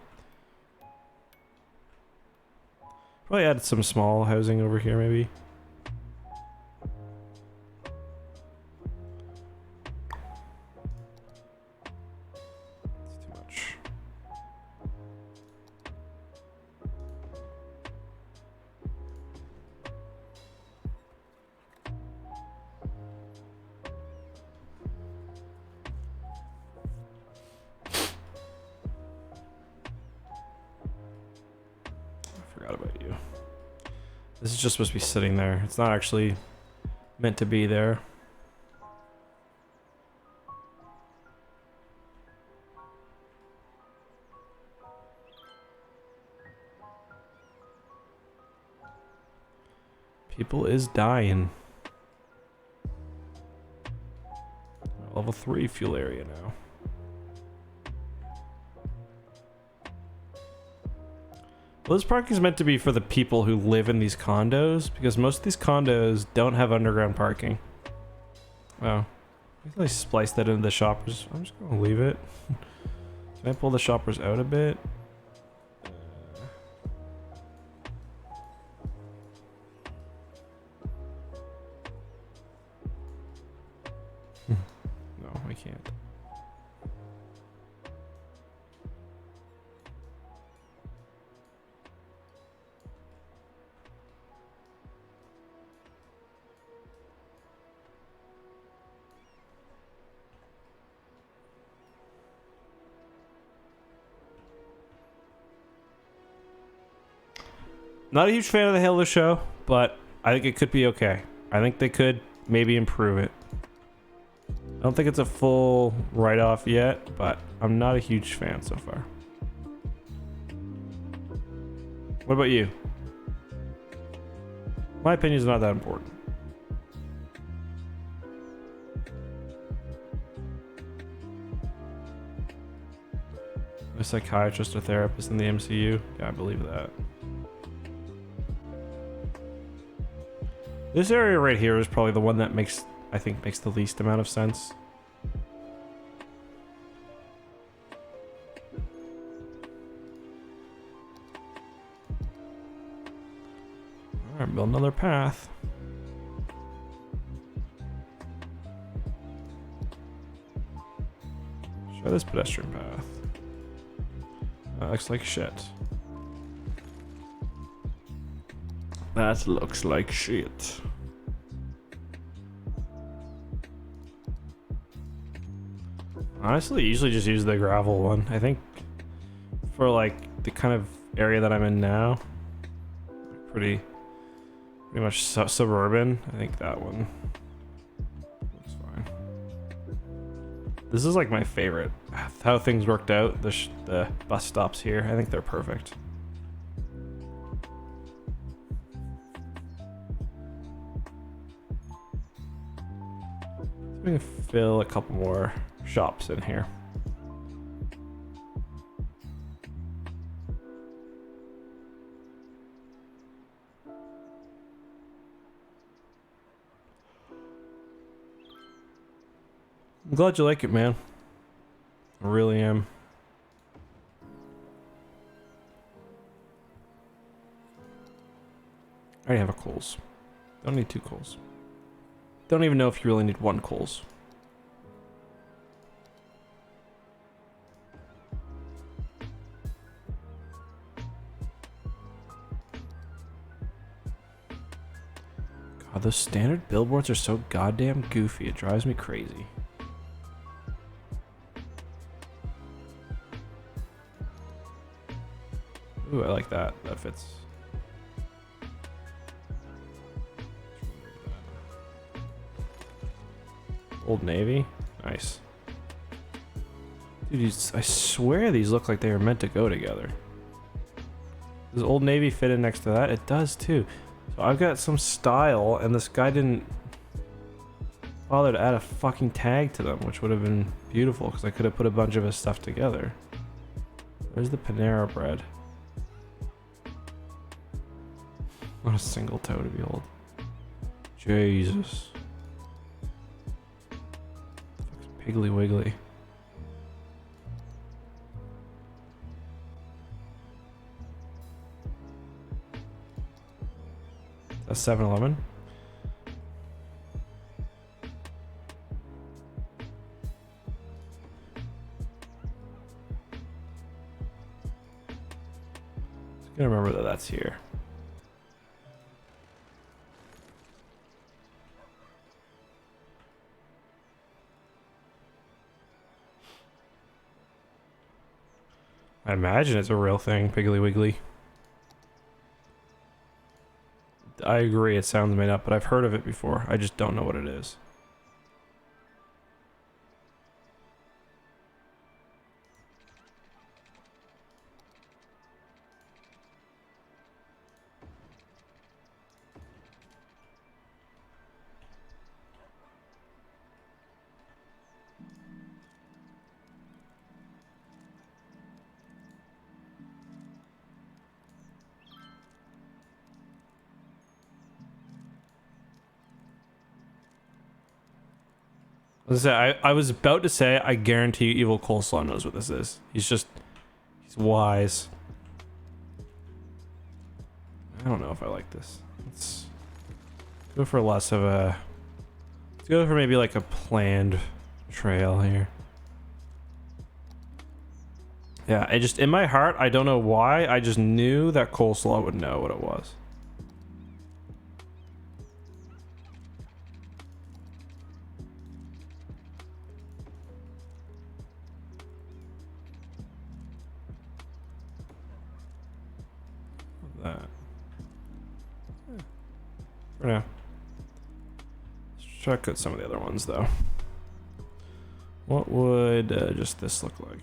Speaker 1: Probably add some small housing over here, maybe. It's too much. Forgot about you. This is just supposed to be sitting there. It's not actually meant to be there. People is dying. Level 3 fuel area now. Well, this parking is meant to be for the people who live in these condos, because most of these condos don't have underground parking. Wow. I spliced that into the shoppers. I'm just gonna leave it. Can I pull the shoppers out a bit? No, I can't. Not a huge fan of the Halo show, but I think it could be okay. I think they could maybe improve it. I don't think it's a full write-off yet, but I'm not a huge fan so far. What about you? My opinion's not that important. A psychiatrist or therapist in the MCU? Yeah, I believe that. This area right here is probably the one that I think makes the least amount of sense. Alright, build another path. Try this pedestrian path. That looks like shit. That looks like shit. Honestly, usually just use the gravel one. I think for like the kind of area that I'm in now, pretty much suburban. I think that one looks fine. This is like my favorite. How things worked out. The bus stops here. I think they're perfect. We can fill a couple more shops in here. I'm glad you like it, man. I really am. I already have a coals. Don't need 2 coals. Don't even know if you really need 1 coals. God, those standard billboards are so goddamn goofy. It drives me crazy. Ooh, I like that. That fits. Old Navy? Nice. Dude, I swear these look like they were meant to go together. Does Old Navy fit in next to that? It does too. So I've got some style, and this guy didn't bother to add a fucking tag to them, which would have been beautiful, because I could have put a bunch of his stuff together. Where's the Panera bread? Not a single toe to behold. Jesus. Piggly Wiggly. A 7-Eleven. Just gonna remember that that's here. I imagine it's a real thing, Piggly Wiggly. I agree, it sounds made up, but I've heard of it before. I just don't know what it is. I was about to say, I guarantee Evil Coleslaw knows what this is. He's wise. I don't know if I like this. Let's go for less of a... Let's go for maybe like a planned trail here. Yeah, I just, in my heart, I don't know why, I just knew that Coleslaw would know what it was. That. For now. Let's check out some of the other ones though. What would just this look like?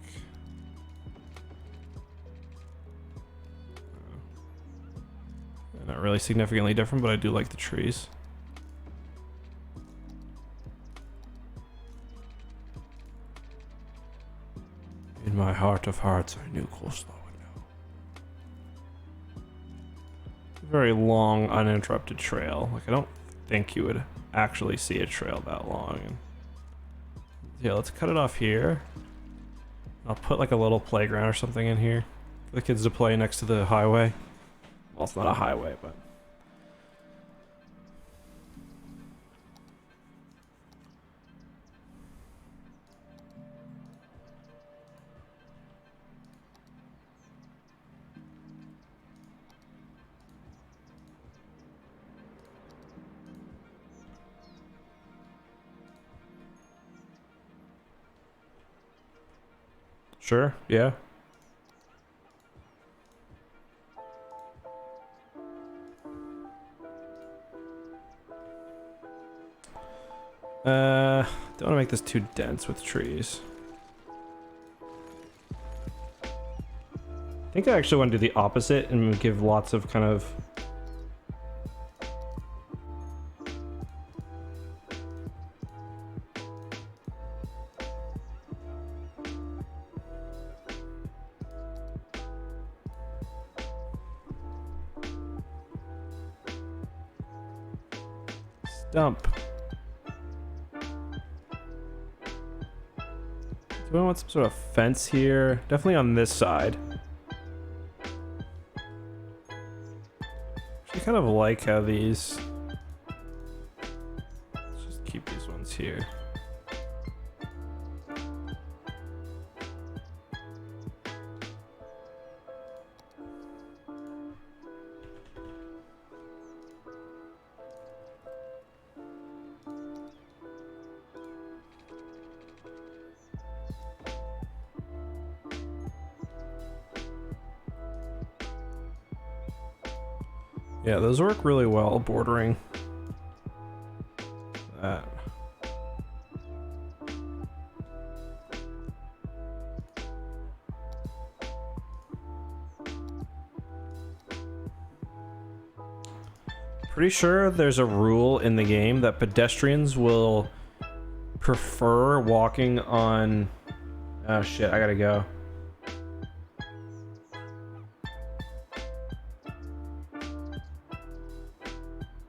Speaker 1: Not really significantly different, but I do like the trees. In my heart of hearts, I knew Coleslaw would know. Very long, uninterrupted trail. Like, I don't think you would actually see a trail that long. And yeah, let's cut it off here. I'll put like a little playground or something in here for the kids to play next to the highway. Well, it's not a highway, but... Sure, yeah. Don't want to make this too dense with trees. I think I actually want to do the opposite and give lots of kind of... Stump. Do I want some sort of fence here? Definitely on this side. I kind of like how these... Let's just keep these ones here. Yeah, those work really well, bordering that. Pretty sure there's a rule in the game that pedestrians will prefer walking on... Oh shit, I gotta go.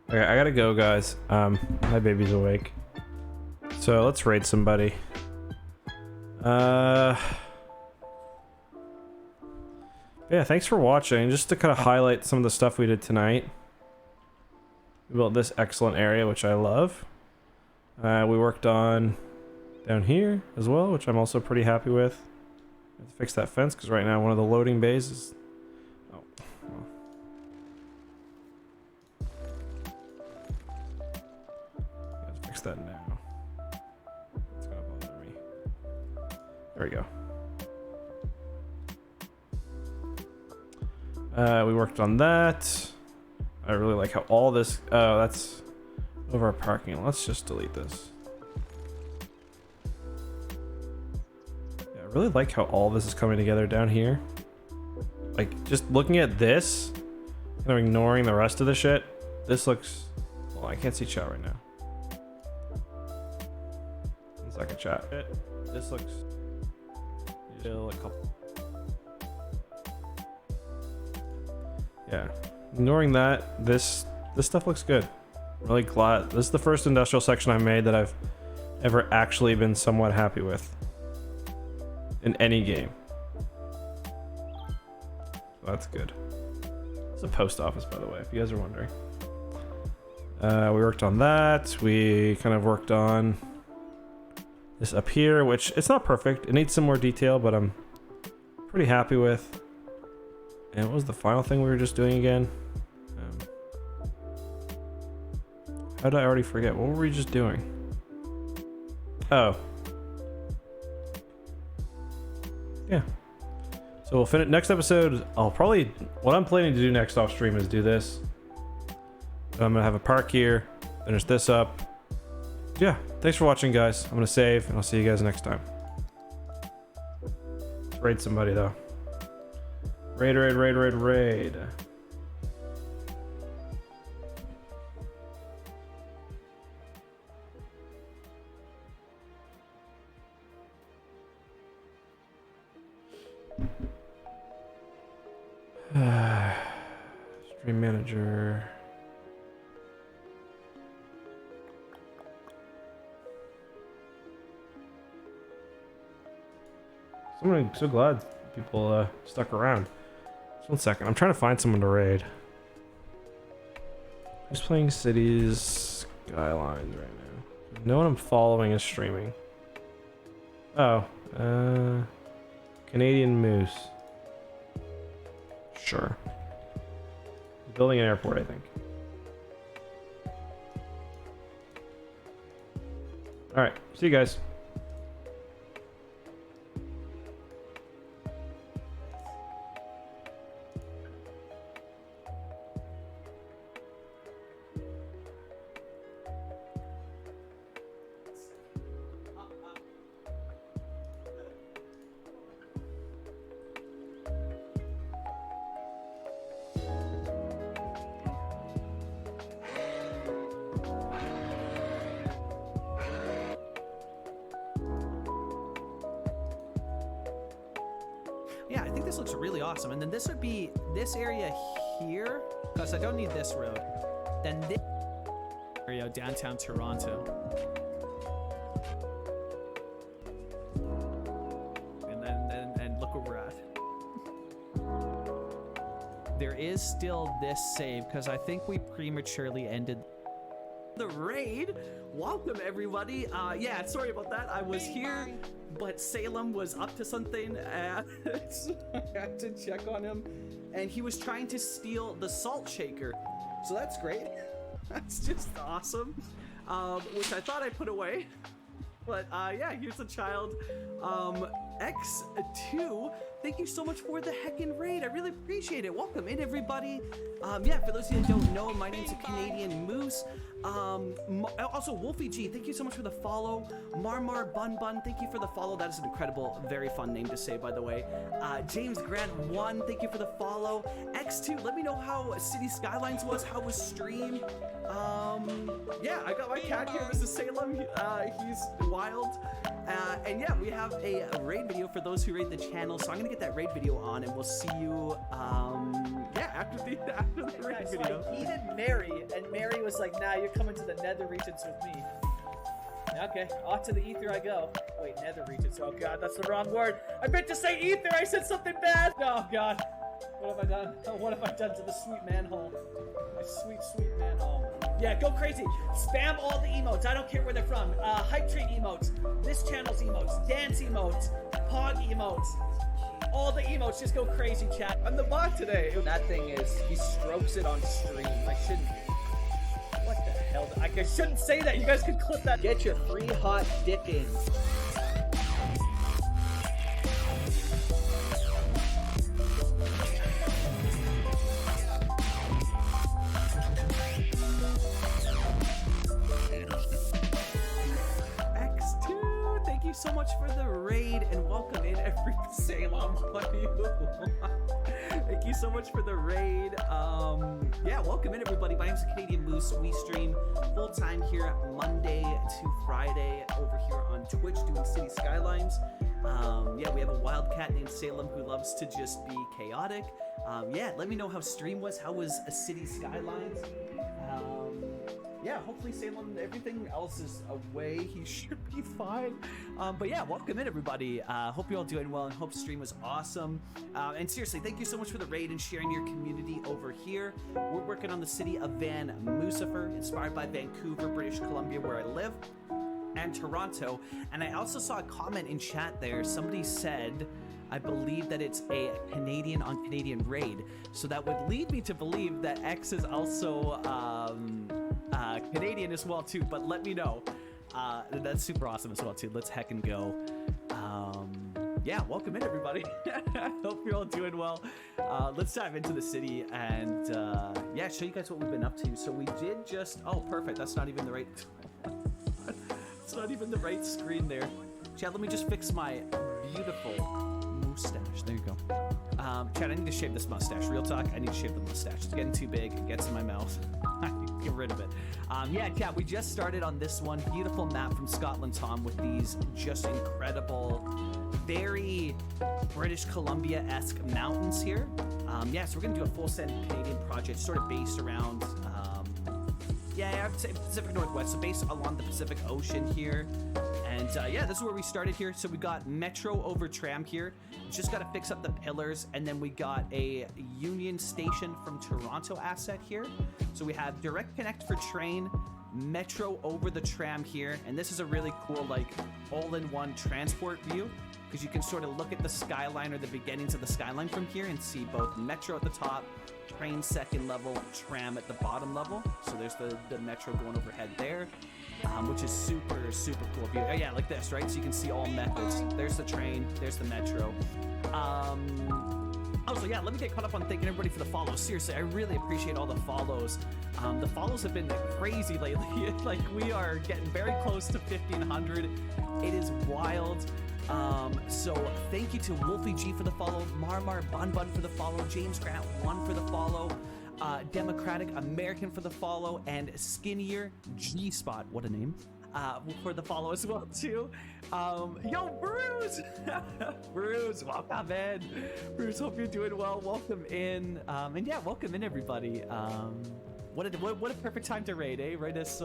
Speaker 1: Okay, I gotta go, guys. My baby's awake. So let's raid somebody. Yeah, thanks for watching. Just to kind of highlight some of the stuff we did tonight. We built this excellent area, which I love. We worked on down here as well, which I'm also pretty happy with. I have to fix that fence because right now one of the loading bays is... Oh, well. Fix that now. It's gonna bother me. There we go. We worked on that. I really like how all this... Oh, that's over our parking lot. Let's just delete this. Yeah, I really like how all this is coming together down here. Like, just looking at this, kind of ignoring the rest of the shit. This looks... Well, I can't see chat right now. Second chat. This looks still a couple. Yeah, ignoring that, this stuff looks good. I'm really glad this is the first industrial section I made that I've ever actually been somewhat happy with in any game. So that's good. It's a post office, by the way, if you guys are wondering. We worked on that. We kind of worked on this up here, which it's not perfect. It needs some more detail, but I'm pretty happy with. And what was the final thing we were just doing again? How did I already forget? What were we just doing? Oh. Yeah. So we'll finish next episode. What I'm planning to do next off stream is do this. I'm gonna have a park here, finish this up. Yeah, thanks for watching, guys. I'm gonna save, and I'll see you guys next time. Let's raid somebody, though. Raid, raid, raid, raid, raid. Stream manager. I'm so glad people stuck around. Just 1 second. I'm trying to find someone to raid. Who's playing Cities Skylines right now? No one I'm following is streaming. Oh, Canadian Moose. Sure. Building an airport, I think. All right. See you guys.
Speaker 4: Yeah, I think this looks really awesome. And then this would be this area here, because I don't need this road. Then this area, downtown Toronto. And look where we're at. There is still this save, because I think we prematurely ended the raid. Welcome, everybody. Yeah, sorry about that. I was here, but Salem was up to something, so I had to check on him, and he was trying to steal the salt shaker. So that's great. That's just awesome. Which I thought I put away. But yeah, here's the child. X2, thank you so much for the heckin' raid. I really appreciate it. Welcome in, everybody. Yeah, for those of you that don't know, my name's a Canadian Moose. Also, Wolfie G, thank you so much for the follow. Marmar Bun Bun, thank you for the follow. That is an incredible, very fun name to say, by the way. James Grant 1, thank you for the follow. X2, let me know how City Skylines was. How was stream? Yeah, I got my cat here, Mr. Salem. He's wild. And yeah, we have a raid video for those who raid the channel. So I'm gonna get that raid video on, and we'll see you. Yeah, after the raid video.
Speaker 5: I needed Mary, and Mary was like, "Nah, you're coming to the Nether regions with me." Okay, off to the ether I go. Wait, Nether regions. Oh god, that's the wrong word. I meant to say ether. I said something bad. Oh god, what have I done? Oh, what have I done to the sweet manhole? My sweet, sweet manhole. Yeah, go crazy. Spam all the emotes. I don't care where they're from. Hype train emotes. This channel's emotes. Dance emotes. Pog emotes. All the emotes. Just go crazy, chat. I'm the bot today. That thing is, he strokes it on stream. I shouldn't. What the hell? I shouldn't say that. You guys can clip that. Get your free hot dick in.
Speaker 4: X2, thank you so much for the raid, and welcome in every Salem. What do you want? Thank you so much for the raid. Yeah, welcome in everybody. My name's Canadian Moose. We stream full time here Monday to Friday over here on Twitch doing City Skylines. Yeah, we have a wildcat named Salem who loves to just be chaotic. Yeah, let me know how stream was. How was City Skylines? yeah, hopefully Salem, everything else is away. He should be fine. But yeah, welcome in, everybody. Hope you're all doing well and hope stream was awesome. And seriously, thank you so much for the raid and sharing your community over here. We're working on the city of Van Moosefer, inspired by Vancouver, British Columbia, where I live, and Toronto. And I also saw a comment in chat there. Somebody said, I believe that it's a Canadian on Canadian raid. So that would lead me to believe that X is also Canadian as well too, but let me know. That's super awesome as well too. Let's heck and go. Yeah, welcome in, everybody. Hope you're all doing well. Let's dive into the city and yeah, show you guys what we've been up to. So we did just, oh, perfect. That's not even the right, it's not even the right screen there. Chad, let me just fix my beautiful mustache. There you go. Chad, I need to shave this mustache. Real talk, I need to shave the mustache. It's getting too big. It gets in my mouth. I need to get rid of it. Yeah, Chad, we just started on this one. Beautiful map from Scotland, Tom, with these just incredible, very British Columbia-esque mountains here. Yeah, so we're going to do a full send Canadian project sort of based around, yeah, I would say Pacific Northwest, so based along the Pacific Ocean here. And yeah, this is where we started here. So we got Metro over tram here. Just got to fix up the pillars. And then we got a Union Station from Toronto asset here. So we have direct connect for train, Metro over the tram here. And this is a really cool, like, all-in-one transport view, because you can sort of look at the skyline or the beginnings of the skyline from here and see both Metro at the top, train second level, tram at the bottom level. So there's the Metro going overhead there, which is super cool view. Oh yeah, like this, right? So you can see all methods. There's the train, there's the Metro. Also, yeah, let me get caught up on thanking everybody for the follows. Seriously, I really appreciate all the follows. The follows have been crazy lately. Like, we are getting very close to 1,500. It is wild. So thank you to Wolfie G for the follow, Marmar Bun for the follow, James Grant 1 for the follow, Democratic American for the follow, and Skinnier G Spot, what a name, for the follow as well too. Yo, Bruce! Bruce, welcome in. Bruce, hope you're doing well. Welcome in. And yeah, welcome in, everybody. What a perfect time to raid, eh? Right as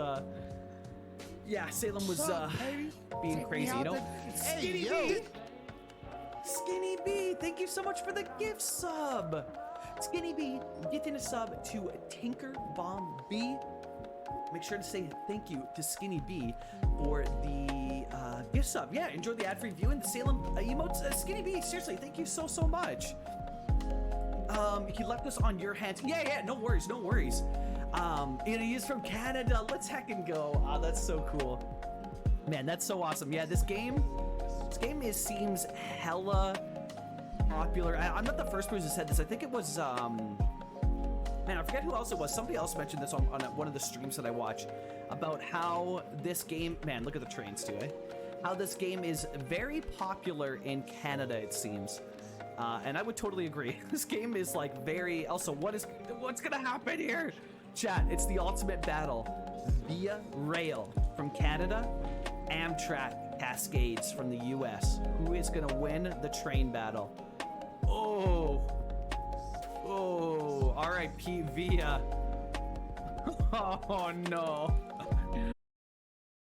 Speaker 4: yeah, Salem was being crazy, you know? Skinny B! Skinny B, thank you so much for the gift sub! Skinny B, getting a sub to Tinker Bomb B. Make sure to say thank you to Skinny B for the gift sub. Yeah, enjoy the ad-free view and the Salem emotes. Skinny B, seriously, thank you so much. He left us on your hands. Yeah, no worries. He is from Canada. Let's heckin' go. That's so cool. Man, that's so awesome. Yeah, this game seems hella popular. I'm not the first person who said this. I think it was, man, I forget who else it was. Somebody else mentioned this on one of the streams that I watch about how this game, man, look at the trains too, eh? How this game is very popular in Canada, it seems. And I would totally agree. This game is like very, also, what's gonna happen here? Chat, it's the ultimate battle. Via Rail from Canada, Amtrak Cascades from the US. Who is gonna win the train battle? Oh, R.I.P. Via. Oh no.